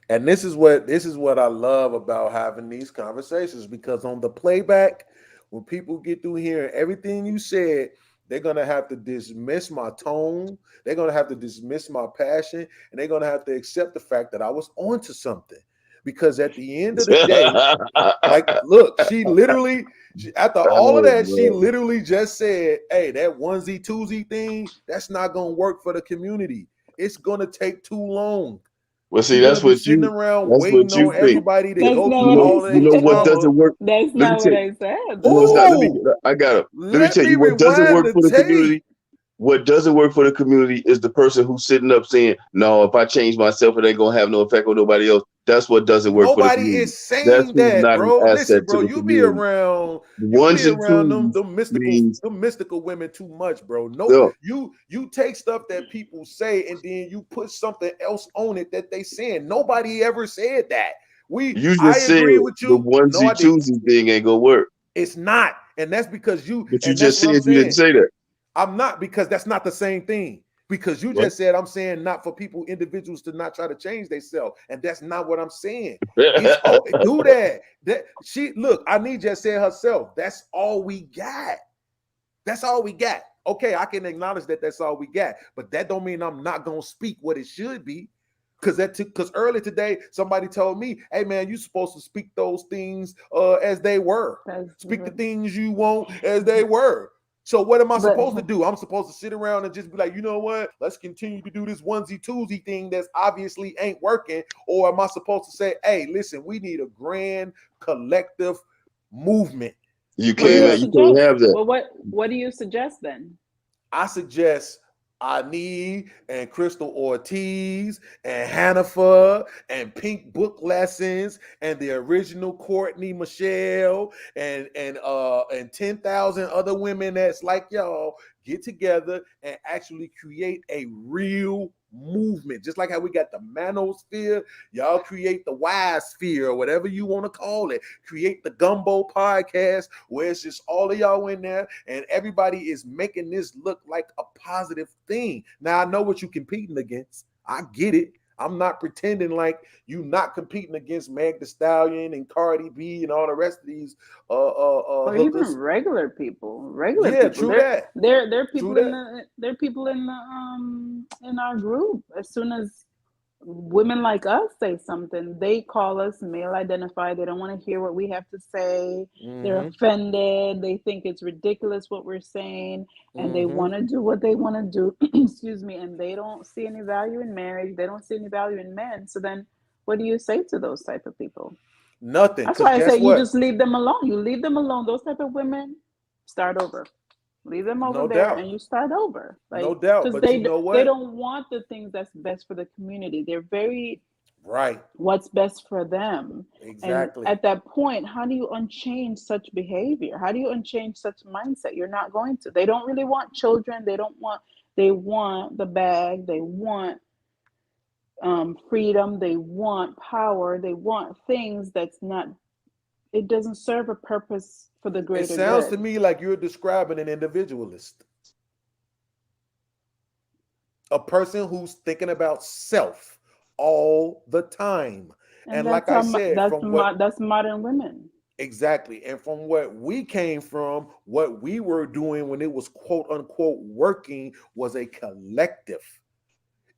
And this is what I love about having these conversations, because on the playback, when people get through hearing everything you said, they're gonna have to dismiss my tone, they're gonna have to dismiss my passion, and they're gonna have to accept the fact that I was onto something. Because at the end of the day, like, look, after all of Oh, that, she bro. literally just said, "Hey, that onesie twosie thing, that's not gonna work for the community. It's gonna take too long. Well, see, You're gonna be sitting around that's waiting what you on think. everybody to That's go not through what I all that You know what said. drama." doesn't work? That's Let me not tell what you. I said, No, it's not. though. Oh, I got to. Let me let tell me you what doesn't rewind work the for the tape. community. What doesn't work for the community is the person who's sitting up saying, "No, if I change myself, it ain't gonna have no effect on nobody else." That's what doesn't work for the Nobody community. is That's saying who's that, not an bro. Listen, asset to bro, the you be community. around, The you be ones and around twos means them mystical women too much, bro. No, no. you take stuff that people say and then you put something else on it that they saying. Nobody ever said that. You I just said agree with the you. No, I onesie didn't. twosie thing ain't gonna work, It's not. And that's because but you and that's just what said I'm you didn't saying. say that. I'm not, because that's not the same thing. Because you What? just said I'm saying not for people, individuals, to not try to change themselves, and that's not what I'm saying. It's all do that. That she look. I need just said herself. That's all we got. That's all we got. Okay, I can acknowledge that that's all we got, but that don't mean I'm not gonna speak what it should be. Because earlier today somebody told me, "Hey man, you supposed to speak those things as they were. That's, Speak the things you want as they were." So what am I but supposed to do? I'm supposed to sit around and just be like, you know what? Let's continue to do this onesie twosie thing that's obviously ain't working. Or am I supposed to say, hey, listen, we need a grand collective movement You what do can't. you where You can't suggest? have that. Well, what do you suggest then? I suggest Ani and Crystal Ortiz and Hanifa and Pink Book Lessons and the original Courtney Michelle and 10,000 other women that's like y'all get together and actually create a real movement. Just like how we got the manosphere, y'all create the Y sphere or whatever you want to call it. Create the gumbo podcast where it's just all of y'all in there and everybody is making this look like a positive thing. Now I know what you're competing against. I get it. I'm not pretending like you not competing against Meg The Stallion and Cardi B and all the rest of these Or even hookers. regular people. Regular Yeah, people. true There that. there are True people in that. the in our group. As soon as women like us say something, they call us male identified. They don't want to hear what we have to say. They're Mm-hmm. offended. They think it's ridiculous what we're saying, and they Mm-hmm. want to do what they want to do. Excuse me. And they don't see any value in marriage. They don't see any value in men. So then, what do you say to those type of people? Nothing. That's Because why I say guess you what? just leave them alone. You leave them alone. Those type of women, start over. Leave them over No there, doubt. and you start over. No Like, doubt. because But you know they what? don't want the things that's best for the community. They're very Right. what's best for them. And Exactly. at that point, how do you unchange such behavior? How do you unchange such mindset? You're not going to. They don't really want children. They want the bag. They want freedom. They want power. They want things that's not, it doesn't serve a purpose for the It greater sounds to good. me like you're describing an individualist, a person who's thinking about self all the time. And And like I said, from what that's modern women. Exactly. And from what we came from, what we were doing when it was quote unquote working was a collective.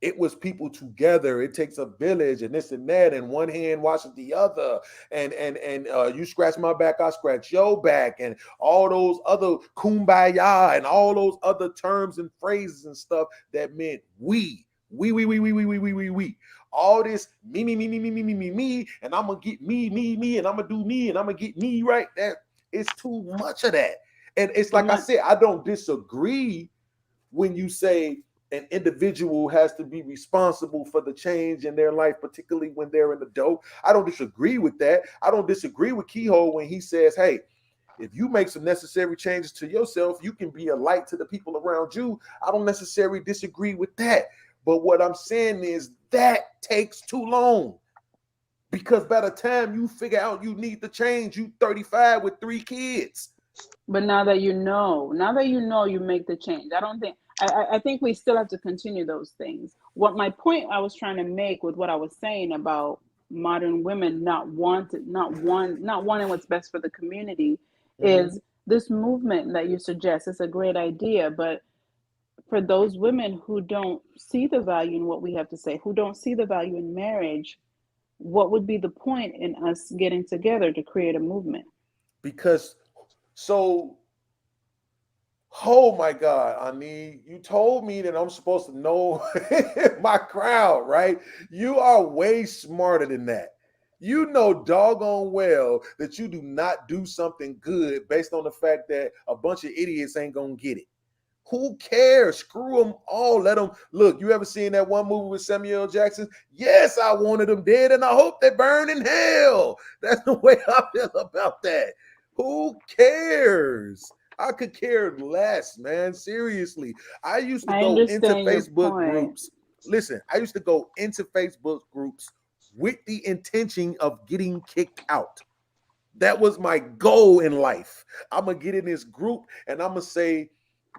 It was people together. It takes a village and this and that, and one hand washes the other. And you scratch my back, I scratch your back, and all those other kumbaya and all those other terms and phrases and stuff that meant we. All this me, and I'm gonna get me, and I'm gonna do me, and I'm gonna get me right. That it's too much of that. And it's I'm like I not. said, I don't disagree when you say an individual has to be responsible for the change in their life, particularly when they're an adult. I don't disagree with that. I don't disagree with Keyhole when he says, hey, if you make some necessary changes to yourself, you can be a light to the people around you. I don't necessarily disagree with that. But what I'm saying is that takes too long. Because by the time you figure out you need to change, you 35 with 3 kids. But now that you know, you make the change. I don't think. I think we still have to continue those things. What my point I was trying to make with what I was saying about modern women not wanting what's best for the community Mm-hmm. is this movement that you suggest. It's a great idea, but for those women who don't see the value in what we have to say, who don't see the value in marriage, what would be the point in us getting together to create a movement? Because so oh my God, Ani, you told me that I'm supposed to know my crowd, right? You are way smarter than that. You know doggone well that you do not do something good based on the fact that a bunch of idiots ain't gonna get it. Who cares? Screw them all. Let them look. You ever seen that one movie with Samuel L. Jackson? Yes, I wanted them dead, and I hope they burn in hell. That's the way I feel about that. Who cares? I could care less, man. Seriously. I used to I go into understand your Facebook point. groups. Listen, I used to go into Facebook groups with the intention of getting kicked out. That was my goal in life. I'm gonna get in this group and I'm gonna say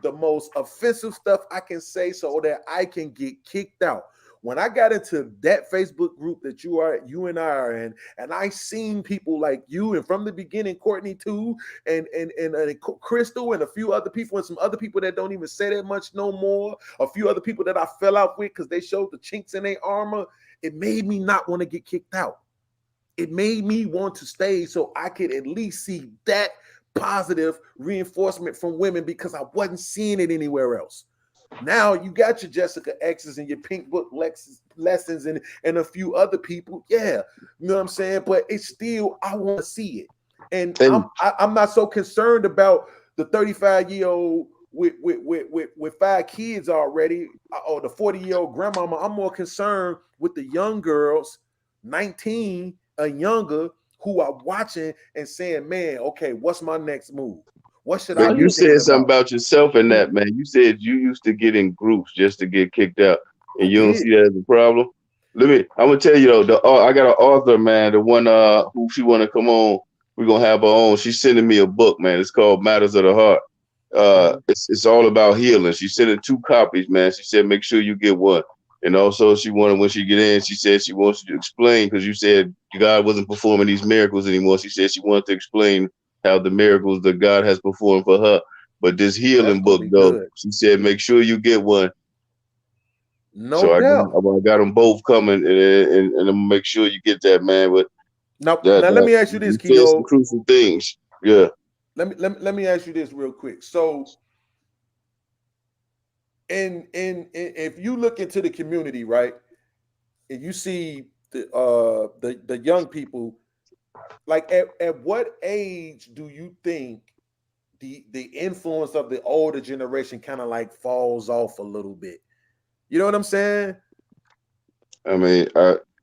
the most offensive stuff I can say so that I can get kicked out. When I got into that Facebook group that you and I are in, and I seen people like you, and from the beginning, Courtney too, and Crystal, and a few other people, and some other people that don't even say that much no more. A few other people that I fell out with because they showed the chinks in their armor. It made me not want to get kicked out. It made me want to stay so I could at least see that positive reinforcement from women because I wasn't seeing it anywhere else. Now you got your Jessica X's and your Pink Book lessons and a few other people. Yeah, you know what I'm saying? But it's still, I want to see it. And And I'm not so concerned about the 35-year-old with 5 kids already, or the 40-year-old grandmama. I'm more concerned with the young girls, 19 and younger, who are watching and saying, man, okay, what's my next move? What should I but So be you you thinking said something about? about yourself in that, man. You said you used to get in groups just to get kicked out, I and you don't did. see that as a problem. I'm gonna tell you though, I got an author, man, the one who she wanna come on, we're gonna have her on. She's sending me a book, man. It's called Matters of the Heart. Mhm. It's all about healing. She sent in 2 copies, man. She said make sure you get one. And also she wanted when she get in, she said she wants you to explain because you said God wasn't performing these miracles anymore. She said she wanted to explain how the miracles that God has performed for her. But this That's healing gonna book, be though, good. she said make sure you get one. No So doubt. I got them both coming, and I'm gonna make sure you get that, man. But Now let that me ask you this, you said some Keyhole. crucial things. Yeah. Let me ask you this real quick. So, if you look into the community, right, and you see the young people, like at what age do you think the influence of the older generation kind of like falls off a little bit? You know what I'm saying? I mean,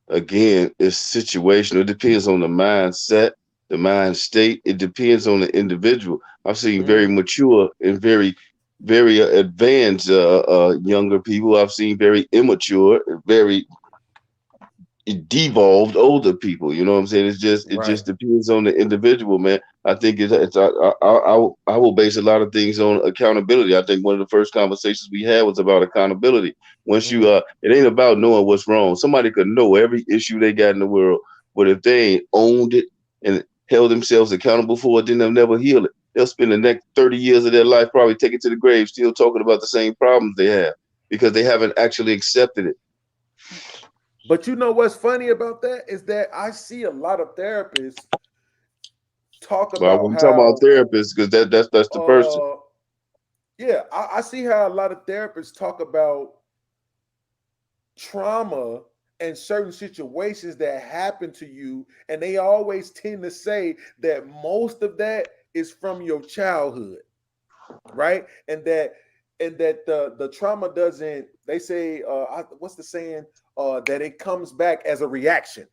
again, it's situational. It depends on the mindset, the mind state. It depends on the individual. I've seen Mm-hmm. very mature and very advanced younger people. I've seen very immature, very devolved older people. You know what I'm saying? It Right. just depends on the individual, man. I think I will base a lot of things on accountability. I think one of the first conversations we had was about accountability. Once you Mm-hmm. it ain't about knowing what's wrong. Somebody could know every issue they got in the world, but if they ain't owned it and held themselves accountable for it, then they'll never heal it. They'll spend the next 30 years of their life probably take it to the grave, still talking about the same problems they have because they haven't actually accepted it. But you know what's funny about that is that I see a lot of therapists talk Well, I about wasn't talking about how, therapists because that's the person. uh, yeah, I see how a lot of therapists talk about trauma and certain situations that happen to you, and they always tend to say that most of that is from your childhood, right? And that the trauma doesn't. They say, what's the saying? That it comes back as a reaction.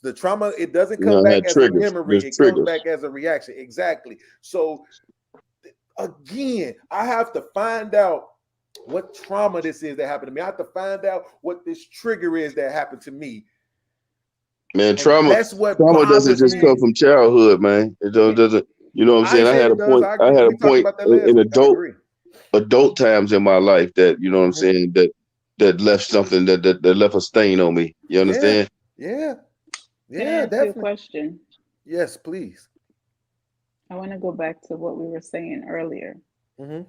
The trauma, it doesn't come back Had as a triggers. memory, There's it comes triggers. back as a reaction. Exactly. So again, I have to find out what trauma this is that happened to me. I have to find out what this trigger is that happened to me. Man, And trauma that's what trauma doesn't bothers just come me. from childhood, man. It doesn't. You know what I'm I saying? ain't I saying had a it does. point. I I agree. had a We talked point about that last in week. I agree. adult times in my life that you know what I'm Mhm. saying that left something that left a stain on me. You Yeah, understand? yeah, Can I yeah, ask you a definitely. question? Yes, please. I want to go back to what we were saying earlier. Hmm.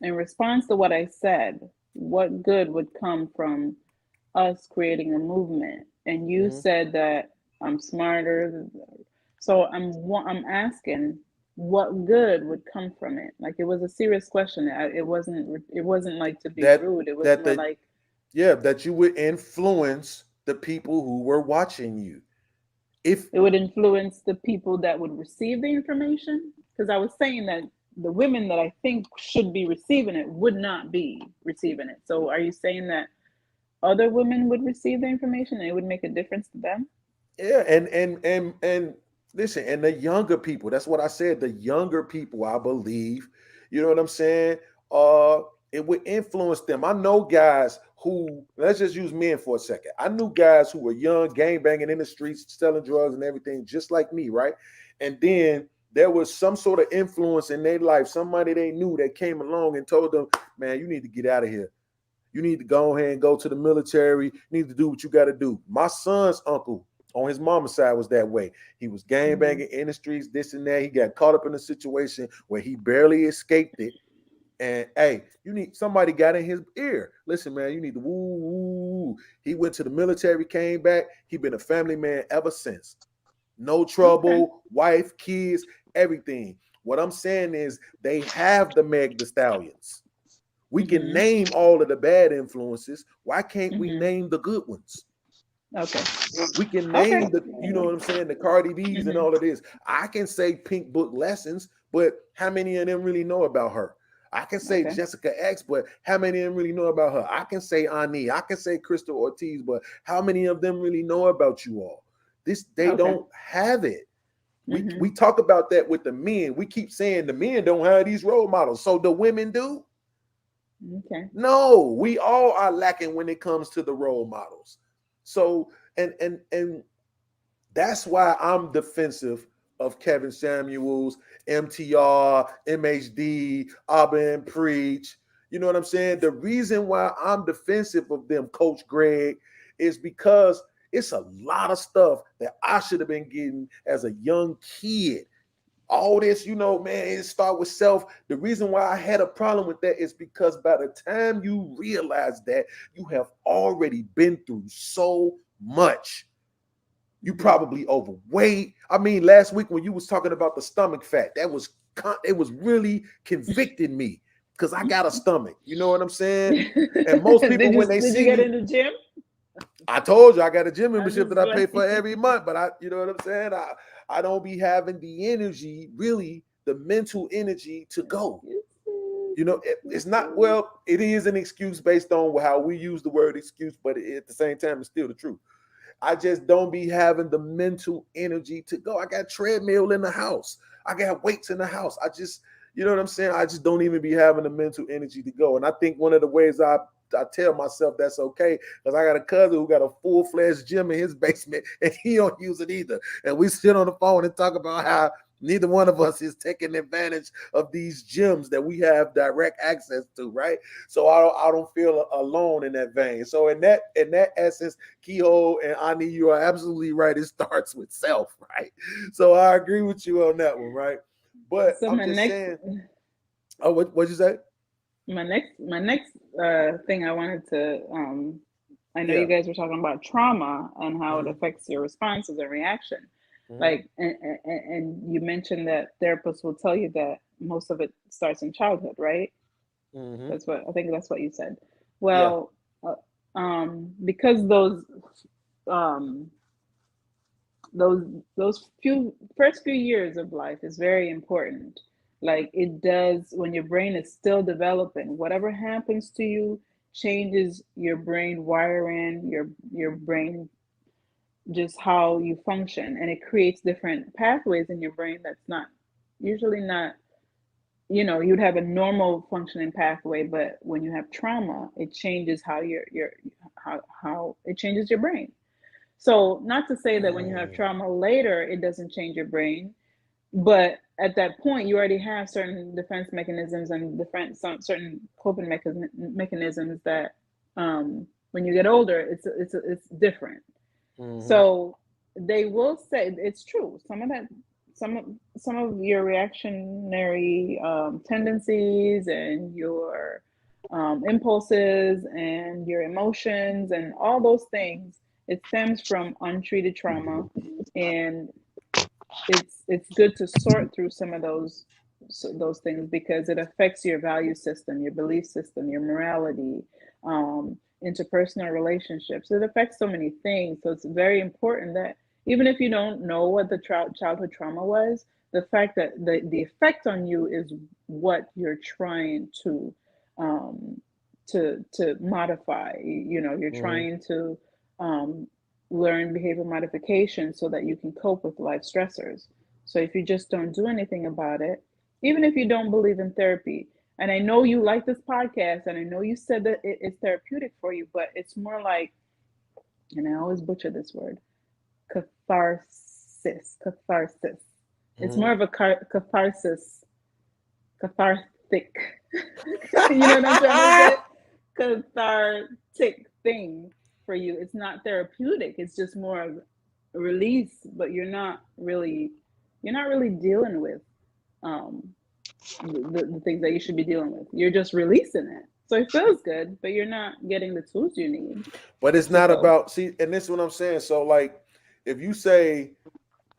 In response to what I said, what good would come from us creating a movement? And you Hmm. said that I'm smarter. So I'm asking, what good would come from it? Like it was a serious question. It wasn't like to be That rude. It was that more the like yeah, that you would influence the people who were watching you. If it would influence the people that would receive the information. Because I was saying that the women that I think should be receiving it would not be receiving it. So are you saying that other women would receive the information and it would make a difference to them? Yeah, and listen, and the younger people, that's what I said. The younger people, I believe, you know what I'm saying? Uh, it would influence them. I know guys who, let's just use men for a second. I knew guys who were young, gang banging in the streets, selling drugs and everything, just like me, right? And then there was some sort of influence in their life, somebody they knew that came along and told them, man, you need to get out of here. You need to go ahead and go to the military. You need to do what you got to do. My son's uncle on his mama's side was that way. He was gang Mm-hmm. banging in the streets, this and that. He got caught up in a situation where he barely escaped it. And hey, you need somebody got in his ear. Listen, man, you need to woo woo. He went to the military, came back. He been a family man ever since. No Okay. trouble, wife, kids, everything. What I'm saying is they have the Meg the Stallions. We can Mm-hmm. name all of the bad influences. Why can't we Mm-hmm. name the good ones? Okay. We can Okay. name the, you know what I'm saying, the Cardi B's and Mm-hmm. all of this. I can say Pink Book Lessons, but how many of them really know about her? I can say Okay. Jessica X, but how many of them really know about her? I can say Ani, I can say Crystal Ortiz, but how many of them really know about you all? This they Okay. don't have it. Mm-hmm. We talk about that with the men. We keep saying the men don't have these role models, so the women do. Okay. No, we all are lacking when it comes to the role models. So and that's why I'm defensive of Kevin Samuels, MTR, MHD, Abba and Preach. You know what I'm saying? The reason why I'm defensive of them, Coach Greg, is because it's a lot of stuff that I should have been getting as a young kid. All this, you know, man, it start with self. The reason why I had a problem with that is because by the time you realize that, you have already been through so much. You Mm-hmm. probably overweight. I mean, last week when you was talking about the stomach fat, it was really convicting me because I got a stomach. You know what I'm saying? And most people when they Did you see get me, in the gym? I told you I got a gym I'm membership just that I pay for playing. every month, but you know what I'm saying? I don't be having the energy, really, the mental energy to go. You know, it's not, well, it is an excuse based on how we use the word excuse, but at the same time, it's still the truth. I just don't be having the mental energy to go. I got treadmill in the house. I got weights in the house. You know what I'm saying? I just don't even be having the mental energy to go. And I think one of the ways I tell myself that's okay because I got a cousin who got a full-fledged gym in his basement and he don't use it either. And we sit on the phone and talk about how Neither one of us is taking advantage of these gems that we have direct access to, right? So I don't feel alone in that vein. So in that essence, Keyhole and Ani, you are absolutely right. It starts with self, right? So I agree with you on that one, right? But So I'm just saying. Oh, what'd you say? My next thing I wanted to I know Yeah. you guys were talking about trauma and how it Mhm. affects your responses and reaction. Mhm. Like, and you mentioned that therapists will tell you that most of it starts in childhood, right? Mhm. That's what you said. Yeah. Well, because um, those those first few years of life is very important. Like it does when your brain is still developing. Whatever happens to you changes your brain wiring, your brain, just how you function, and it creates different pathways in your brain that's not usually not, you'd have a normal functioning pathway, but when you have trauma, it changes how your how it changes your brain. So, not to say that when you have Mm. trauma later, it doesn't change your brain, but at that point, you already have certain defense mechanisms and certain coping mechanisms that, when you get older, it's different. Mhm. So they will say it's true. Some of your reactionary tendencies and your impulses and your emotions and all those things, it stems from untreated trauma, and it's good to sort through some of those things because it affects your value system, your belief system, your morality, interpersonal relationships. It affects so many things. So it's very important that even if you don't know what the childhood trauma was, the fact that the effect on you is what you're trying um, to modify. You're Mhm. trying to um, learn behavior modification so that you can cope with life stressors. So if you just don't do anything about it, even if you don't believe in therapy, and I know you like this podcast, and I know you said that it's therapeutic for you, but it's more like, and I always butcher this word, catharsis. Catharsis. It's Mhm. more of a cathartic. You know what I'm trying to say? Cathartic thing for you. It's not therapeutic. It's just more of a release, but you're not really dealing with um, the things that you should be dealing with. You're just releasing it. So it feels good, but you're not getting the tools you need But it's to not cope. about, see, and this is what I'm saying. So like, if you say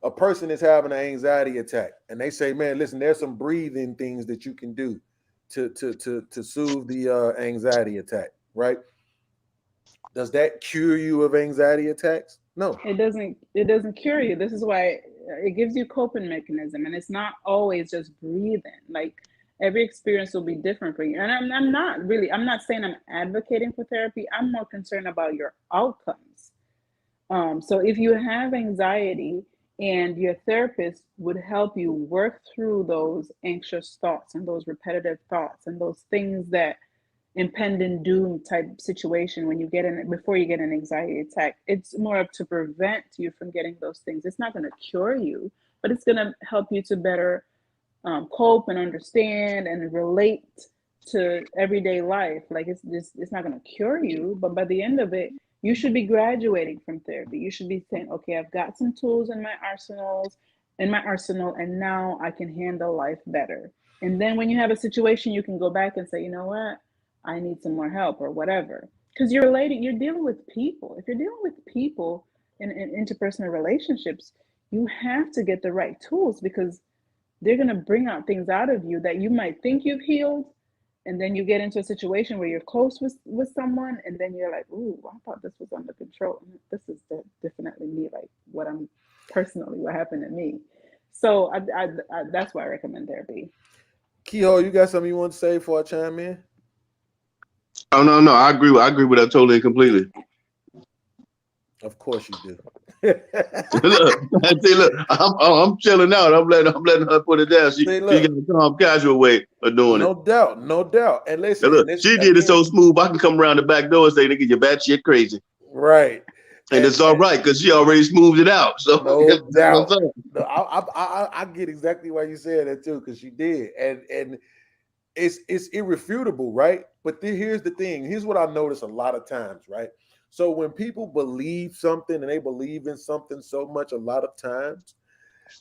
a person is having an anxiety attack and they say, man, listen, there's some breathing things that you can do to soothe the anxiety attack, right? Does that cure you of anxiety attacks? No. It doesn't cure you. This is why it gives you coping mechanism, and it's not always just breathing. Like every experience will be different for you. And I'm not saying I'm advocating for therapy. I'm more concerned about your outcomes. So if you have anxiety and your therapist would help you work through those anxious thoughts and those repetitive thoughts and those things that impending doom type situation when you get in it before you get an anxiety attack, it's more of to prevent you from getting those things. It's not going to cure you, but it's going to help you to better cope and understand and relate to everyday life. Like it's not going to cure you, but by the end of it, you should be graduating from therapy. You should be saying, okay, I've got some tools in my arsenal, and now I can handle life better. And then when you have a situation, you can go back and say, you know what, I need some more help or whatever. Because you're dealing with people. If you're dealing with people in interpersonal relationships, you have to get the right tools because they're going to bring out things out of you that you might think you've healed, and then you get into a situation where you're close with someone, and then you're like, ooh, I thought this was under control. This is definitely me, like what happened to me. So that's why I recommend therapy. Kehoe, you got something you want to say before I chime in? Oh no, no, I agree with that totally and completely. Of course you do. Look, see, look, I'm chilling out. I'm letting her put it down. She See, she got look, a calm, casual way of doing it. no doubt, no doubt. And Now listen, look, and this she did it so again, smooth. I can come around the back door and say, "Nigga, you're bad shit crazy." right. And it's all right because she already smoothed it out. So no that's what I'm doubt. saying. No, I get exactly why you said that too, because she did, and it's irrefutable, right? But here's the thing. Here's what I notice a lot of times, right? So when people believe something and they believe in something so much, a lot of times,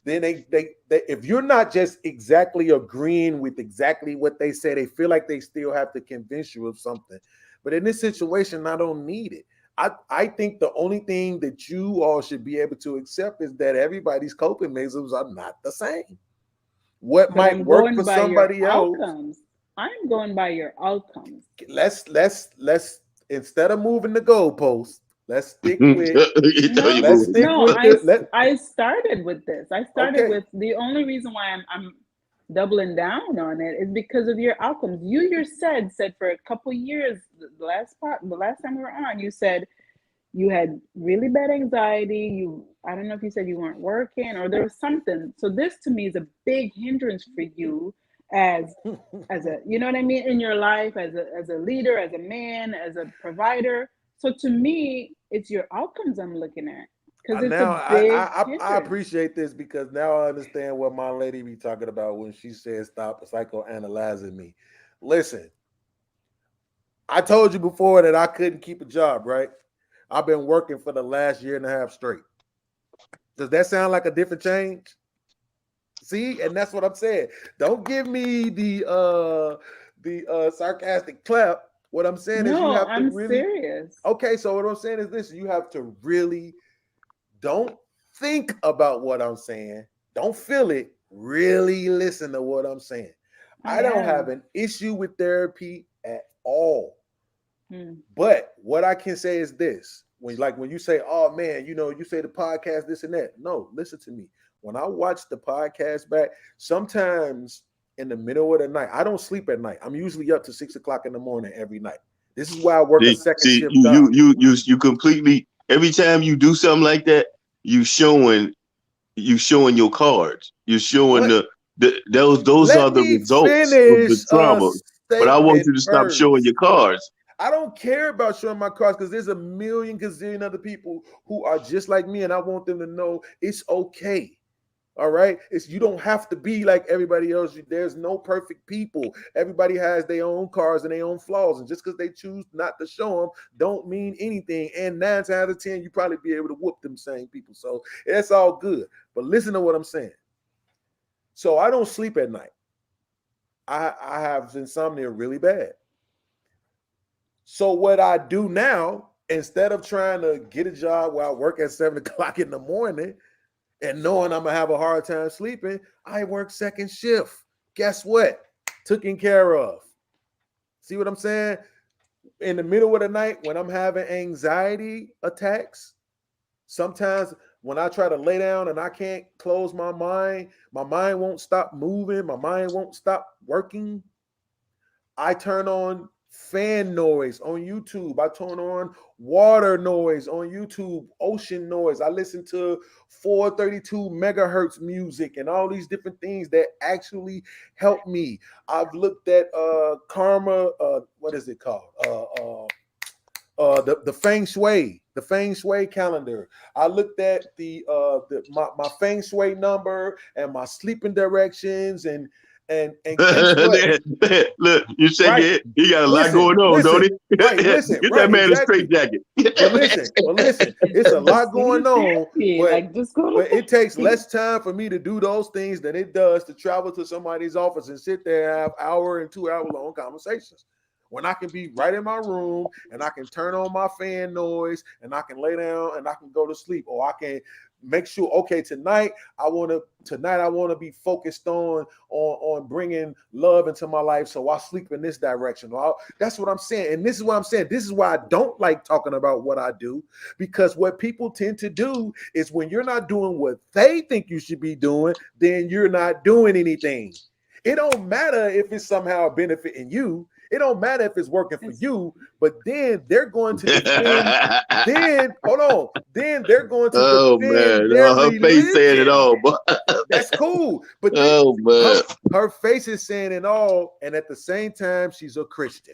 then they if you're not just exactly agreeing with exactly what they say, they feel like they still have to convince you of something. But in this situation, I don't need it. I think the only thing that you all should be able to accept is that everybody's coping mechanisms are not the same. What But might I'm work going for by your somebody else. outcomes. I'm going by your outcomes. Let's instead of moving the goalposts, let's stick with You know you No, let's moving. stick no, with the let I started with this. I started okay. with the only reason why I'm doubling down on it is because of your outcomes. You yourself said for a couple years, the last time we were on, you said you had really bad anxiety. I don't know if you said you weren't working or there was something. So this to me is a big hindrance for you as a, you know what I mean, in your life as a leader, as a man, as a provider. So to me, it's your outcomes I'm looking at because it's a Now big I hindrance. appreciate this because now I understand what my lady be talking about when she says stop psychoanalyzing me. Listen, I told you before that I couldn't keep a job, right? I've been working for the last year and a half straight. Does that sound like a different change? See, and that's what I'm saying. Don't give me the sarcastic clap. What I'm saying is you No, have to I'm really serious. okay. So what I'm saying is this: you have to really don't think about what I'm saying. Don't feel it. Really listen to what I'm saying. I I don't have am. an issue with therapy at all. Hmm. But what I can say is this: when you say, "Oh man," you say the podcast this and that. No, listen to me. When I watch the podcast back, sometimes in the middle of the night, I don't sleep at night. I'm usually up to 6 o'clock in the morning every night. This is why I work a second See, shift job. you completely every time you do something like that, you showing your cards. You're showing What? those are Let the me results of the finish a trauma. But I want statement you to stop showing first. your cards. I don't care about showing my cards because there's a million gazillion other people who are just like me, and I want them to know it's okay. All right. You don't have to be like everybody else. There's no perfect people. Everybody has their own cars and their own flaws. And just because they choose not to show them don't mean anything. And 9 times out of 10, you probably be able to whoop them same people. So that's all good. But listen to what I'm saying. So I don't sleep at night. I have insomnia really bad. So what I do now, instead of trying to get a job where I work at 7 o'clock in the morning, and knowing I'm gonna have a hard time sleeping, I work second shift. Guess what? Taken care of. See what I'm saying? In the middle of the night, when I'm having anxiety attacks, sometimes when I try to lay down and I can't close my mind won't stop moving, my mind won't stop working. I turn on fan noise on YouTube. I turn on water noise on YouTube, ocean noise. I listen to 432 megahertz music and all these different things that actually help me. I've looked at karma, what is it called? The feng shui calendar. I looked at my feng shui number and my sleeping directions and guess what? Look, you shake Right. it. He got a lot Listen, going on, don't listen, he? right, listen, Get that right, man a straight exactly. jacket. But listen, it's a lot See going on, therapy. but Like just go to but it takes therapy. less time for me to do those things than it does to travel to somebody's office and sit there and have hour and 2 hour long conversations. When I can be right in my room and I can turn on my fan noise and I can lay down and I can go to sleep, or I can make sure, okay, tonight I want to be focused on bringing love into my life, so I sleep in this direction. That's what I'm saying, and this is what I'm saying. This is why I don't like talking about what I do, because what people tend to do is when you're not doing what they think you should be doing, then you're not doing anything. It don't matter if it's somehow benefiting you. It don't matter if it's working for It's you, but then they're going to defend. Then hold on. Then they're going to Oh defend man, their her face saying it religion. all. But That's cool, but oh man, her face is saying it all, and at the same time, she's a Christian.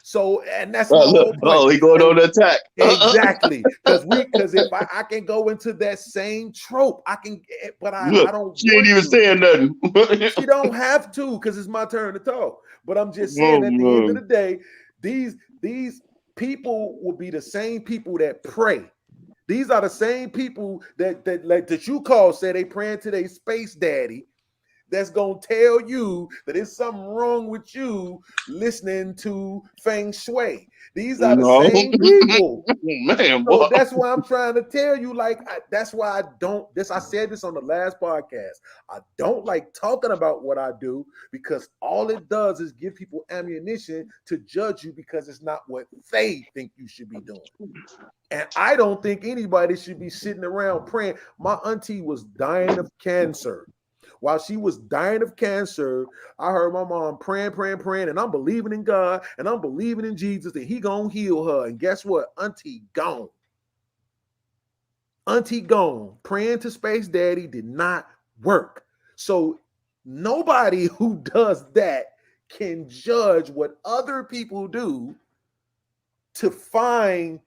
So, and that's my Look, whole point. oh, he going And on the attack. exactly, because if I can go into that same trope, I can, but I Look, don't she ain't want even to. saying nothing. She don't have to, because it's my turn to talk. But I'm just saying, Oh, at the end of man. the day, these people will be the same people that pray. These are the same people that you call say they praying to their space daddy, that's gonna tell you that there's something wrong with you listening to feng shui. These are the No. same people. Man, So boy. that's why I'm trying to tell you, like, that's why I don't. This I said this on the last podcast. I don't like talking about what I do, because all it does is give people ammunition to judge you because it's not what they think you should be doing. And I don't think anybody should be sitting around praying. My auntie was dying of cancer. While she was dying of cancer, I heard my mom praying, praying, praying, and I'm believing in God and I'm believing in Jesus that He gonna heal her. And guess what? Auntie gone. Auntie gone. Praying to Space Daddy did not work. So nobody who does that can judge what other people do to find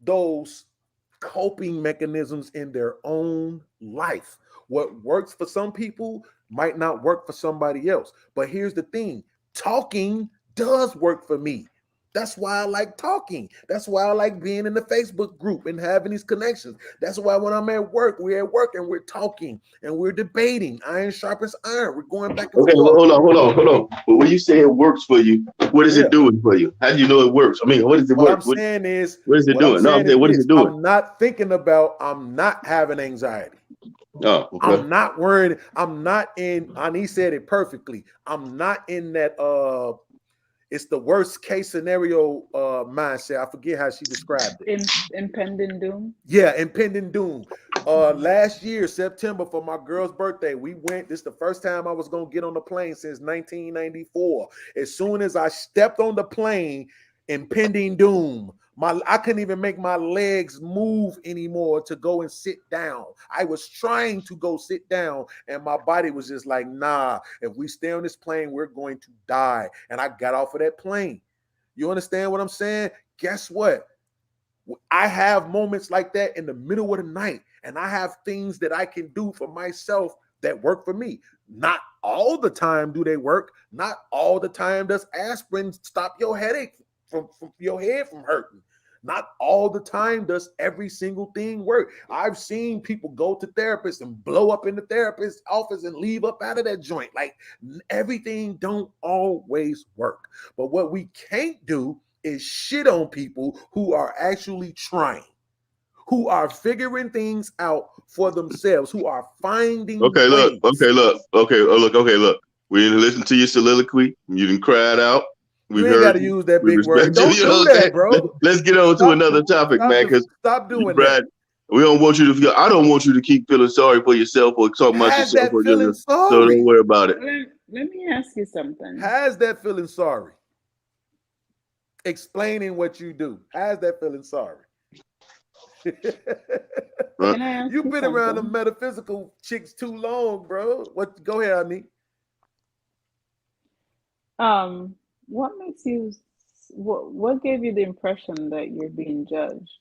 those coping mechanisms in their own life. What works for some people might not work for somebody else. But here's the thing, talking does work for me. That's why I like talking. That's why I like being in the Facebook group and having these connections. That's why when I'm at work, we're at work and we're talking and we're debating. Iron sharpens iron. We're going back and Okay, well, forth. hold on. But when you say it works for you, what is Yeah. it doing for you? How do you know it works? I mean, what is it What work? I'm saying is, What is it what I'm doing? No, I'm saying is saying, what is this. it doing? I'm not having anxiety. Oh, okay. I'm not worried. I'm not in, Ani said it perfectly. I'm not in that it's the worst case scenario mindset. I forget how she described it. Impending doom. Yeah, impending doom. Last year, September, for my girl's birthday, we went. This is the first time I was gonna get on the plane since 1994. As soon as I stepped on the plane, impending doom. I couldn't even make my legs move anymore to go and sit down. I was trying to go sit down, and my body was just like, nah, if we stay on this plane, we're going to die. And I got off of that plane. You understand what I'm saying? Guess what? I have moments like that in the middle of the night, and I have things that I can do for myself that work for me. Not all the time do they work. Not all the time does aspirin stop your headache from your head from hurting. Not all the time does every single thing work. I've seen people go to therapists and blow up in the therapist's office and leave up out of that joint. Like, everything don't always work. But what we can't do is shit on people who are actually trying, who are figuring things out for themselves, who are finding Okay, look. ways. Okay, look. Okay, look. Okay, look. We didn't listen to your soliloquy. You didn't cry it out. You We've ain't got heard to you. use that We big word. respect you. Don't You know do what I'm saying? that, bro. Let's get on to Stop, another topic, man. Because stop you, doing that. Brad, we don't want you to feel. I don't want you to keep feeling sorry for yourself or talking about Has yourself that or feeling just. So don't sorry. worry about it. Let me ask you something. Has that feeling sorry. Explaining what you do. Has that feeling sorry. Right? Can I ask You've you been around the something? metaphysical chicks too long, bro. What? Go ahead, Ani. What makes you? What gave you the impression that you're being judged?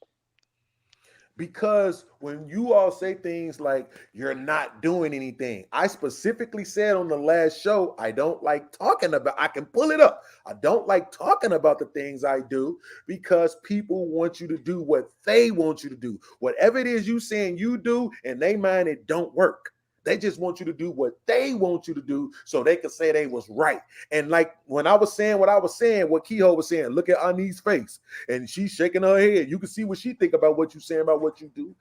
Because when you all say things like you're not doing anything, I specifically said on the last show, I don't like talking about, I can pull it up. I don't like talking about the things I do because people want you to do what they want you to do. Whatever it is you saying you do, in their mind, it don't work. They just want you to do what they want you to do so they can say they was right. And like when I was saying what I was saying, what Kehoe was saying, look at Ani's face and she's shaking her head. You can see what she think about what you saying about what you do.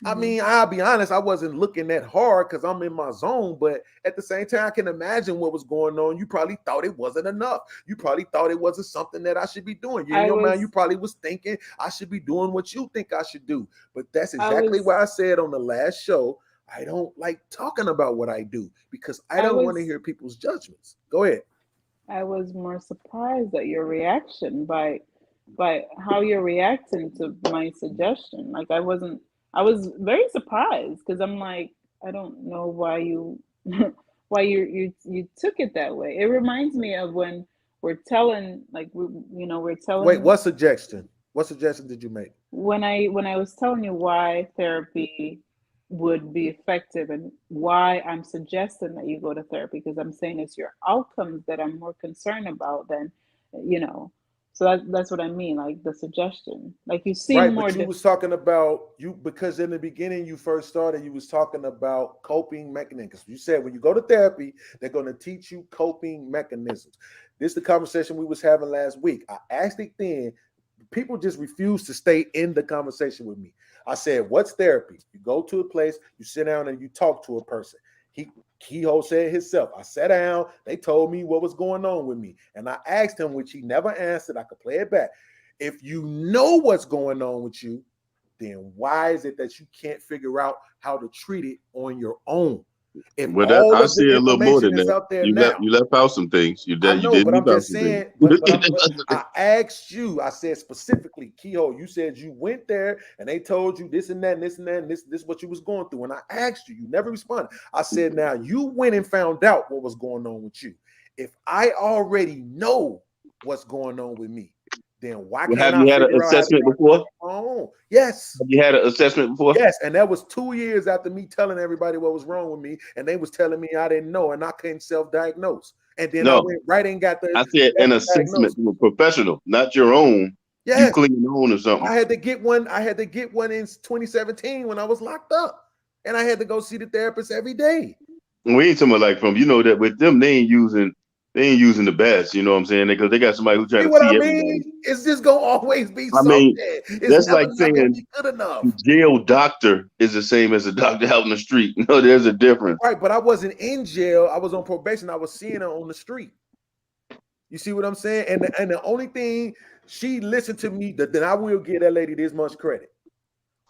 I Mm-hmm. mean, I'll be honest, I wasn't looking that hard because I'm in my zone, but at the same time, I can imagine what was going on. You probably thought it wasn't enough. You probably thought it wasn't something that I should be doing. In I your mind, was, you probably was thinking I should be doing what you think I should do. But that's I exactly was, why I said on the last show, I don't like talking about what I do because I I don't want to was, hear people's judgments. Go ahead. I was more surprised at your reaction by how you're reacting to my suggestion. Like I was very surprised because I'm like, I don't know why you why you took it that way. It reminds me of we're telling, like, we're Wait, telling. what suggestion? What suggestion did you make? When I was telling you why therapy would be effective and why I'm suggesting that you go to therapy, because I'm saying it's your outcomes that I'm more concerned about than, you know. So that's what I mean, like the suggestion. Like you seem Right, more but you was talking about you because in the beginning you first started, you was talking about coping mechanisms. You said when you go to therapy, they're going to teach you coping mechanisms. This is the conversation we was having last week. I asked it then. People just refuse to stay in the conversation with me. I said, "What's therapy? You go to a place, you sit down, and you talk to a person." Kehoe said himself. I sat down. They told me what was going on with me, and I asked him, which he never answered. I could play it back. If you know what's going on with you, then why is it that you can't figure out how to treat it on your own? If Well, that all I of the see a little more information than is that. out there now, You left out some things. I You know, did but leave I'm out just some things. saying, but I asked you, I said specifically, Kehoe, you said you went there and they told you this and that and this and that and this is what you was going through. And I asked you, you never responded. I said, now you went and found out what was going on with you. If I already know what's going on with me, then why Well, can't have I you had an figure out how to assessment treat it before? on my own? Yes. Have you had an assessment before? Yes, and that was 2 years after me telling everybody what was wrong with me, and they was telling me I didn't know, and I couldn't self-diagnose. And then I No, went right and got the I said an assessment diagnosis. from a professional, not your own. You Yes, clean your own or something. I had to get one. I had to get one in 2017 when I was locked up, and I had to go see the therapist every day. We ain't talking about like from that with them. They ain't using the best. You know what I'm saying? Because they got somebody who's trying See to what I see everybody. mean? It's just gonna always be I something. mean, It's that's never like not gonna saying be good enough. the jail doctor is the same as a doctor out in the street. No, there's a difference. Right, but I wasn't in jail. I was on probation. I was seeing her on the street. You see what I'm saying? And the only thing she listened to me, then I will give that lady this much credit.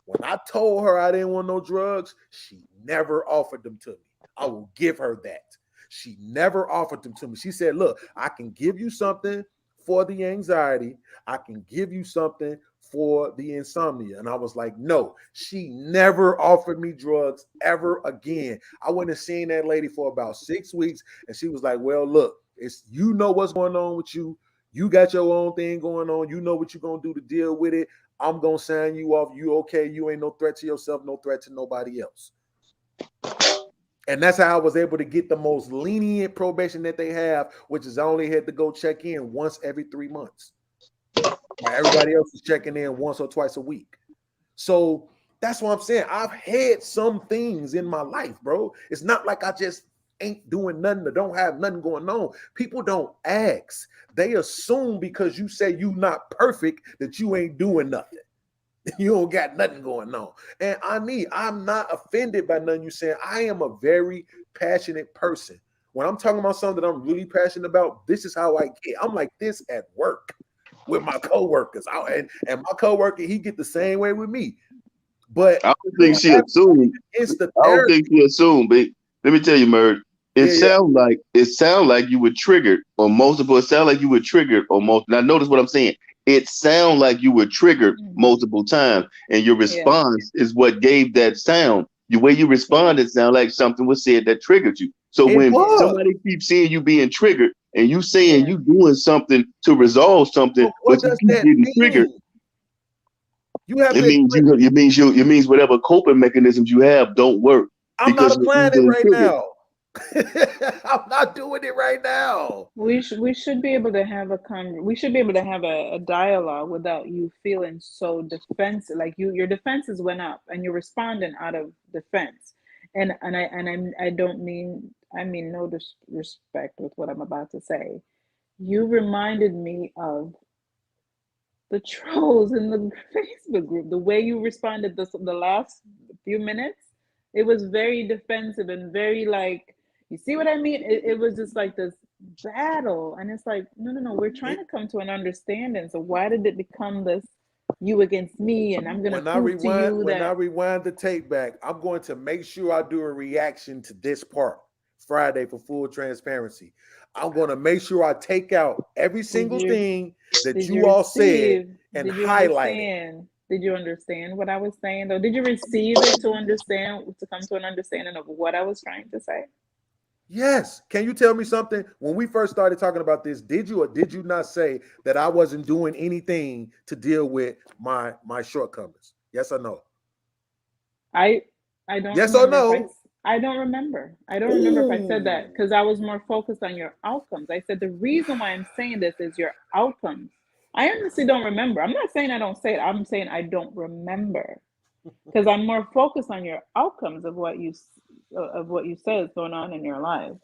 When I told her I didn't want no drugs, she never offered them to me. I will give her that. She never offered them to me. She said, "Look, I can give you something for the anxiety. I can give you something for the insomnia." And I was like, "No." She never offered me drugs ever again. I went and seen that lady for about 6 weeks, and she was like, "Well, look, it's you know what's going on with you. You got your own thing going on. You know what you're gonna do to deal with it. I'm gonna sign you off. You okay? You ain't no threat to yourself, no threat to nobody else." And that's how I was able to get the most lenient probation that they have, which is I only had to go check in once every 3 months. While everybody else is checking in once or twice a week. So that's what I'm saying. I've had some things in my life, bro. It's not like I just ain't doing nothing or don't have nothing going on. People don't ask. They assume because you say you not perfect that you ain't doing nothing. You don't got nothing going on. And I'm not offended by nothing you saying. I am a very passionate person. When I'm talking about something that I'm really passionate about, this is how I get. I'm like this at work with my coworkers. And my coworker, he get the same way with me. But I don't you think she have to assumed. against the I don't therapy. think she assumed. But let me tell you, Merv. Yeah, yeah. It sound like you were triggered on multiple. It sound like you were triggered on multiple. Now notice what I'm saying. It sound like you were triggered Mhm. multiple times, and your Yeah, response is what gave that sound. The way you yeah, responded sound like something was said that triggered you. So It when yeah, was. somebody keeps seeing you being triggered, and you saying yeah. you doing something to resolve something, But but what you does keep that getting triggered, mean? You have to explain. it means whatever coping mechanisms you have don't work I'm not because you're applying it easily right triggered. now. I'm not doing it right now. We should be able to have we should be able to have a dialogue without you feeling so defensive. Like your defenses went up and you're responding out of defense. I don't mean, I mean no disrespect with what I'm about to say. You reminded me of the trolls in the Facebook group. The way you responded the last few minutes, it was very defensive and very like, you see what I mean? It was just like this battle. And it's like, no, no, no, we're trying It, to come to an understanding. So why did it become this you against me? And I'm going to prove to you when I that. rewind the tape back, I'm going to make sure I do a reaction to this part Friday for full transparency. I'm going to make sure I take out every Did single you thing that did you you all said receive? and Did you highlight it. understand? Did you understand what I was saying though? Did you receive it to understand, to come to an understanding of what I was trying to say? Yes. Can you tell me something? When we first started talking about this, did you or did you not say that I wasn't doing anything to deal with my shortcomings? Yes or no? I I don't Yes or remember if no? I don't remember. I don't remember if I said that Ooh. because I was more focused on your outcomes. I said the reason why I'm saying this is your outcomes. I honestly don't remember. I'm not saying I don't say it. I'm saying I don't remember because I'm more focused on your outcomes of what you said is going on in your life.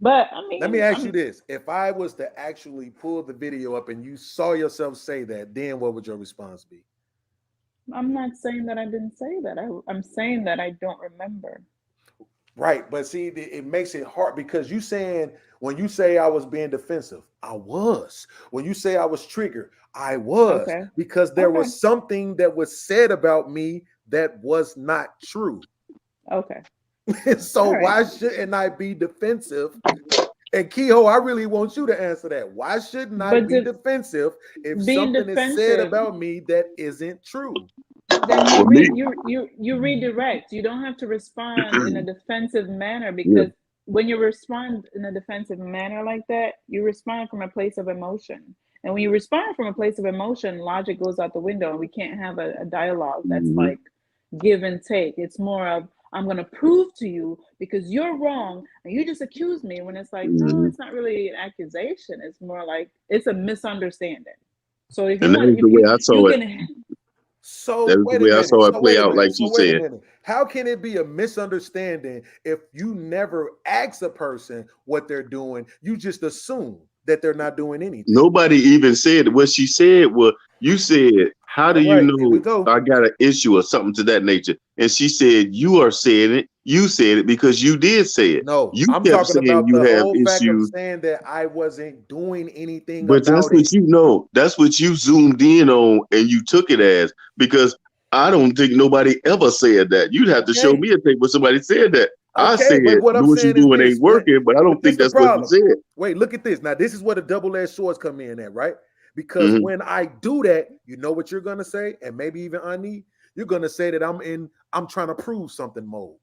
But I Let me mean, ask you I'm this. If I was to actually pull the video up and you saw yourself say that, then what would your response be? I'm not saying that I didn't say that. I'm saying that I don't remember. Right. But see, it makes it hard because you saying when you say I was being defensive, I was. When you say I was triggered, I was Okay. because there Okay. was something that was said about me that was not true. Okay. So All right. why shouldn't I be defensive? And Kehoe, I really want you to answer that. Why shouldn't I But be defensive if being something is said defensive, about me that isn't true? then For me, you redirect. You don't have to respond in a defensive manner yeah. because when you respond in a defensive manner like that, you respond from a place of emotion. And when you respond from a place of emotion, logic goes out the window and we can't have a dialogue that's Mm-hmm. like give and take. It's more of I'm going to prove to you because you're wrong and you just accuse me when it's like no, Mm-hmm. it's not really an accusation. It's more like it's a misunderstanding. So if you And that want was if the way I you saw it. can That So was the wait a way I minute. saw it So play wait a out, like minute. So you wait a said. minute. How can it be a misunderstanding if you never ask a person what they're doing? You just assume that they're not doing anything. Nobody even said what she said. Was you said, "How do All you right, here we know go. I got an issue or something to that nature?" And she said, "You are saying it. You said it because you did say it. No, You I'm kept talking saying about you the have whole fact of issues." saying that I wasn't doing anything But that's about it. what you know. That's what you zoomed in on and you took it as, because I don't think nobody ever said that. You'd have to show Okay. me a tape where somebody said that. I Okay, said, but what I'm what you saying is doing ain't this. working, but I don't But this think the that's what you problem. said. Wait, look at this. Now, this is where the double-edged swords come in at, right? Because Mm-hmm. when I do that, you know what you're gonna say, and maybe even Ani, you're gonna say that I'm trying to prove something mode.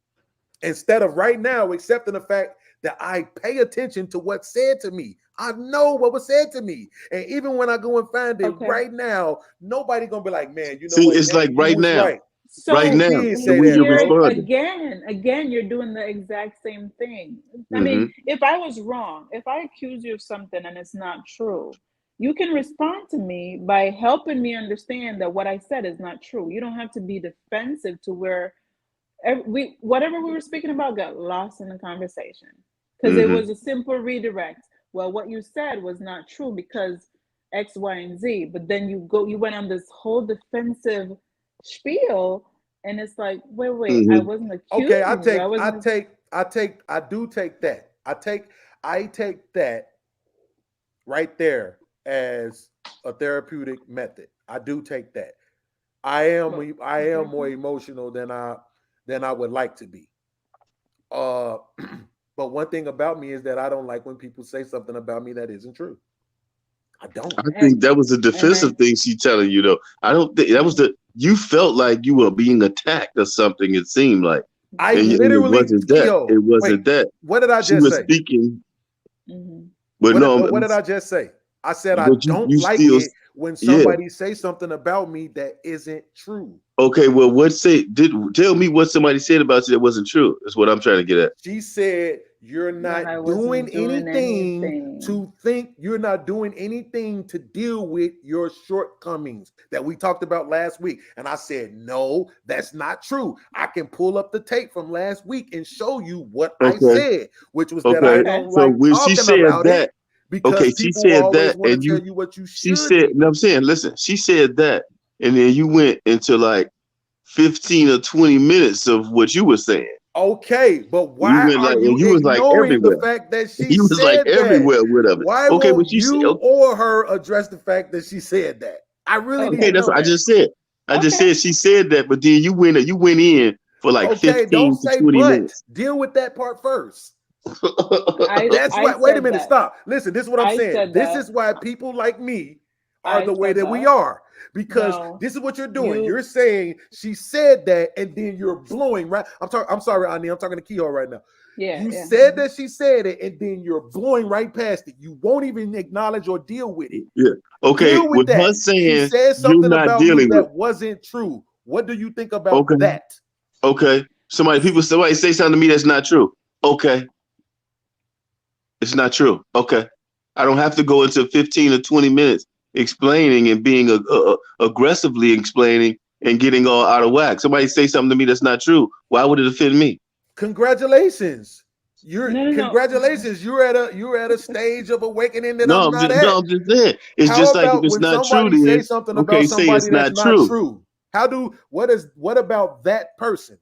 Instead of right now accepting the fact that I pay attention to what's said to me. I know what was said to me. And even when I go and find it okay. right now, nobody gonna be like, man, you know See, what? it's like Dang, you was right. right So You now, did the say way that, you're here bro. responding. again, you're doing the exact same thing. I Mm-hmm. mean, if I was wrong, if I accuse you of something and it's not true, you can respond to me by helping me understand that what I said is not true. You don't have to be defensive to where we whatever we were speaking about got lost in the conversation because it Mm-hmm. was a simple redirect. Well, what you said was not true because X, Y, and Z. But then you went on this whole defensive spiel, and it's like, wait, I Mm-hmm. wasn't Okay, accusing you. I wasn't. I do take that. I take that right there as a therapeutic method. I do take that. I am more emotional than I would like to be. Uh but one thing about me is that I don't like when people say something about me that isn't true. I don't. I And, think that was a and defensive I. thing she telling you though. I don't think that was Mhm. you felt like you were being attacked or something, it seemed like. I And it literally wasn't that. Keo. It Wait, wasn't that. what did I She just was say? speaking, Mhm. but no, What did I just say? I said I but don't you like still, it when yeah. somebody say something about me that isn't true. Okay, well, tell me what somebody said about you that wasn't true. That's what I'm trying to get at. She said, you're That I not doing wasn't doing anything anything. to think, you're not doing anything to deal with your shortcomings that we talked about last week. And I said, no, that's not true. I can pull up the tape from last week and show you what I Okay, said, which was that I okay. Okay. don't So like when she talking said about it that, because okay, she people said always that, want to and tell you what you she should said, no, do. I'm saying, listen, she said that, and then you went into like 15 or 20 minutes of what you were saying. Okay, but You why went are like, and you you was like ignoring the everywhere. fact that she You was like said that? everywhere with of it. Why Okay, but won't you said, you or her address the fact that she said that? I really need okay, to Okay. that's know what I that. just said. I just Okay. said she said that, but then you went in for like Okay, don't 15 to say 20 but. minutes. Deal with that part first. I That's I why. Wait a said minute. that. Stop. Listen, this is what I'm I saying. said This that. is why people like me are I the way said that we that. are. because No, this is what you're doing. you You're saying she said that, and then you're blowing, right? I'm sorry, Ani. I'm talking to Kehoe right now. yeah, You yeah. said that she said it, and then you're blowing right past it. You won't even acknowledge or deal with it. Yeah. Okay. Deal with With her that. She saying said you're something not about me dealing with. that wasn't true. What do you think about Okay. that? Okay. Somebody say something to me that's not true. Okay. It's not true. Okay. I don't have to go into 15 or 20 minutes explaining and being aggressively explaining and getting all out of whack. Somebody say something to me that's not true. Why would it offend me? Congratulations. No. Congratulations. You're at a stage of awakening that No, I'm not at. I'm just saying. It's How just like if about it's when not true, somebody then says something okay, about say it's somebody that's not not true. true? What about that person?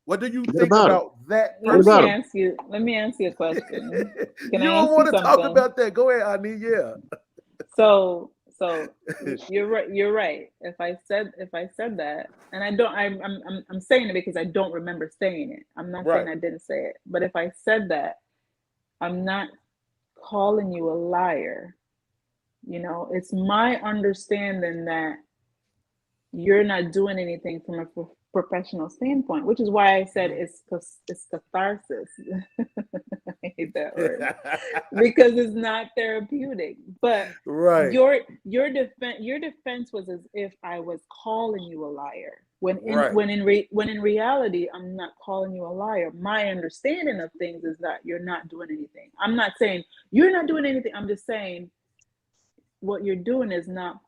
What do you What think about it? about that What Let about me him? person? ask you. Let me ask you a question. Can You I don't ask you want to talk something? about that. Go ahead, Ani. Yeah. So you're right. You're right. If I said that, and I don't, I'm saying it because I don't remember saying it. I'm not saying Right. I didn't say it, but if I said that, I'm not calling you a liar. You know, it's my understanding that you're not doing anything from a professional standpoint, which is why I said it's catharsis. I hate that word because it's not therapeutic. But Right. your defense was as if I was calling you a liar. Right. When in reality, I'm not calling you a liar. My understanding of things is that you're not doing anything. I'm not saying you're not doing anything. I'm just saying what you're doing is not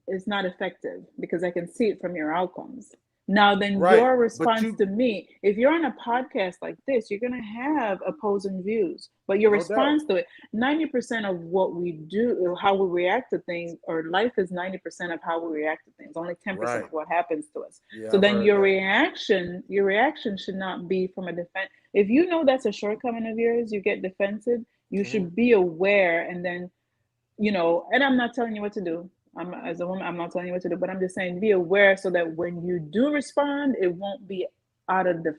effective because I can see it from your outcomes. Now, then Right. your But response you, to me, if you're on a podcast like this, you're going to have opposing views, but your no doubt. response to it, 90% of what we do, how we react to things, or life is 90% of how we react to things, only 10% Right. of what happens to us. Yeah, So I've then heard that. your reaction should not be from a defense. If you know that's a shortcoming of yours, you get defensive, you Hmm. should be aware and then and I'm not telling you what to do. I'm as a woman, I'm not telling you what to do, but I'm just saying be aware so that when you do respond, it won't be out of the,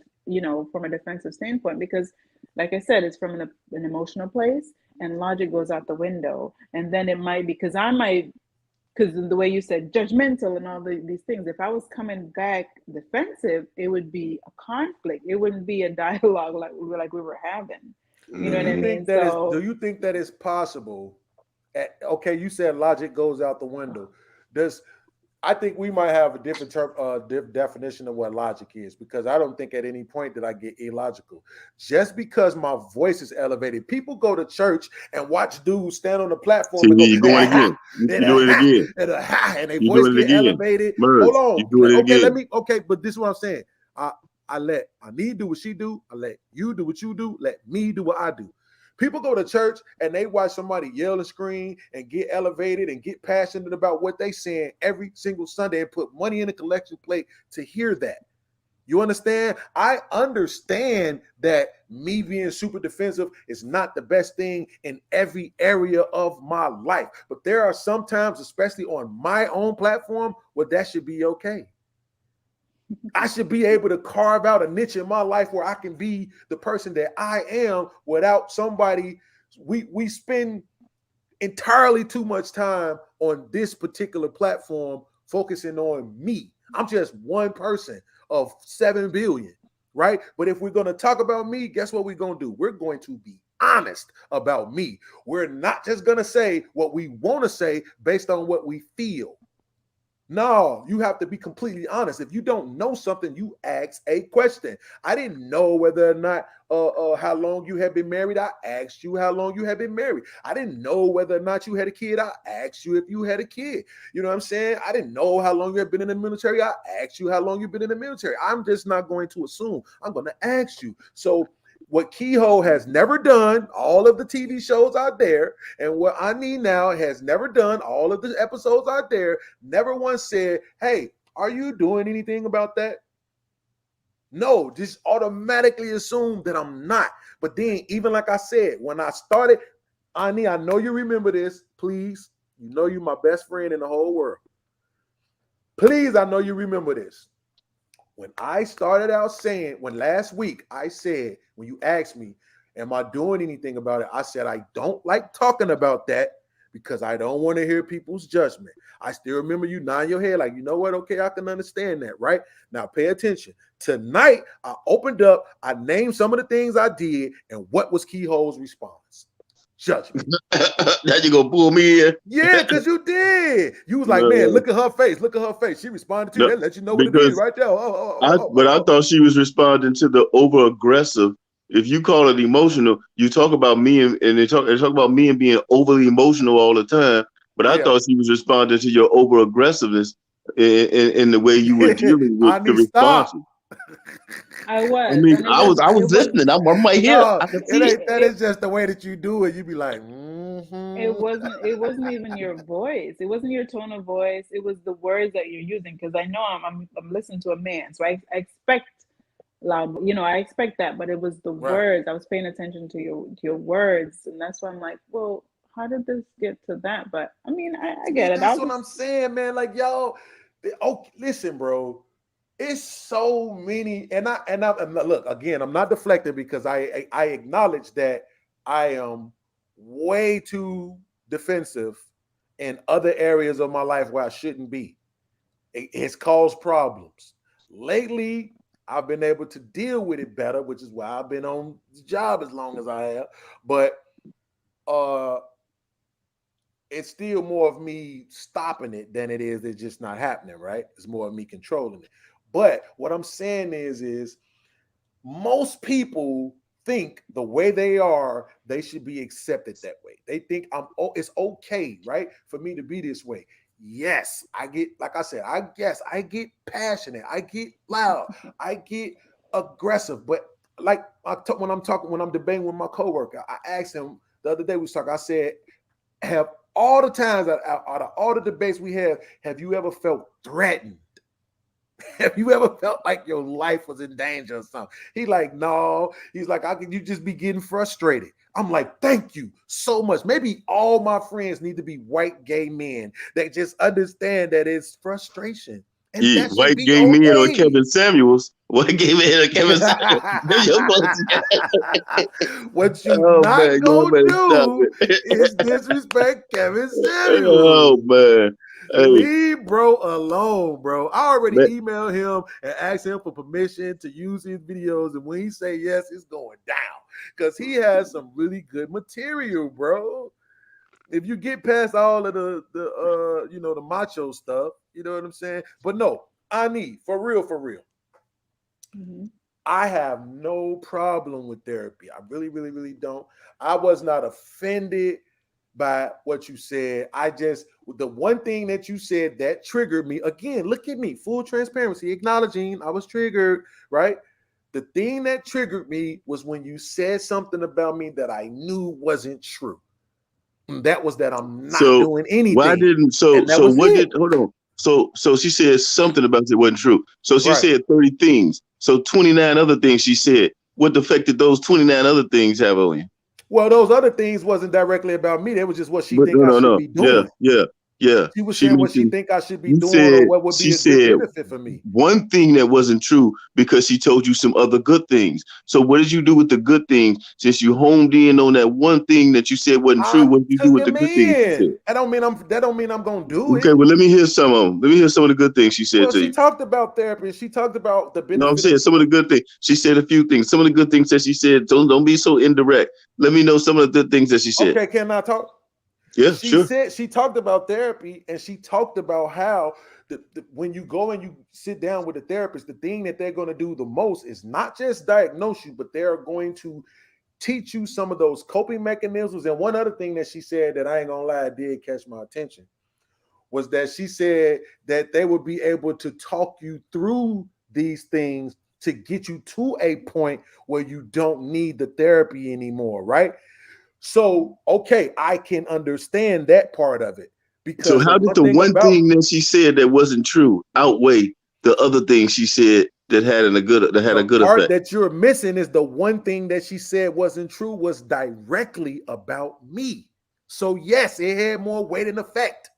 from a defensive standpoint. Because, like I said, it's from an emotional place, and logic goes out the window. And then it might because because the way you said judgmental and all these things. If I was coming back defensive, it would be a conflict. It wouldn't be a dialogue like we were having. You know what I mean? Do So you think that it's possible? Okay, you said logic goes out the window. Does I think we might have a different definition of what logic is because I don't think at any point did I get illogical. Just because my voice is elevated, people go to church and watch dudes stand on the platform See, and there go you and going a ha again. and You're a doing it ha again. and a ha and their You're voice doing it get again. elevated. Merge. Hold on, You're doing it okay, again. but this is what I'm saying. I let Ani do what she do. I let you do what you do. Let me do what I do. People go to church and they watch somebody yell and scream and get elevated and get passionate about what they saying every single Sunday and put money in the collection plate to hear that. You understand? I understand that me being super defensive is not the best thing in every area of my life. But there are some times, especially on my own platform, where that should be okay. I should be able to carve out a niche in my life where I can be the person that I am without somebody. We spend entirely too much time on this particular platform focusing on me. I'm just one person of 7 billion, right? But if we're going to talk about me, guess what we're going to do? We're going to be honest about me. We're not just going to say what we want to say based on what we feel. No, you have to be completely honest. If you don't know something, you ask a question. I didn't know whether or not how long you had been married. I asked you how long you had been married. I didn't know whether or not you had a kid. I asked you if you had a kid. You know what I'm saying? I didn't know how long you had been in the military. I asked you how long you've been in the military. I'm just not going to assume. I'm going to ask you. So what Kehoe has never done, all of the TV shows out there, and what I need now has never done, all of the episodes out there, never once said, hey, are you doing anything about that? No, just automatically assume that I'm not. But then, even like I said, when I started, Ani, I know you remember this. Please, you know you're my best friend in the whole world. Please, I know you remember this. When I started out saying, when last week I said, when you asked me, am I doing anything about it? I said, I don't like talking about that because I don't want to hear people's judgment. I still remember you nodding your head like, you know what? Okay, I can understand that, right? Now pay attention. Tonight, I opened up, I named some of the things I did, and what was Keyhole's response? Judgment. Now you gonna pull me in? Yeah, because you did. You was like, man, No, look at her face. Look at her face. She responded to you. no, That let you know what it is because right there. but I thought she was responding to the over aggressive. If you call it emotional, you talk about me and they talk about me and being overly emotional all the time. But I Yeah. thought she was responding to your over aggressiveness in the way you were dealing with I the need stop. responses. I I was, mean, and I was it was listening. I'm right here. No, I can it see it. ain't that. It's just the way that you do it. You be like, mm-hmm. it wasn't even your voice. It wasn't your tone of voice. It was the words that you're using. Because I know I'm listening to a man, so I expect loud. I expect that. But it was the Right. words. I was paying attention to your words, and that's why I'm like, well, how did this get to that? But I mean, I See, get it. that's I'll what just I'm saying, man. Like, yo, listen, bro. It's so many, and look again. I'm not deflecting because I acknowledge that I am way too defensive in other areas of my life where I shouldn't be. It's caused problems. Lately, I've been able to deal with it better, which is why I've been on the job as long as I have. But uh it's still more of me stopping it than it is it's just not happening, right? It's more of me controlling it. But what I'm saying is most people think the way they are, they should be accepted that way. They think it's okay, right, for me to be this way. Yes, I get, like I said, I get passionate, I get loud, I get aggressive. But like when I'm debating with my coworker, I asked him the other day, we was talking, I said, have all the times out of all the debates we have you ever felt threatened? Have you ever felt like your life was in danger or something? He like, no. He's like, how can you just be getting frustrated? I'm like, thank you so much. Maybe all my friends need to be white gay men that just understand that it's frustration. And Yeah, that should white be gay men or okay. Kevin Samuels. White gay men or Kevin Samuels. Them your folks. What you Oh not man, you gonna better stop do it. is disrespect Kevin Oh Samuels. man. Hey, Leave bro alone, bro. I already man, emailed him and asked him for permission to use his videos, and when he say yes, it's going down because he has some really good material, bro. If you get past all of the macho stuff, you know what I'm saying. But no, I need for real. mhm. I have no problem with therapy. I really, really, really don't. I was not offended by what you said. The one thing that you said that triggered me, again, look at me, full transparency, acknowledging I was triggered, right? The thing that triggered me was when you said something about me that I knew wasn't true. And that was that I'm not so doing why anything. didn't And that so was what it. did hold on. So she said something about it wasn't true. So she Right. said 30 things. So 29 other things she said. What effect did those 29 other things have on you? Well, those other things wasn't directly about me. That was just what she But think I should no. be Yeah, doing. yeah. She was She saying what she mentioned think I should be you doing or said what would she be a good said benefit for me. one thing that wasn't true because she told you some other good things. So what did you do with the good things since you homed in on that one thing that you said wasn't true? I What did you do took with the him good things she said? in. That don't mean I'm gonna do Okay, it. well let me hear some of them. Let me hear some of the good things she said Well, to she you. talked about therapy. She talked about the No, I'm benefit saying of some of the good things. She said a few things. Some of the good things that she said. Don't be so indirect. Let me know some of the good things that she said. okay, can I talk? Yeah, She sure. said she talked about therapy and she talked about how when you go and you sit down with a therapist, the thing that they're going to do the most is not just diagnose you, but they're going to teach you some of those coping mechanisms. And one other thing that she said that I ain't gonna lie did catch my attention was that she said that they would be able to talk you through these things to get you to a point where you don't need the therapy anymore, right? So, okay, I can understand that part of it So because the how did one the thing one about thing that she said that wasn't true outweigh the other things she said that had the a good part effect? that you're missing is the one thing that she said wasn't true was directly about me. So, yes, it had more weight and effect.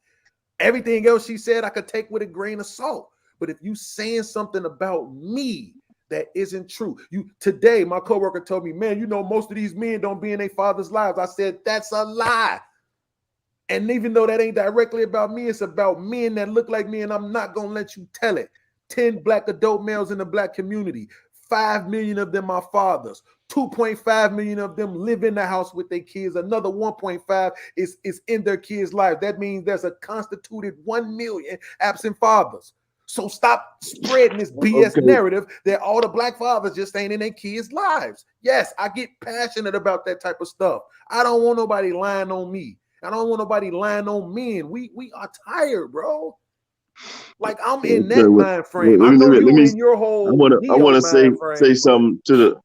Everything else she said, I could take with a grain of salt. But if you saying something about me that isn't true, today my coworker told me, man, most of these men don't be in their father's lives. I said, that's a lie. And even though that ain't directly about me, it's about men that look like me, and I'm not gonna let you tell it. 10 black adult males in the black community. 5 million of them are fathers. 2.5 million of them live in the house with their kids. Another 1.5 is in their kids' life. That means there's a constituted 1 million absent fathers. So stop spreading this BS Okay. narrative that all the black fathers just ain't in their kids' lives. Yes, I get passionate about that type of stuff. I don't want nobody lying on me. I don't want nobody lying on men. We are tired, bro. Like I'm in Okay, that well, mind frame. I know let you me. in your whole I want Neo to say mind frame, but something to the.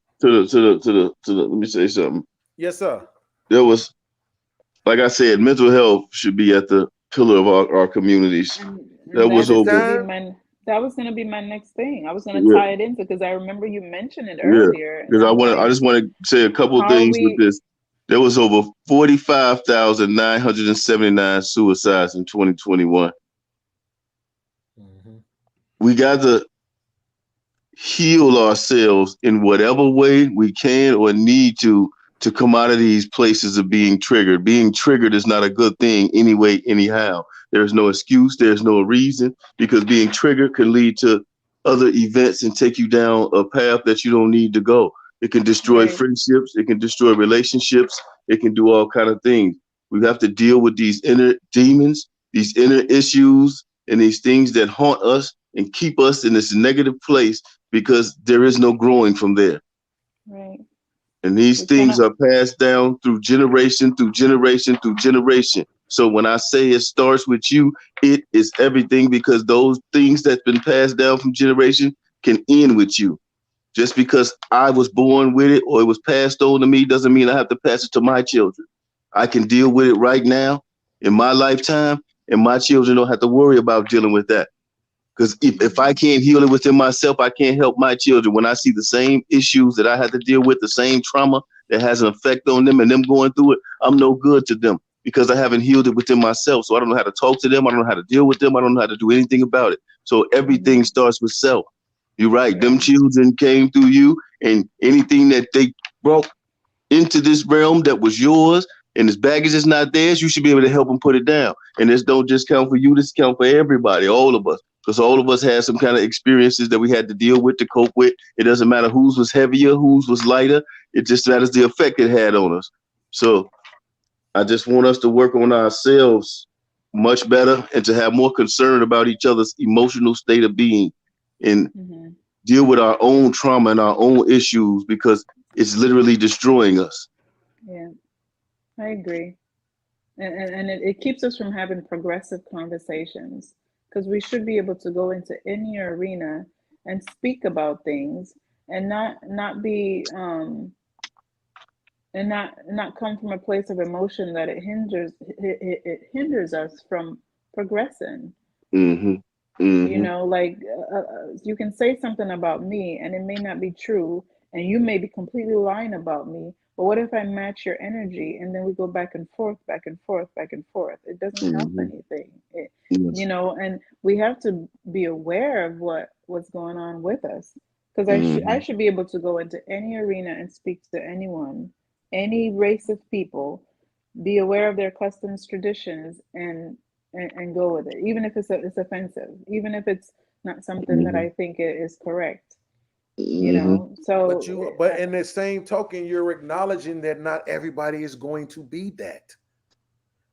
Let me say something. yes, sir. There was, like I said, mental health should be at the pillar of our communities. There And was that Is it was gonna over, be time? my that was gonna be my next thing. I was gonna yeah, tie it into because I remember you mentioned it yeah. earlier, and Because I'm I like, just want to say a couple of how are things with we? this. There was over 45,979 suicides in 2021. Mm-hmm. We got to heal ourselves in whatever way we can or need to come out of these places of being triggered. Being triggered is not a good thing anyway, anyhow. There's no excuse, there's no reason, because being triggered can lead to other events and take you down a path that you don't need to go. It can destroy Right, friendships, it can destroy relationships, it can do all kind of things. We have to deal with these inner demons, these inner issues, and these things that haunt us and keep us in this negative place because there is no growing from there. right. And these We things cannot. are passed down through generation through generation through generation. So when I say it starts with you, it is everything because those things that's been passed down from generation can end with you. Just because I was born with it or it was passed on to me doesn't mean I have to pass it to my children. I can deal with it right now in my lifetime, and my children don't have to worry about dealing with that. Because if I Mhm. can't heal it within myself, I can't help my children. When I see the same issues that I had to deal with, the same trauma that has an effect on them and them going through it, I'm no good to them because I haven't healed it within myself. So I don't know how to talk to them. I don't know how to deal with them. I don't know how to do anything about it. So everything Mhm. starts with self. You're right. Them Right. children came through you, and anything that they brought into this realm that was yours and this baggage is not theirs, you should be able to help them put it down. And this don't just count for you, this count for everybody, all of us. Because all of us had some kind of experiences that we had to deal with to cope with. It doesn't matter whose was heavier, whose was lighter. It just matters the effect it had on us. So I just want us to work on ourselves much better and to have more concern about each other's emotional state of being and Mhm. deal with our own trauma and our own issues because it's literally destroying us. Yeah, I agree. And it keeps us from having progressive conversations because we should be able to go into any arena and speak about things and not be and not come from a place of emotion that it hinders us from progressing. Mm-hmm. You Mm-hmm. know, like you can say something about me and it may not be true, and you may be completely lying about me. But what if I match your energy and then we go back and forth, back and forth, back and forth? It doesn't help Mm-hmm. anything. Yes. And we have to be aware of what's going on with us. Because I Mm-hmm. should be able to go into any arena and speak to anyone, any race of people, be aware of their customs, traditions, and go with it, even if it's offensive, even if it's not something that Mm-hmm. I think is correct. Mm-hmm. So But in the same token, you're acknowledging that not everybody is going to be that.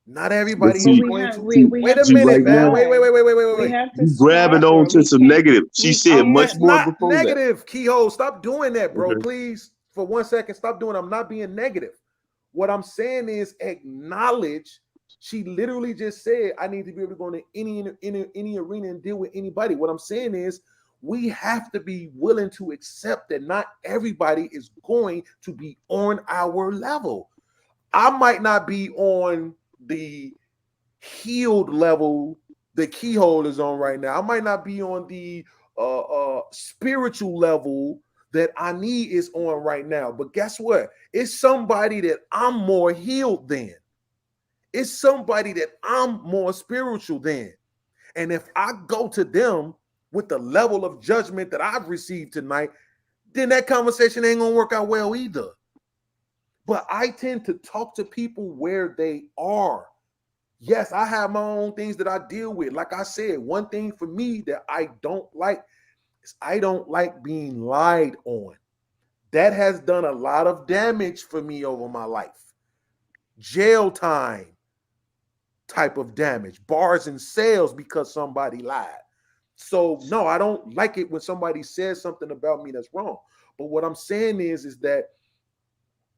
Not But everybody but is see, going to. we Wait a have to minute, right man. now, Wait, wait, strive. wait, wait, wait, wait, wait, We wait. have to you grabbing strive for on it. to We some can't. negative. She We said much can't. It's more not before that. negative, Keyhole. Stop doing that, bro. Okay. Please, for 1 second, stop doing it. I'm not being negative. What I'm saying is acknowledge. She literally just said, I need to be able to go into any arena and deal with anybody. What I'm saying is, we have to be willing to accept that not everybody is going to be on our level. I might not be on the healed level the Keyhole is on right now. I might not be on the spiritual level that I need is on right now. But guess what? It's somebody that I'm more healed than. It's somebody that I'm more spiritual than. And if I go to them with the level of judgment that I've received tonight, then that conversation ain't gonna work out well either. But I tend to talk to people where they are. Yes, I have my own things that I deal with. Like I said, one thing for me that I don't like is I don't like being lied on. That has done a lot of damage for me over my life. Jail time type of damage, bars and cells because somebody lied. So no, I don't like it when somebody says something about me that's wrong. But what I'm saying is that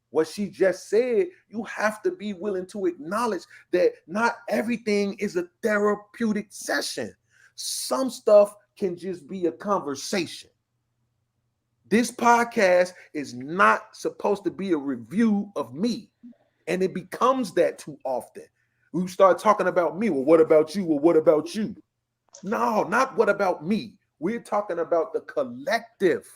what she just said, you have to be willing to acknowledge that not everything is a therapeutic session. Some stuff can just be a conversation. This podcast is not supposed to be a review of me, and it becomes that too often. We start talking about me. Well, what about you? Well, what about you? No, not what about me. We're talking about the collective.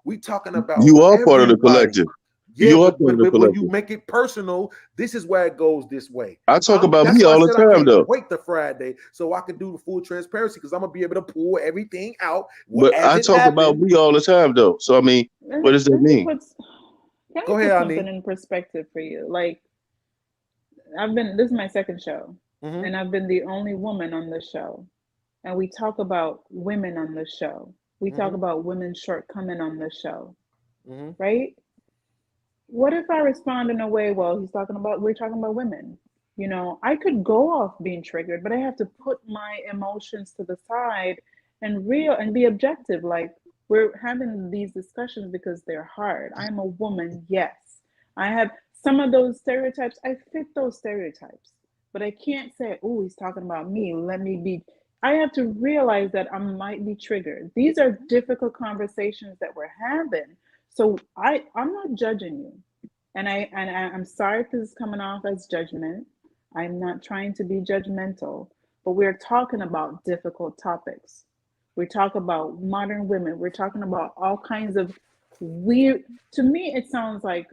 We're talking about You are part of the everybody. collective. Yeah, You are but part of but the but when you collective. make it personal, this is where it goes this way. I talk about That's me why I all the said I time, can't though. wait to Friday so I can do the full transparency because I'm gonna be able to pull everything out But as I it talk about happened. me all the time, though. So I mean, what does that Let me mean? put. Can I Go ahead, put something Ani. in perspective for you? Like, this is my second show, Mm-hmm. and I've been the only woman on the show. And we talk about women on the show. We talk Mm-hmm. about women's shortcoming on the show, Mm-hmm. right? What if I respond in a way, well, we're talking about women. I could go off being triggered, but I have to put my emotions to the side and be objective. Like, we're having these discussions because they're hard. I'm a woman, yes. I have some of those stereotypes. I fit those stereotypes, but I can't say, oh, he's talking about me. Let me be. I have to realize that I might be triggered. These are difficult conversations that we're having. So I'm not judging you. I'm sorry if this is coming off as judgment. I'm not trying to be judgmental, but we're talking about difficult topics. We talk about modern women. We're talking about all kinds of weird. To me, it sounds like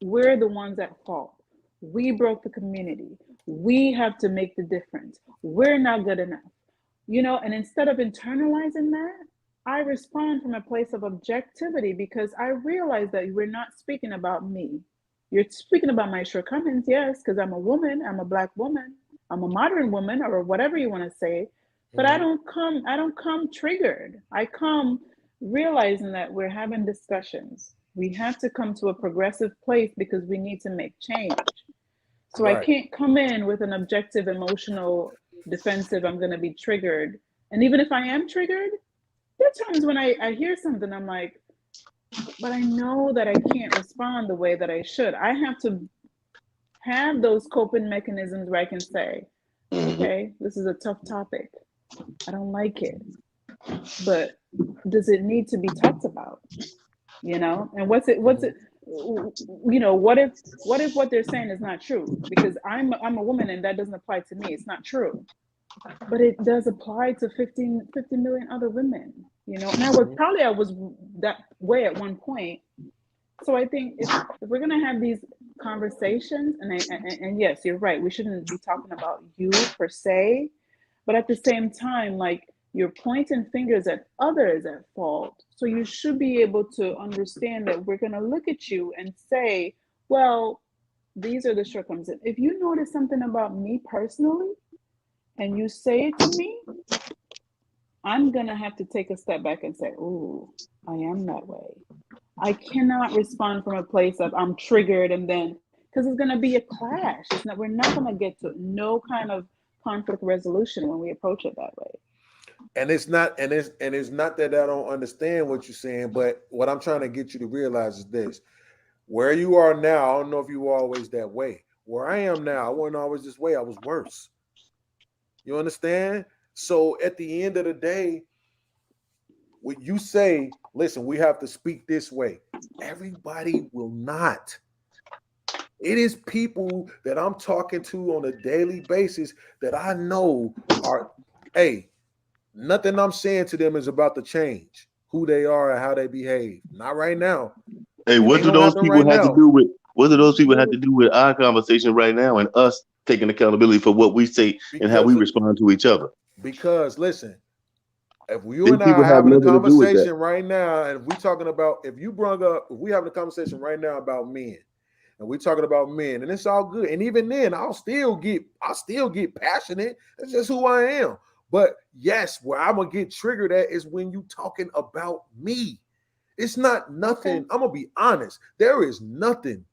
we're the ones at fault. We broke the community. We have to make the difference. We're not good enough. And instead of internalizing that, I respond from a place of objectivity because I realize that we're not speaking about me. You're speaking about my shortcomings, yes, because I'm a woman, I'm a Black woman, I'm a modern woman, or whatever you want to say. But Mm-hmm. I don't come triggered. I come realizing that we're having discussions. We have to come to a progressive place because we need to make change. So I Right. can't come in with an objective, emotional, defensive, I'm going to be triggered. And even if I am triggered, there are times when I hear something, I'm like, but I know that I can't respond the way that I should. I have to have those coping mechanisms where I can say, Mm-hmm. okay, this is a tough topic. I don't like it. But does it need to be talked about? And what's Mm-hmm. it what if what they're saying is not true? Because I'm a woman and that doesn't apply to me. It's not true. But it does apply to 50 million other women, and Mm-hmm. I was that way at one point. So I think if we're gonna have these conversations, and yes, you're right, we shouldn't be talking about you per se, but at the same time, like, you're pointing fingers at others at fault. So you should be able to understand that we're gonna look at you and say, well, these are the shortcomings. If you notice something about me personally and you say it to me, I'm gonna have to take a step back and say, "Ooh, I am that way." I cannot respond from a place of I'm triggered and then because it's gonna be a clash. It's not. We're not gonna get to no kind of conflict resolution when we approach it that way. And it's not that I don't understand what you're saying, but what I'm trying to get you to realize is this: where you are now, I don't know if you were always that way. Where I am now, I wasn't always this way. I was worse. You understand? So at the end of the day, when you say, listen, we have to speak this way, everybody will not. It is people that I'm talking to on a daily basis that I know are, hey, nothing I'm saying to them is about to change who they are and how they behave. Not right now. Hey, It what ain't do gonna those happen people right have to now. do with? What do those people have to do with our conversation right now and us taking accountability for what we say and how we Because respond to each other? because listen, if you These and I people are have having a nothing to do with that. conversation right now, and if we talking about if you brung up if we having a conversation right now about men, and we're talking about men, and it's all good. And even then, I'll still get passionate. That's just who I am. But yes, where I'm gonna get triggered at is when you talking about me. It's not nothing. I'm gonna be honest. There is nothing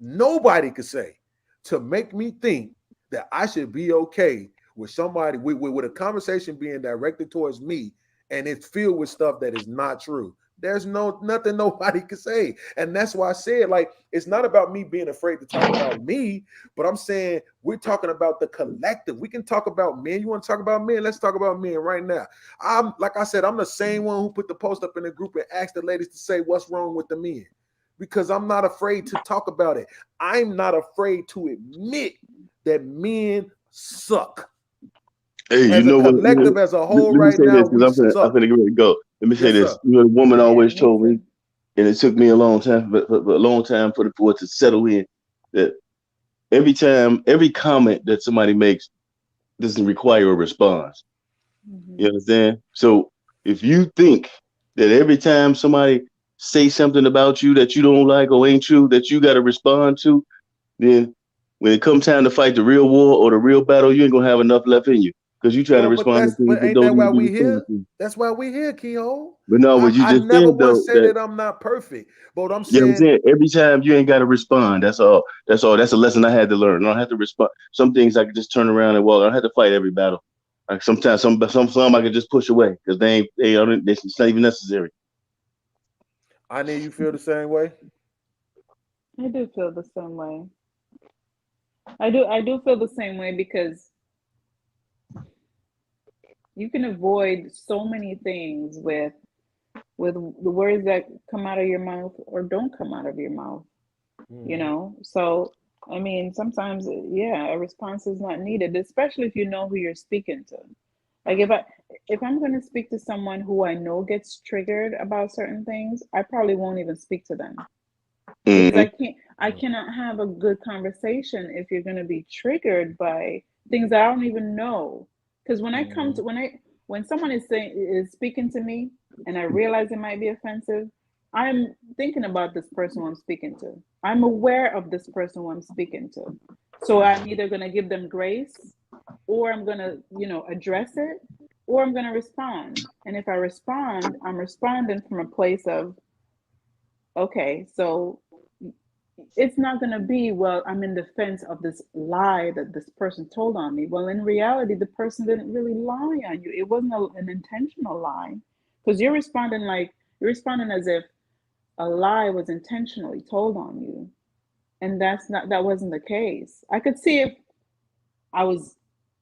nobody could say to make me think that I should be okay with somebody with a conversation being directed towards me and it's filled with stuff that is not true. There's nothing nobody can say. And that's why I said, like, it's not about me being afraid to talk about me, but I'm saying we're talking about the collective. We can talk about men. You want to talk about men? Let's talk about men right now. I'm like I said, I'm the same one who put the post up in the group and asked the ladies to say what's wrong with the men. Because I'm not afraid to talk about it. I'm not afraid to admit that men suck. Hey, you As a know what? collective, as a whole, Let me right say now, this because we I'm suck. finna get ready to go. Let me say Yes, this. sir. You know, the woman Yeah, always me told me, too. and it took me a long time, but a long time for it to settle in that every time, every comment that somebody makes doesn't require a response. You Hmm. understand? So if you think that every time somebody say something about you that you don't like or ain't true that you got to respond to, then when it comes time to fight the real war or the real battle, you ain't gonna have enough left in you because you trying to Well, but respond to that's things but that ain't don't that need to why be we responded here? to. That's why we here, Keyhole. But no, what you I just never said once though, said that that I'm not perfect. But what I'm you know what I'm saying, saying, every time you ain't got to respond. That's all. That's all. That's a lesson I had to learn. I don't have to respond. Some things I can just turn around and walk. I don't have to fight every battle. Like sometimes some I can just push away because it's not even necessary. I need you feel the same way. I do feel the same way. I do feel the same way because you can avoid so many things with the words that come out of your mouth or don't come out of your mouth, Mm-hmm. So I mean, sometimes, yeah, a response is not needed, especially if you know who you're speaking to. Like if I'm going to speak to someone who I know gets triggered about certain things, I probably won't even speak to them because Hmm. I cannot have a good conversation if you're going to be triggered by things I don't even know. Because when I come Mm-hmm. to when someone is speaking to me and I realize it might be offensive, I'm thinking about this person who I'm speaking to. I'm aware of this person who I'm speaking to. So I'm either going to give them grace, or I'm going to, address it, or I'm going to respond. And if I respond, I'm responding from a place of, okay, so it's not going to be, well, I'm in defense of this lie that this person told on me. Well, in reality, the person didn't really lie on you. It wasn't an intentional lie, because you're responding as if a lie was intentionally told on you. And that wasn't the case. I could see if I was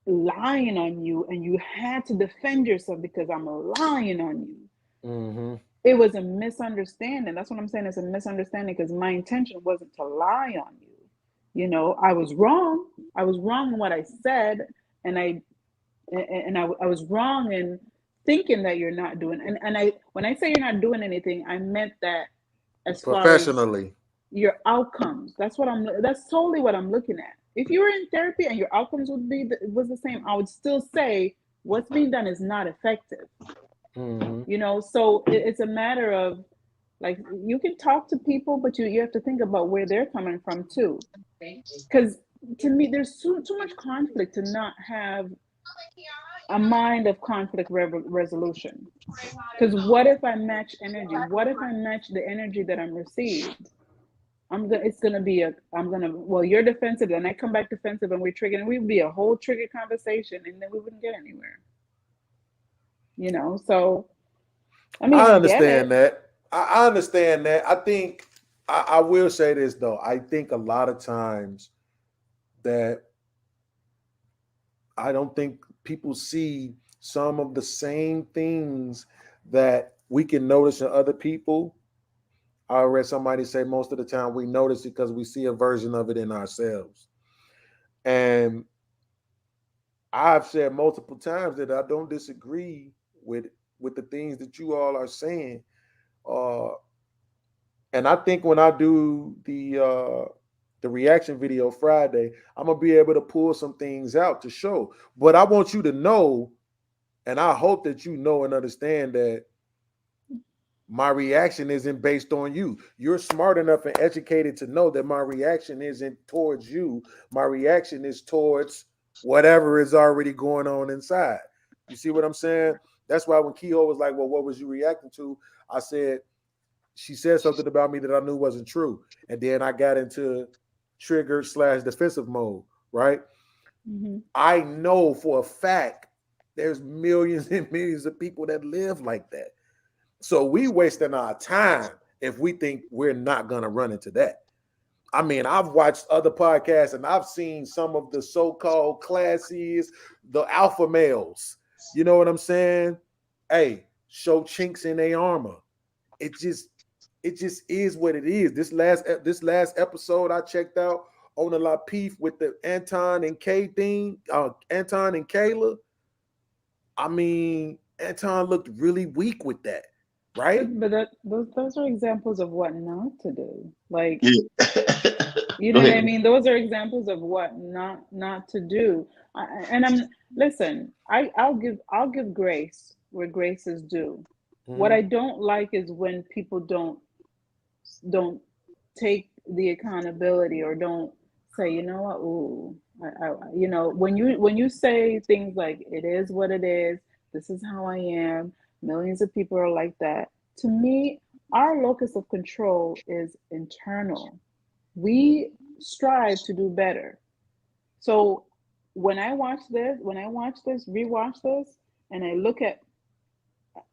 lying on you and you had to defend yourself because I'm lying on you. Mm-hmm. It was a misunderstanding. That's what I'm saying. It's a misunderstanding because my intention wasn't to lie on you. I was wrong. I was wrong in what I said, and I was wrong in thinking that you're not doing. And I when I say you're not doing anything, I meant that as far as Professionally. your outcomes. That's totally what I'm looking at. If you were in therapy and your outcomes was the same, I would still say what's being done is not effective. Mm-hmm. So it's a matter of, like, you can talk to people, but you have to think about where they're coming from too. Because to me, there's too much conflict to not have a mind of conflict resolution. Because what if I match energy? What if I match the energy that I'm received? It's gonna be well, you're defensive, and I come back defensive, and we're triggering. It would be a whole trigger conversation, and then we wouldn't get anywhere. So I mean, I I get understand it. that. I understand that. I think I will say this though. I think a lot of times that I don't think people see some of the same things that we can notice in other people. I read somebody say most of the time we notice it because we see a version of it in ourselves. And I've said multiple times that I don't disagree with the things that you all are saying. Uh, and I think when I do the reaction video Friday, I'm gonna be able to pull some things out to show. But I want you to know, and I hope that you know and understand that my reaction isn't based on you. You're smart enough and educated to know that my reaction isn't towards you. My reaction is towards whatever is already going on inside. You see what I'm saying? That's why when Kehoe was like, "Well, what was you reacting to?" I said, "She said something about me that I knew wasn't true," and then I got into trigger slash defensive mode. Right? Mm-hmm. I know for a fact there's millions and millions of people that live like that. So we wasting our time if we think we're not gonna run into that. I mean, I've watched other podcasts and I've seen some of the so-called classies, the alpha males. You know what I'm saying? Hey, show chinks in their armor. It just it just is what it is. This last episode I checked out on the La Peef with the Anton and K thing, Anton and Kayla. I mean, Anton looked really weak with that, right? But those are examples of what not to do. Like, Yeah. you Go know what I ahead. mean? Those are examples of what not to do. And I'm listen. I'll give grace where grace is due. What Mm-hmm. I don't like is when people don't take the accountability or don't say, you know what, ooh, when you say things like it is what it is, this is how I am, millions of people are like that. To me, our locus of control is internal. We strive to do better. So when I watch this, rewatch this, and I look at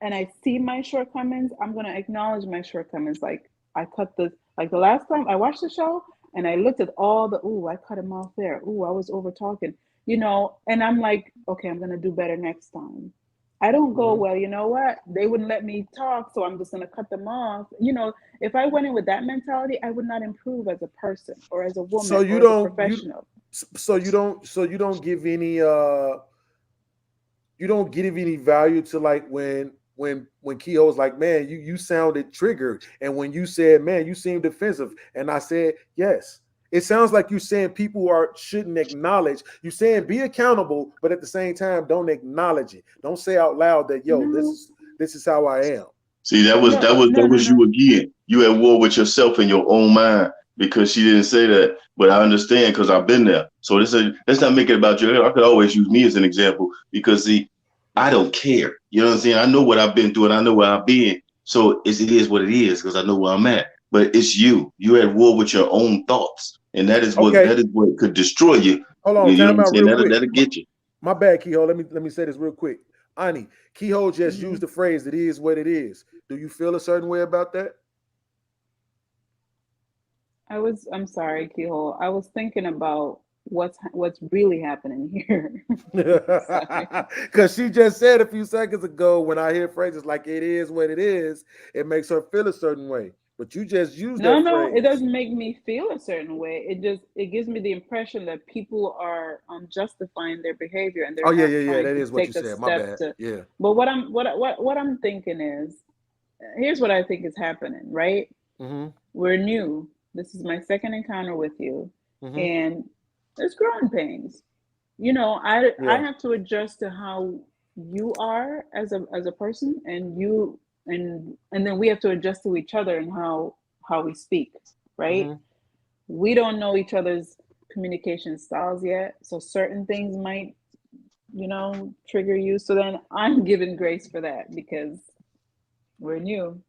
and I see my shortcomings, I'm gonna acknowledge my shortcomings. Like I cut the like the last time I watched the show and I looked at all the ooh, I cut him off there. Ooh, I was over talking, and I'm like, okay, I'm gonna do better next time. I don't go, Mm-hmm. well, you know what? They wouldn't let me talk, so I'm just gonna cut them off. If I went in with that mentality, I would not improve as a person or as a So woman you or as a don't you professional. so you don't give any you don't give any value to like when Keo's like, man, you sounded triggered, and when you said, man, you seem defensive, and I said, yes. It sounds like you're saying people are shouldn't acknowledge. You're saying be accountable, but at the same time, don't acknowledge it. Don't say out loud that yo, this No, is this is how I am. See, that was no, that was no, that no, was you no. again. You at war with yourself in your own mind because she didn't say that. But I understand because I've been there. So let's not make it about you. I could always use me as an example because see, I don't care. You know what I'm saying? I know what I've been through and I know where I've been. So it is what it is because I know where I'm at. But it's you. You're at war with your own thoughts, and Okay, that is what could destroy you. hold on, You know what time I'm out saying? real quick. That'll get you. My bad, Kehoe. Let me say this real quick. Ani, Kehoe just Mhm. used the phrase "it is what it is." Do you feel a certain way about that? I'm sorry, Keyhole. I was thinking about what's really happening here. Sorry. Because she just said a few seconds ago, when I hear phrases like "it is what it is," it makes her feel a certain way. But you just used No, that no, it phrase. doesn't make me feel a certain way. It gives me the impression that people are justifying their behavior and Oh they're yeah, not yeah, yeah. trying That to is what you take a said. My step bad. to. Yeah. But what I'm thinking is, here's what I think is happening. Right? Mm-hmm. We're new. This is my second encounter with you, Mm-hmm. and there's growing pains. I Yeah. have to adjust to how you are as a person, and then we have to adjust to each other and how we speak, right? Mm-hmm. We don't know each other's communication styles yet, so certain things might trigger you. So then I'm giving grace for that because we're new.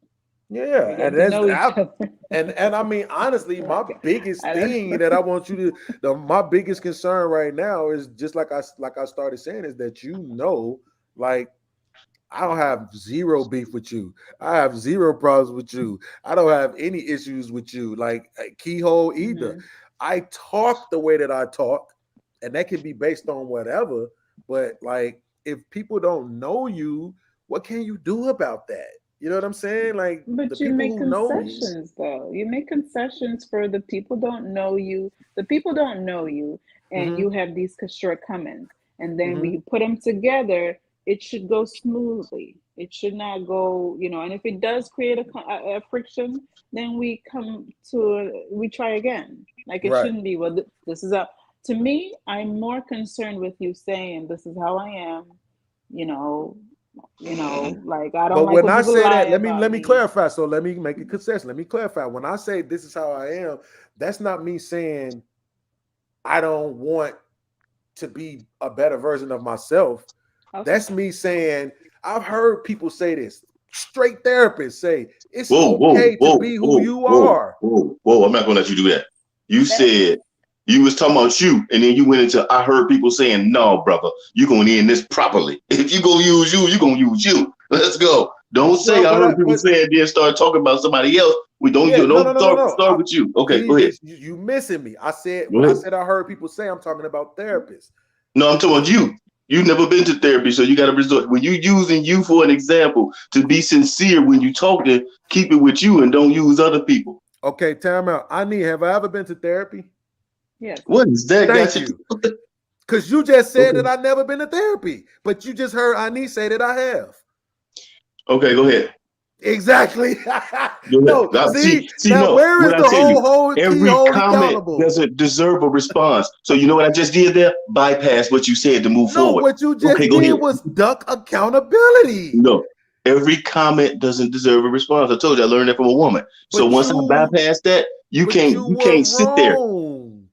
We're Yeah, and getting to know each other. and I mean honestly, my Like, biggest I don't thing know. that I want you to my biggest concern right now is just like I started saying is that like I don't have zero beef with you. I have zero problems with you. I don't have any issues with you. Like Keyhole either. Hmm. I talk the way that I talk, and that can be based on whatever. But like, if people don't know you, what can you do about that? You know what I'm saying? Like the But you people make who know me. concessions, though. You make concessions for the people don't know you. The people don't know you, and Mm-hmm. you have these shortcomings. And then when Mm-hmm. you put them together, it should go smoothly. It should not go. And if it does create a friction, then we try again. Like it Right. shouldn't be, well, this is a, to me, I'm more concerned with you saying, this is how I am, you know, Like I don't But like when when I people say lie that, about let me me. clarify. So let me make a concession. Let me clarify. When I say this is how I am, that's not me saying I don't want to be a better version of myself. Okay. That's me saying I've heard people say this. Straight therapists say it's Whoa, whoa, okay to whoa, be who whoa, you whoa, are. whoa, whoa. I'm not gonna let you do that. You That said you was talking about you, and then you went into I heard people saying, no, brother, you're gonna end this properly. If you gonna use you, you're gonna use you. Let's go. Don't say Well, I heard people but saying then start talking about somebody else. We don't yeah, you no, no, don't no, no, no. start with you. Okay, See go ahead. this, you missing me. I said Go when I ahead. said I heard people say, I'm talking about therapists. No, I'm talking about you. You've never been to therapy, so you got to resort. When you using you for an example, to be sincere when you talking, keep it with you and don't use other people. Okay, time out. Have I ever been to therapy? yes. What is that? Thank Got you? you. Because you just said that Okay. I never been to therapy, but you just heard Ani say that I have. Okay, go ahead. Exactly. Go ahead. No, see, now No. where What is I the tell you, whole key every hold comment accountable? doesn't deserve a response. So you know what I just did there? Bypass what you said to move No, forward. what you Okay, just go did ahead. was duck accountability. No. Every comment doesn't deserve a response. I told you I learned that from a woman. So But once I you bypass that, but you you were can't sit there. wrong.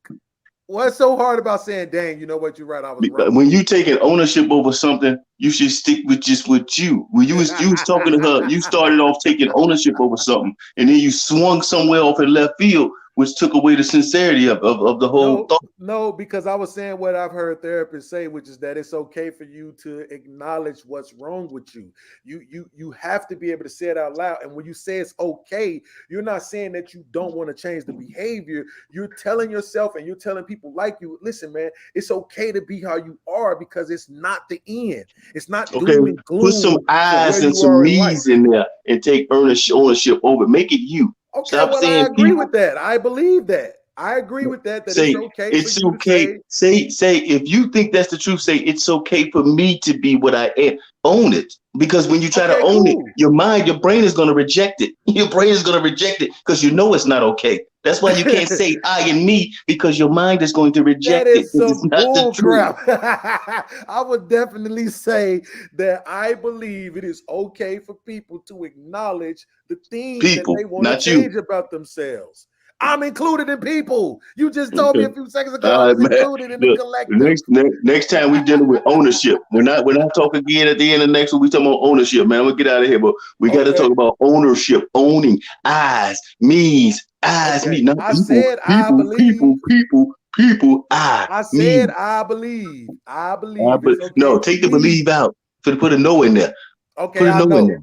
What's so hard about saying, dang, you know what, you're right, I was wrong. When you taking ownership over something, you should stick with just with you. When you was talking to her, you started off taking ownership over something, and then you swung somewhere off in left field, which took away the sincerity of the whole No, thought. no, because I was saying what I've heard therapists say, which is that it's okay for you to acknowledge what's wrong with you. You have to be able to say it out loud. And when you say it's okay, you're not saying that you don't want to change the behavior. You're telling yourself and you're telling people like you, listen, man, it's okay to be how you are because it's not the end. It's not Okay, doom and put some gloom for where I's and you some are in life. me's in there and take ownership over. Make it you. Okay, Stop well, I saying agree with people. that. I believe that. I agree with that, that it's Say okay for it's you to okay. say, Say if you think that's the truth, say it's okay for me to be what I am. Own it. Because when you try to okay, own it, cool. your brain is gonna reject it. Your brain is gonna reject it because you know it's not okay. That's why you can't say I and me because your mind is going to That reject it is because it's some not the bull truth. crap. I would definitely say that I believe it is okay for people to acknowledge the things that they People, want to not you. change about themselves. I'm included in people. You just told me Okay. a few seconds ago I All right, was man. included in the Look, collective. next time we dealing with ownership. We're not talking again at the end of next week. We talking about ownership, man. We'll get out of here, but we got to Okay. talk about ownership, owning, eyes, Okay. me, not I said I believe. people, I, I me. said I believe. I believe But it's okay no, for take the me. believe out. Put a no in there. Okay, Put a I no in know. there.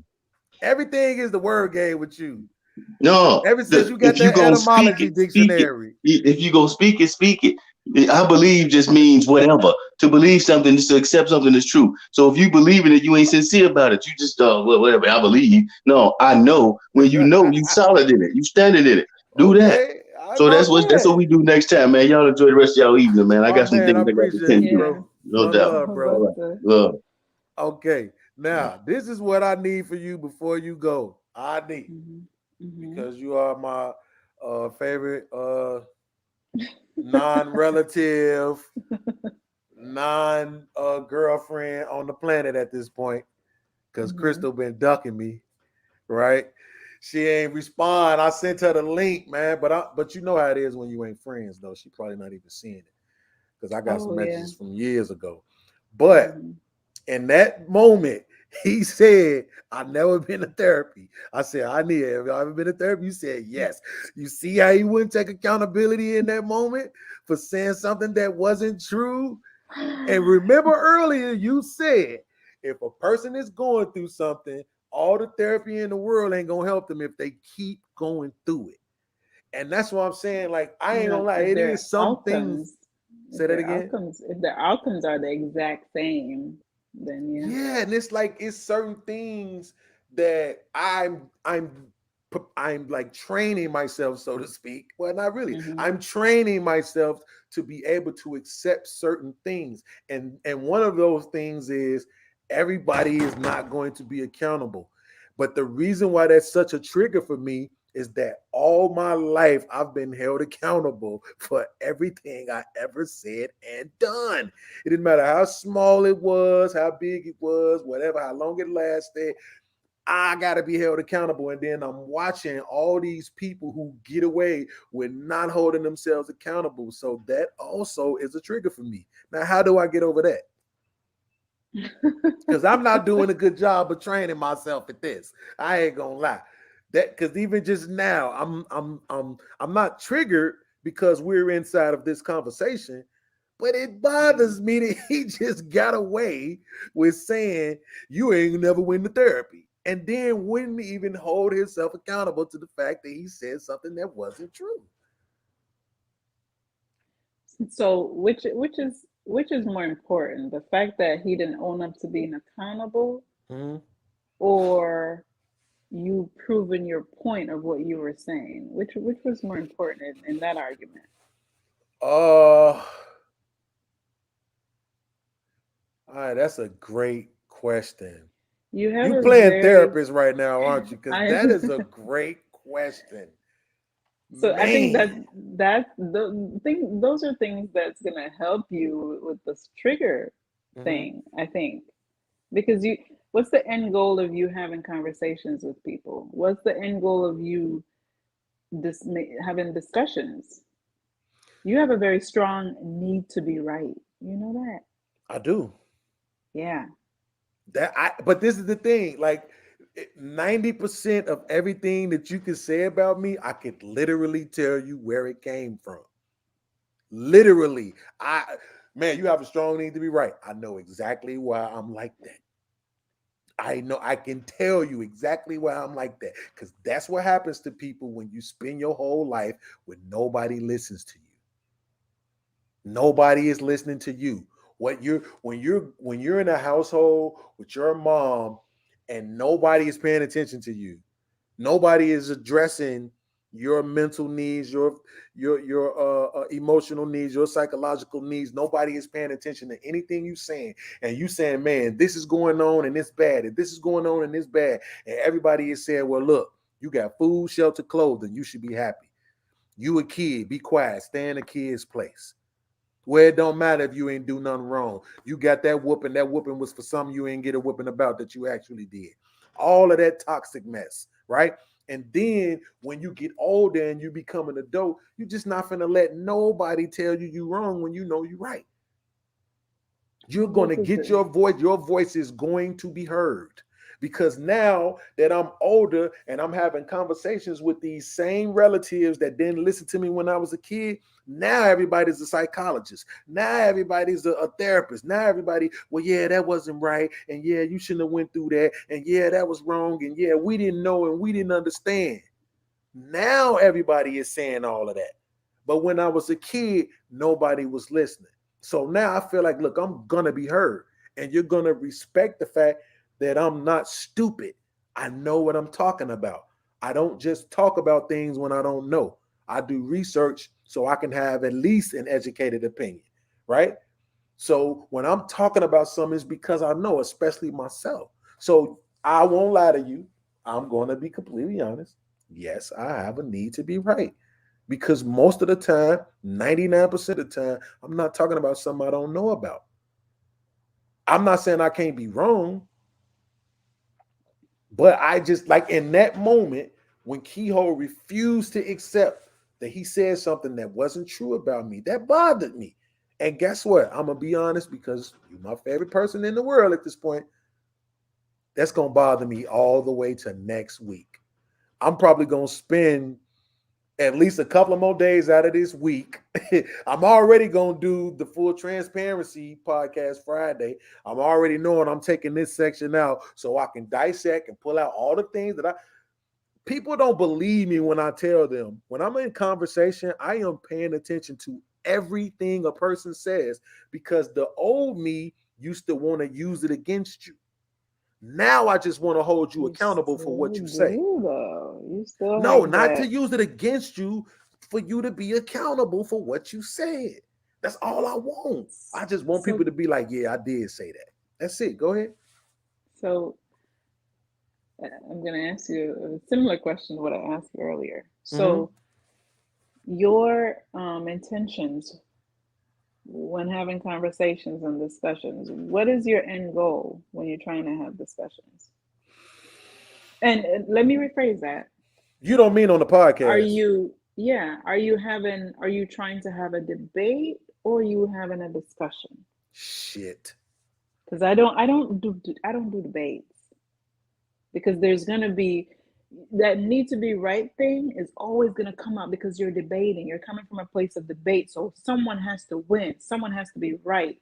Everything is the word game with you. No, Ever since you got if you that gonna speak etymology it, speak it. dictionary. If you gonna speak it, speak it. I believe just means whatever. To believe something is to accept something is true. So if you believe in it, you ain't sincere about it. You just well, whatever. I believe. No, I know. When you know, you solid in it. You standing in it. Do that. Okay, I So about that's what that. we do next time, man. Y'all enjoy the rest of y'all evening, man. I My got some man, I things I got to appreciate tend you, to. Yeah. bro. No One doubt. love, All bro. right. Love. Okay, now this is what I need for you before you go. I need Hmm. Hmm. because you are my favorite non-relative, non-girlfriend on the planet at this point. Because Hmm. Crystal been ducking me, right? She ain't respond. I sent her the link, man. But you know how it is when you ain't friends, though. She probably not even seeing it because I got some Oh yeah. messages from years ago. But Hmm. in that moment, he said, I never been to therapy. I said, I need it. Have you ever been to therapy? You said, yes. You see how he wouldn't take accountability in that moment for saying something that wasn't true? And remember earlier, you said, if a person is going through something, all the therapy in the world ain't going to help them if they keep going through it. And that's what I'm saying. Like, I ain't Yeah. going to lie. If It their is some things. outcomes, Say that again. if their outcomes are the exact same, then yeah. Yeah, and it's like it's certain things that I'm like training myself, so to speak. Well, not really. Hmm. I'm training myself to be able to accept certain things. And one of those things is everybody is not going to be accountable. But the reason why that's such a trigger for me is that all my life I've been held accountable for everything I ever said and done. It didn't matter how small it was, how big it was, whatever, how long it lasted. I got to be held accountable. And then I'm watching all these people who get away with not holding themselves accountable. So that also is a trigger for me. Now, how do I get over that? Because I'm not doing a good job of training myself at this. I ain't gonna lie. That because even just now, I'm not triggered because we're inside of this conversation, but it bothers me that he just got away with saying you ain't never went to therapy. And then wouldn't even hold himself accountable to the fact that he said something that wasn't true. So which is more important? The fact that he didn't own up to being accountable, Mm-hmm. or you proving your point of what you were saying? Which was more important in that argument? All right, that's a great question. You have You a playing very therapist right now, aren't you? Because I that is a great question. so I think that Man. the thing those are things that's gonna help you with this trigger Mm-hmm. thing, I think. Because you what's the end goal of you having conversations with people? What's the end goal of you having discussions? You have a very strong need to be right. You know that? I do. Yeah. But this is the thing, like 90% of everything that you can say about me, I could literally tell you where it came from. Literally. Man, you have a strong need to be right. I know exactly why I'm like that. I know I can tell you exactly why I'm like that. Because that's what happens to people when you spend your whole life when nobody listens to you. Nobody is listening to you. When you're in a household with your mom and nobody is paying attention to you. Nobody is addressing your mental needs, your emotional needs, your psychological needs. Nobody is paying attention to anything you saying. And you saying, man, this is going on and it's bad. And this is going on and it's bad. And everybody is saying, well, look, you got food, shelter, clothing. You should be happy. You a kid, be quiet, stay in a kid's place. Where it don't matter if you ain't do nothing wrong. You got that whooping. That whooping was for something you ain't get a whooping about that you actually did. All of that toxic mess, right? And then when you get older and you become an adult, you're just not gonna let nobody tell you wrong when you know you're right. You're going to This is get the your voice is going to be heard. Because now that I'm older and I'm having conversations with these same relatives that didn't listen to me when I was a kid, now everybody's a psychologist. Now everybody's a therapist. Now everybody, well, yeah, that wasn't right. And yeah, you shouldn't have went through that. And yeah, that was wrong. And yeah, we didn't know and we didn't understand. Now everybody is saying all of that. But when I was a kid, nobody was listening. So now I feel like, look, I'm going to be heard. And you're going to respect the fact that I'm not stupid. I know what I'm talking about. I don't just talk about things when I don't know. I do research so I can have at least an educated opinion, right? So when I'm talking about something, it's because I know, especially myself. So I won't lie to you. I'm going to be completely honest. Yes, I have a need to be right. Because most of the time, 99% of the time, I'm not talking about something I don't know about. I'm not saying I can't be wrong, but I just like in that moment when Keyhole refused to accept that he said something that wasn't true about me, that bothered me. And guess what? I'm gonna be honest because you're my favorite person in the world at this point. That's gonna bother me all the way to next week. I'm probably gonna spend at least a couple of more days out of this week. I'm already gonna do the full transparency podcast Friday. I'm already knowing I'm taking this section out so I can dissect and pull out all the things that I people don't believe me when I tell them. When I'm in conversation, I am paying attention to everything a person says because the old me used to want to use it against you. Now I just want to hold you you accountable for what still you say. do though. You still No, have not to that. use it against you, for you to be accountable for what you said. That's all I want. I just want So people to be like, yeah, I did say that. That's it. Go ahead. so I'm going to ask you a similar question to what I asked you earlier. Mm-hmm. So, your intentions when having conversations and discussions, what is your end goal when you're trying to have discussions? And let me rephrase that. You don't mean on the Are podcast? you, yeah, are you trying to have a debate or are you having a discussion? Shit. Because I don't do debates because there's gonna be that need to be right thing is always gonna come up because you're debating. You're coming from a place of debate, so someone has to win. Someone has to be right.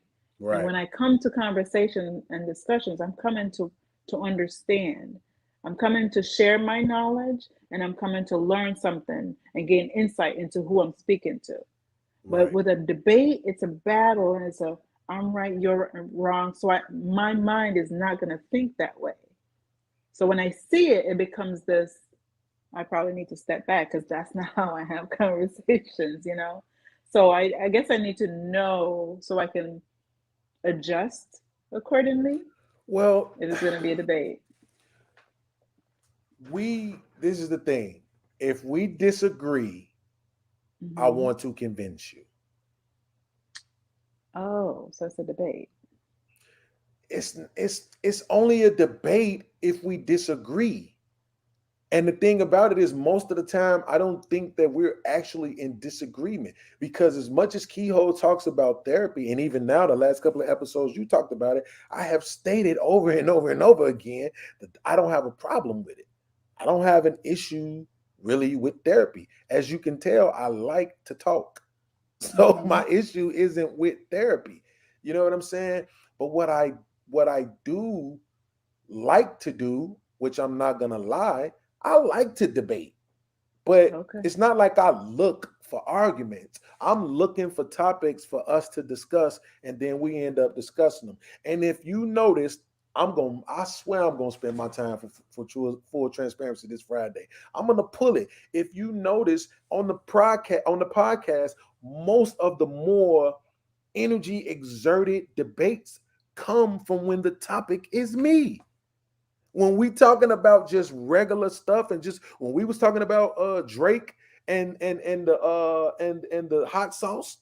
And Right. when I come to conversation and discussions, I'm coming to understand. I'm coming to share my knowledge and I'm coming to learn something and gain insight into who I'm speaking to. But Right. with a debate, it's a battle and it's a I'm right, you're wrong. So my mind is not going to think that way. So when I see it, it becomes this I probably need to step back because that's not how I have conversations, you know? So I guess I need to know so I can adjust accordingly Well, if it's going to be a debate. this is the thing. If we disagree, I Hmm. want to convince you. Oh, so it's a debate. It's only a debate if we disagree. And the thing about it is, most of the time, I don't think that we're actually in disagreement because, as much as Keyhole talks about therapy, and even now, the last couple of episodes you talked about it, I have stated over and over and over again that I don't have a problem with it. I don't have an issue really with therapy. As you can tell, I like to talk. So Hmm. my issue isn't with therapy. You know what I'm saying? But what I do like to do, which I'm not gonna lie, I like to debate. But Okay. it's not like I look for arguments. I'm looking for topics for us to discuss, and then we end up discussing them. And if you notice, I swear I'm gonna spend my time for true, full transparency this Friday. I'm gonna pull it. If you notice on the podcast, most of the more energy exerted debates come from when the topic is me. When we talking about just regular stuff, and just when we was talking about Drake and the hot sauce,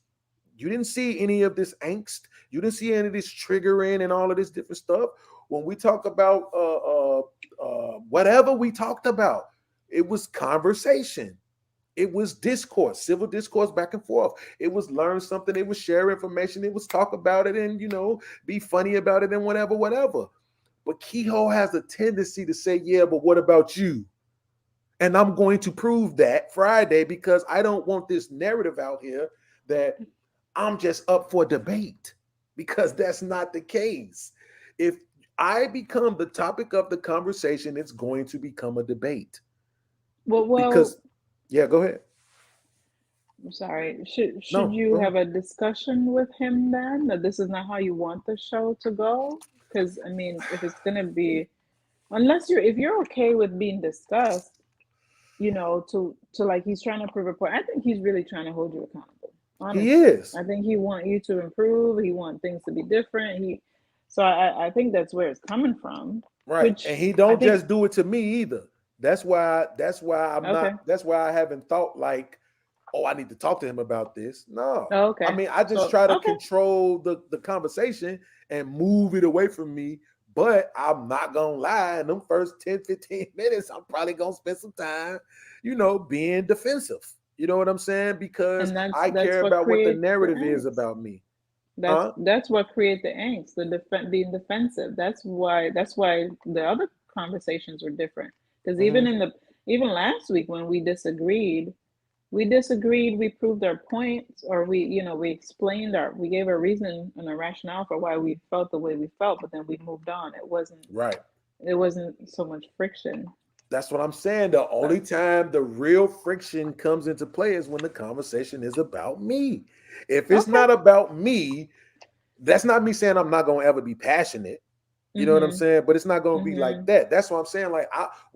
you didn't see any of this angst. You didn't see any of this triggering and all of this different stuff. When we talk about whatever we talked about, it was conversation. It was discourse, civil discourse back and forth. It was learn something. It was share information. It was talk about it and, be funny about it and whatever, whatever. But Kehoe has a tendency to say, yeah, but what about you? And I'm going to prove that Friday because I don't want this narrative out here that I'm just up for debate, because that's not the case. If I become the topic of the conversation, it's going to become a debate. Well, Because, yeah, go ahead. I'm sorry. Should No, you go ahead. have a discussion with him then that this is not how you want the show to go? Because I mean, if it's gonna be, unless if you're okay with being discussed, to like he's trying to prove a point. I think he's really trying to hold you accountable. He Honestly, is. I think he want you to improve. He want things to be different. So I think that's where it's coming from. Right. Which And he I don't think just do it to me either. That's why I'm okay, not that's why I haven't thought like, oh, I need to talk to him about this. No. I okay. mean, I just So try to okay, control the conversation and move it away from me. But I'm not gonna lie, in them first 10, 15 minutes, I'm probably gonna spend some time, being defensive. You know what I'm saying? Because and that's I that's care what about what the creates the narrative is angst. about me. That's Huh? that's what create the angst, being defensive. That's why the other conversations were different. Because Hmm. even last week when we disagreed, we proved our points, or we explained we gave a reason and a rationale for why we felt the way we felt, but then we moved on. Right. It wasn't so much friction. That's what I'm saying. The only But time the real friction comes into play is when the conversation is about me. If it's okay. not about me, that's not me saying I'm not gonna ever be passionate. You know what I'm Mhm. saying? But it's not gonna be like Mhm. that. That's what I'm saying. Like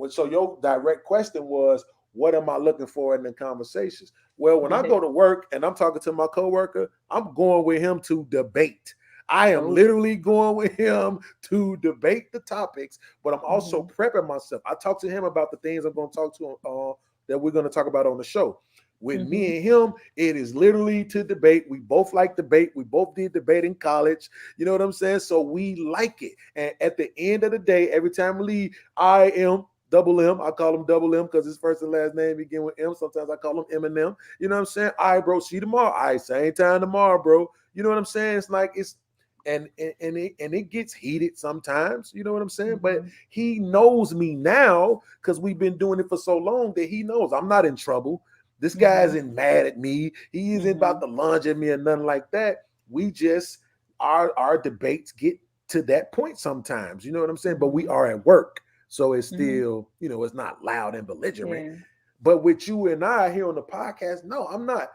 so your direct question was, what am I looking for in the conversations? Well, when I go Debate. to work and I'm talking to my coworker, I'm going with him to debate. I am Oh. literally going with him to debate the topics, but I'm also prepping myself. I talked to him about the things I'm going to talk to him that we're going to talk about on the show. With me and him, it is literally to debate. We both like debate. We both did debate in college. You know what I'm saying? So we like it. And at the end of the day, every time we leave, I am double M. I call him double M because his first and last name begin with M. Sometimes I call him Eminem. You know what I'm saying? All right, bro. See you tomorrow. All right, same time tomorrow, bro. You know what I'm saying? It's like it's and it gets heated sometimes. You know what I'm saying? But he knows me now because we've been doing it for so long that he knows I'm not in trouble. This guy isn't mad at me. He isn't about to lunge at me or nothing like that. We just our debates get to that point sometimes. You know what I'm saying? But we are at work. So it's still, it's not loud and belligerent. Yeah. But with you and I here on the podcast, no, I'm not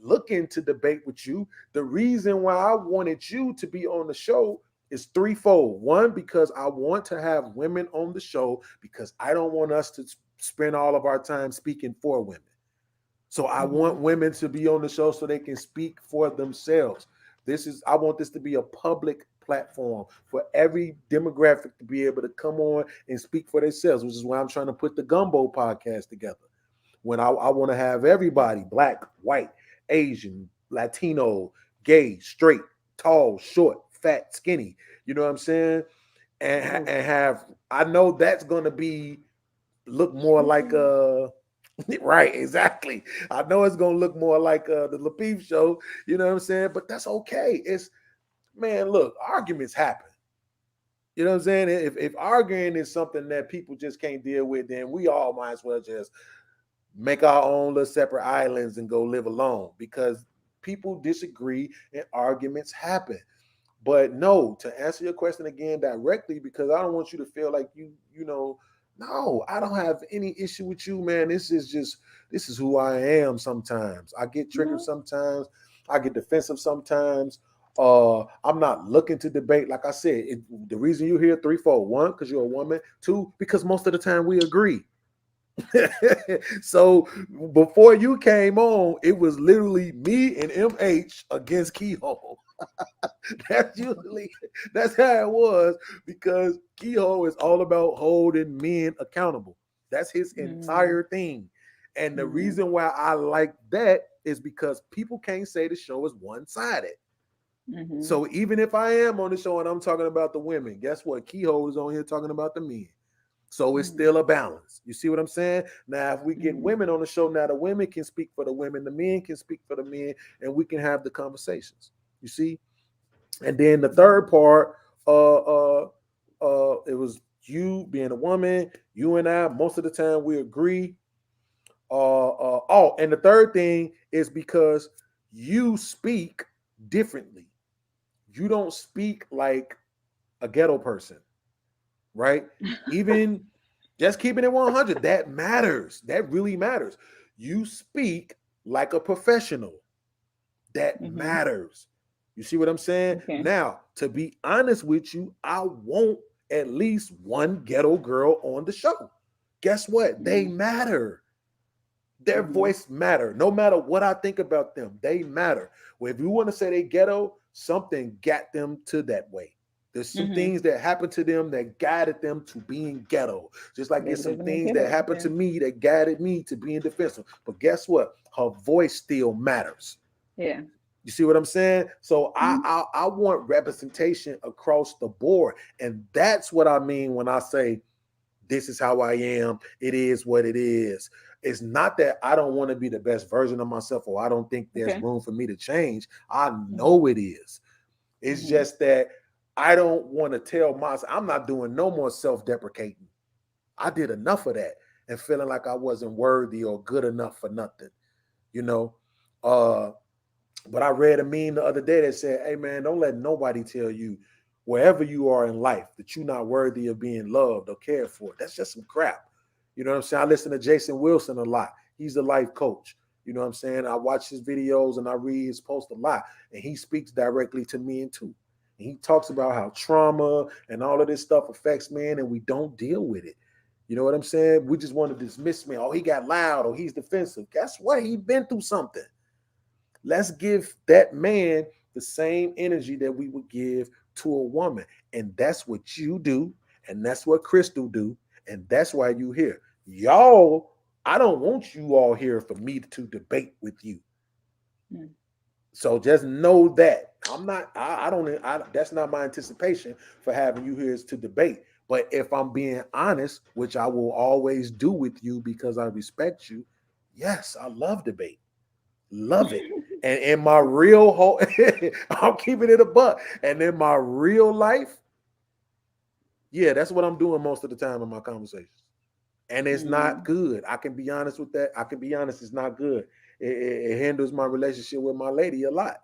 looking to debate with you. The reason why I wanted you to be on the show is threefold. One, because I want to have women on the show because I don't want us to spend all of our time speaking for women. So I want women to be on the show so they can speak for themselves. I want this to be a public platform for every demographic to be able to come on and speak for themselves, which is why I'm trying to put the Gumbo podcast together. When I want to have everybody, black, white, Asian, Latino, gay, straight, tall, short, fat, skinny, you know what I'm saying? And have, I know that's going to look more like right, exactly. I know it's gonna look more like the Lapeef show, you know what I'm saying? But that's okay. Man, look, arguments happen. You know what I'm saying? If arguing is something that people just can't deal with, then we all might as well just make our own little separate islands and go live alone because people disagree and arguments happen. But no, to answer your question again directly, because I don't want you to feel like no, I don't have any issue with you, man. This is who I am sometimes. I get triggered sometimes. I get defensive sometimes. I'm not looking to debate. Like I said, the reason you're here threefold. One, because you're a woman. Two, because most of the time we agree. So before you came on, it was literally me and MH against Keyhole. That's how it was because Kehoe is all about holding men accountable. That's his entire thing. And the reason why I like that is because people can't say the show is one-sided. So even if I am on the show and I'm talking about the women, guess what? Kehoe is on here talking about the men. So it's still a balance. You see what I'm saying? Now, if we get women on the show, now the women can speak for the women, the men can speak for the men, and we can have the conversations. You see? And then the third part, it was you being a woman, you and I, most of the time we agree. And the third thing is because you speak differently. You don't speak like a ghetto person, right? Even just keeping it 100, that matters. That really matters. You speak like a professional. That matters. You see what I'm saying? Okay. Now, to be honest with you, I want at least one ghetto girl on the show. Guess what? They matter. Their voice matter. No matter what I think about them, they matter. Well, if you want to say they ghetto, something got them to that way. There's some things that happened to them that guided them to being ghetto. Just like They there's some live in the things that ghetto. happened Yeah. to me that guided me to being defensive. But guess what? Her voice still matters. Yeah. You see what I'm saying? So I want representation across the board. And that's what I mean when I say this is how I am. It is what it is. It's not that I don't want to be the best version of myself or I don't think there's Okay. room for me to change. I know it is. It's just that I don't want to tell myself, I'm not doing no more self-deprecating. I did enough of that and feeling like I wasn't worthy or good enough for nothing, you know. But I read a meme the other day that said, hey man, don't let nobody tell you wherever you are in life that you're not worthy of being loved or cared for. That's just some crap. You know what I'm saying? I listen to Jason Wilson a lot. He's a life coach. You know what I'm saying? I watch his videos and I read his posts a lot. And he speaks directly to men too. And he talks about how trauma and all of this stuff affects men and we don't deal with it. You know what I'm saying? We just want to dismiss men. Oh, he got loud or he's defensive. Guess what? He's been through something. Let's give that man the same energy that we would give to a woman. And that's what you do, and that's what Crystal do, and that's why you here. Y'all, I don't want you all here for me to debate with you. Mm. So just know that I'm not. I don't. That's not my anticipation for having you here is to debate. But if I'm being honest, which I will always do with you because I respect you, yes, I love debate, love it. And in my real whole, I'm keeping it a buck. And in my real life, yeah, that's what I'm doing most of the time in my conversations. And it's not Mm. good. I can be honest with that. I can be honest, it's not good. It hinders my relationship with my lady a lot.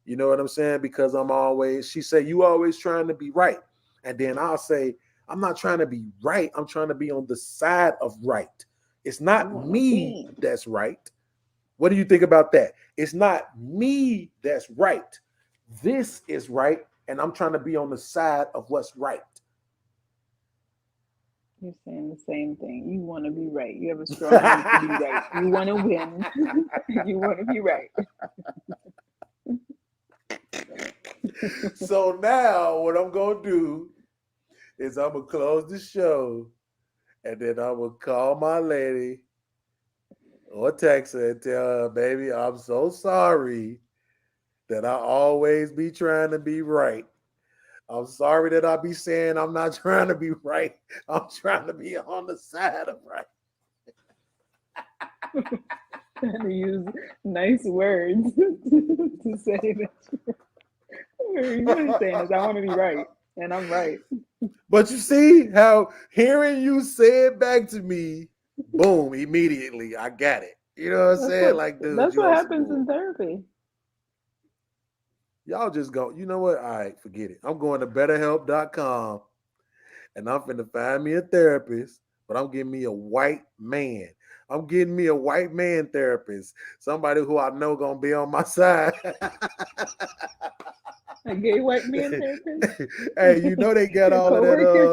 You know what I'm saying? Because I'm always, she say, you always trying to be right. And then I'll say, I'm not trying to be right. I'm trying to be on the side of right. It's You not want to me win. that's right. What do you think about that? It's not me that's right. This is right. And I'm trying to be on the side of what's right. You're saying the same thing. You want to be right. You have a strong need to be right. You want to win. You want to be right. So now what I'm going to do is I'm going to close the show and then I'm going to call my lady or text her and tell her, baby, I'm so sorry that I always be trying to be right. I'm sorry that I be saying I'm not trying to be right. I'm trying to be on the side of right. Trying to use nice words to say that you're really saying is I want to be right and I'm right. But you see how hearing you say it back to me, boom, immediately I got it. You know what I'm That's saying? what Like, dude, that's you what on some happens in bull. therapy. Y'all just go, you know what? All right, forget it. I'm going to betterhelp.com and I'm finna find me a therapist, but I'm getting me a white man. I'm getting me a white man therapist, somebody who I know gonna be on my side. A gay white man therapist. Hey, you know they got Your all of coworker.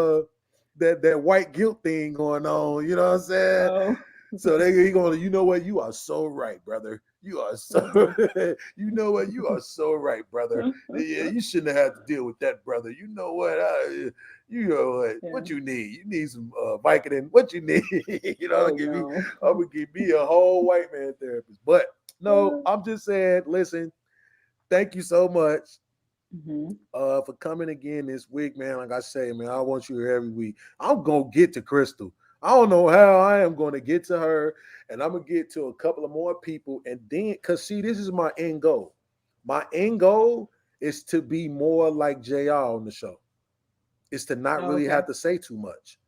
that white guilt thing going on. You know what I'm saying? Oh. So he going, you know what? You are so right, brother. You are so, Uh-huh. you know what? You are so right, brother. Yeah, you shouldn't have had to deal with that, brother. You know what? You know what? Yeah. What you need? You need some Vicodin. What you need? You know, Oh no. I'm gonna give me a whole white man therapist. But no, I'm just saying. Listen, thank you so much Mm-hmm. for coming again this week, man. Like I say, man, I want you here every week. I'm gonna get to Crystal. I don't know how I am gonna get to her, and I'm gonna get to a couple of more people, and then, cause see, this is my end goal. My end goal is to be more like Jr. on the show. Is to not Oh, really okay. have to say too much.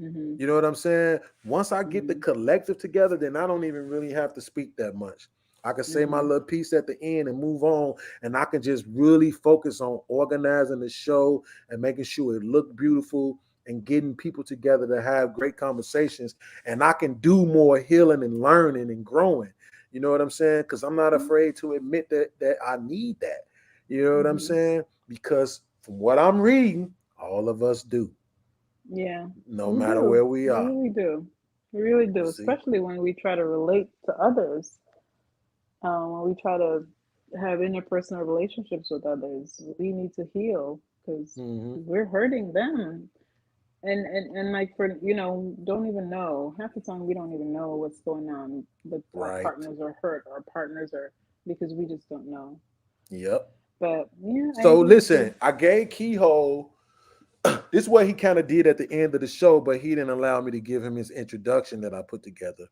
Mm-hmm. You know what I'm saying? Once I get the Mm-hmm. collective together, then I don't even really have to speak that much. I can say my Mm-hmm. little piece at the end and move on, and I can just really focus on organizing the show and making sure it looked beautiful and getting people together to have great conversations. And I can do more healing and learning and growing. You know what I'm saying? Because I'm not afraid to admit that I need that. You know what I'm Mm-hmm. saying? Because from what I'm reading, all of us do, Yeah, no we matter do. where we We are. really do. We really You do, see? especially when we try to relate to others. When we try to have interpersonal relationships with others, we need to heal because Mm-hmm. we're hurting them. And like for don't even know half the time we don't even know what's going on with our Right. partners or hurt our partners or because we just don't know. Yep. But yeah, I So agree with you. listen, I gave Keyhole. This is what he kind of did at the end of the show, but he didn't allow me to give him his introduction that I put together.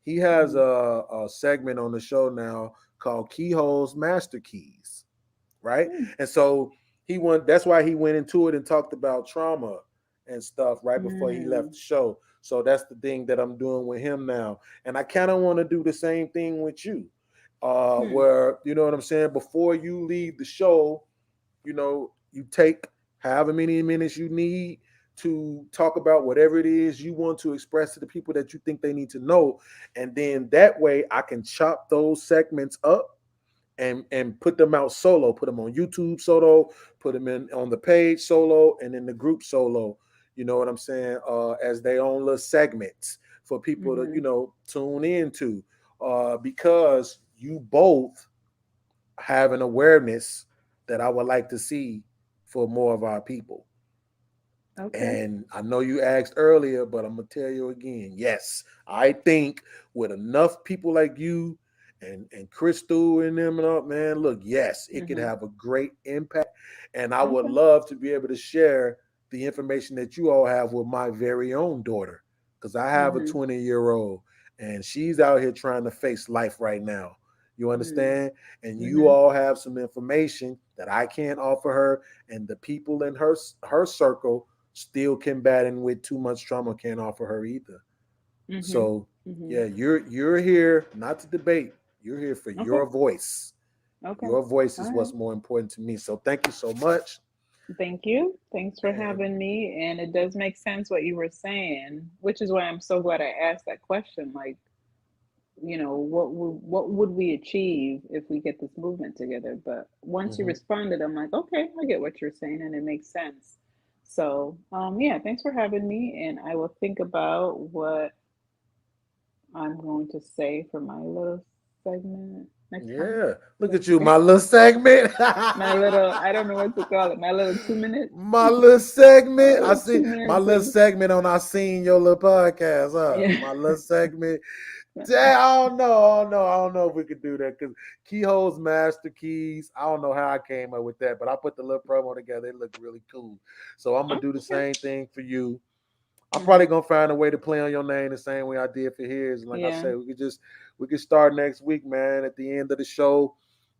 He has Mm-hmm. a segment on the show now called Keyhole's Master Keys, right? And so he went. That's why he went into it and talked about trauma and stuff right before he left Mm-hmm. the show. So that's the thing that I'm doing with him now, and I kind of want to do the same thing with you, Hmm. where you know what I'm saying. Before you leave the show, you take however many minutes you need to talk about whatever it is you want to express to the people that you think they need to know, and then that way I can chop those segments up and put them out solo, put them on YouTube solo, put them in on the page solo, and in the group solo. You know what I'm saying? As their own little segments for people to Mm-hmm. tune into, because you both have an awareness that I would like to see for more of our people. Okay. And I know you asked earlier, but I'm gonna tell you again. Yes, I think with enough people like you and Crystal and them and all, man, look, yes, it could Mhm. have a great impact. And I would Okay. love to be able to share the information that you all have with my very own daughter. Because I have a Mhm. 20-year-old and she's out here trying to face life right now. You Mhm. understand? And you Mhm. all have some information that I can't offer her, and the people in her circle still combating with too much trauma can't offer her either. Mhm. So Mhm. yeah, you're here not to debate. You're here for Okay. your voice. Okay. Your voice All is right. what's more important to me. So thank you so much. Thank you. Thanks for And having me. And it does make sense what you were saying, which is why I'm so glad I asked that question. Like, what would we achieve if we get this movement together? But once you mhm. responded, I'm like, okay, I get what you're saying, and it makes sense. So, yeah, thanks for having me, and I will think about what I'm going to say for my little segment next time. Yeah, look Let's at you, see. my little segment. My little, I don't know what to call it. My little 2 minutes. My little My segment. I little see two my minutes little of segment on I seen your little podcast. yeah. My little segment. I don't know. I don't know if we could do that because Keyhole's Master Keys. I don't know how I came up with that, but I put the little promo together. It looked really cool. So I'm gonna do the Okay. same thing for you. I'm probably Mhm. gonna find a way to play on your name the same way I did for his. And like I Yeah. said, we could start next week, man. At the end of the show,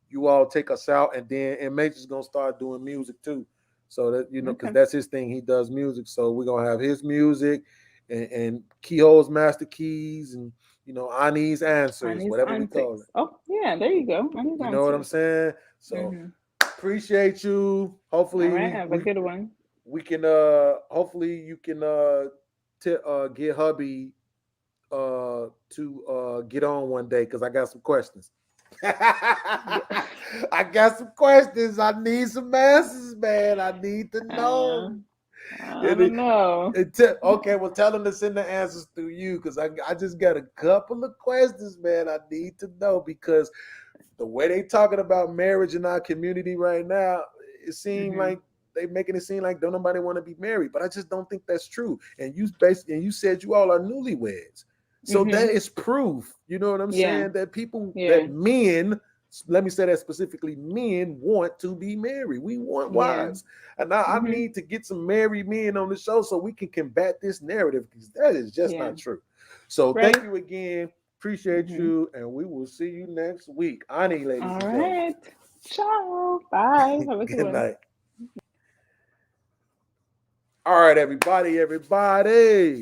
you all take us out, and then and Major's gonna start doing music too. So that because Okay. that's his thing. He does music. So we're gonna have his music and Keyhole's Master Keys and Ani's answers, Honey's whatever we call antics. it. Oh, yeah, there you go. Honey's You know what I'm answers. saying? So Mhm. appreciate you. All Hopefully right, we have a we good one. we can hopefully you can get hubby to get on one day because I got some questions. Yeah. I got some questions. I need some answers, man. I need to Uh, know. I And don't know. okay, well, tell them to send the answers through you because I just got a couple of questions, man. I need to know because the way they talking about marriage in our community right now, it seems Mhm. like they making it seem like don't nobody want to be married, but I just don't think that's true. And you said you all are newlyweds, so that Mhm. is proof. You know what I'm Yeah. saying? That people, Yeah. that men, let me say that specifically, men want to be married. We want Yeah. wives, and I Mhm. need to get some married men on the show so we can combat this narrative because that is just Yeah. not true. So thank Right. you again. Appreciate Mhm. you, and we will see you next week. Ani, ladies All and gentlemen. right. Ciao. Bye. Have a good Good one. night. All right, everybody.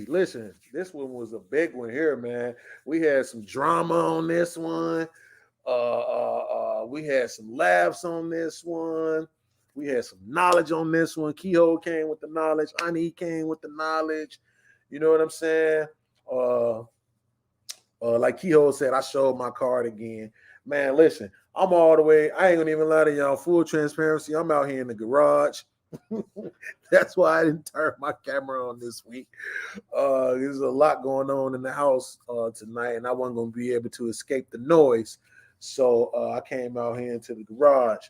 Listen, this one was a big one here, man. We had some drama on this one. We had some laughs on this one. We had some knowledge on this one. Keyhole came with the knowledge. Ani came with the knowledge. You know what I'm saying? Uh, like Kehoe said, I showed my card again. Man, listen, I'm all the way. I ain't gonna even lie to y'all. Full transparency. I'm out here in the garage. That's why I didn't turn my camera on this week. There's a lot going on in the house tonight, and I wasn't gonna be able to escape the noise. So I came out here into the garage.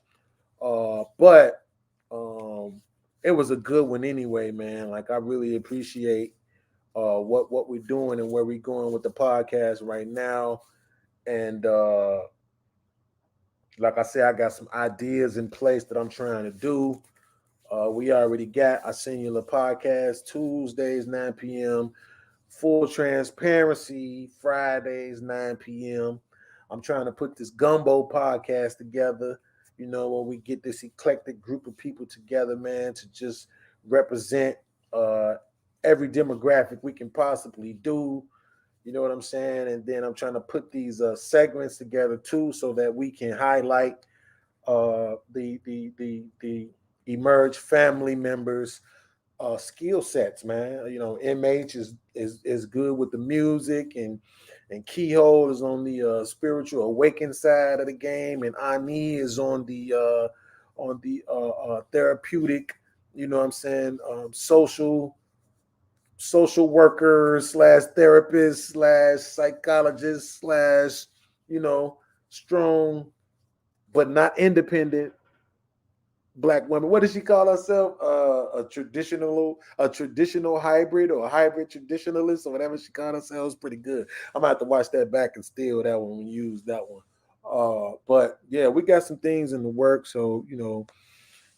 But it was a good one anyway, man. Like I really appreciate what we're doing and where we're going with the podcast right now. And like I said, I got some ideas in place that I'm trying to do. We already got a singular podcast Tuesdays 9 p.m. Full transparency Fridays 9 p.m. I'm trying to put this gumbo podcast together. When we get this eclectic group of people together, man, to just represent uh, every demographic we can possibly do. You know what I'm saying? And then I'm trying to put these segments together too, so that we can highlight the emerged family members' skill sets. Man, MH is good with the music, and Keyhole is on the spiritual awakened side of the game, and Ani is on the therapeutic. You know what I'm saying? Social worker slash therapist slash psychologist slash you know strong but not independent black women. What does she call herself? A traditional hybrid or a hybrid traditionalist or whatever she called herself. Pretty good. I'm gonna have to watch that back and steal that one and use that one. But yeah, we got some things in the work. So,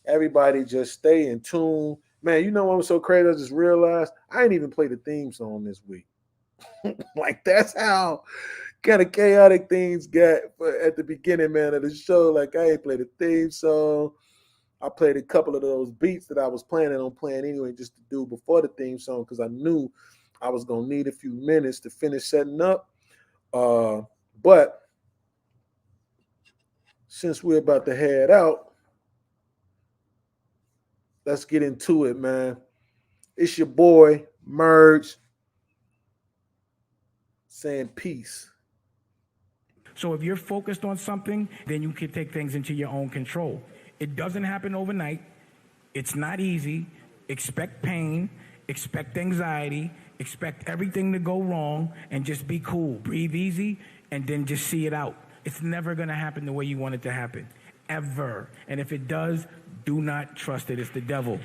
everybody just stay in tune. Man, you know what was so crazy? I just realized I ain't even played the theme song this week. Like that's how kind of chaotic things got at the beginning, man, of the show. Like I ain't played a theme song. I played a couple of those beats that I was planning on playing anyway, just to do before the theme song, because I knew I was gonna need a few minutes to finish setting up. But since we're about to head out, let's get into it, man. It's your boy Merge saying peace. So if you're focused on something, then you can take things into your own control. It doesn't happen overnight. It's not easy. Expect pain, expect anxiety, expect everything to go wrong, and just be cool. Breathe easy, and then just see it out. It's never going to happen the way you want it to happen, ever. And if it does, do not trust it. It's the devil.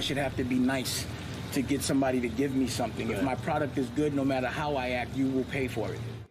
should have to be nice to get somebody to give me something. If my product is good, no matter how I act, you will pay for it.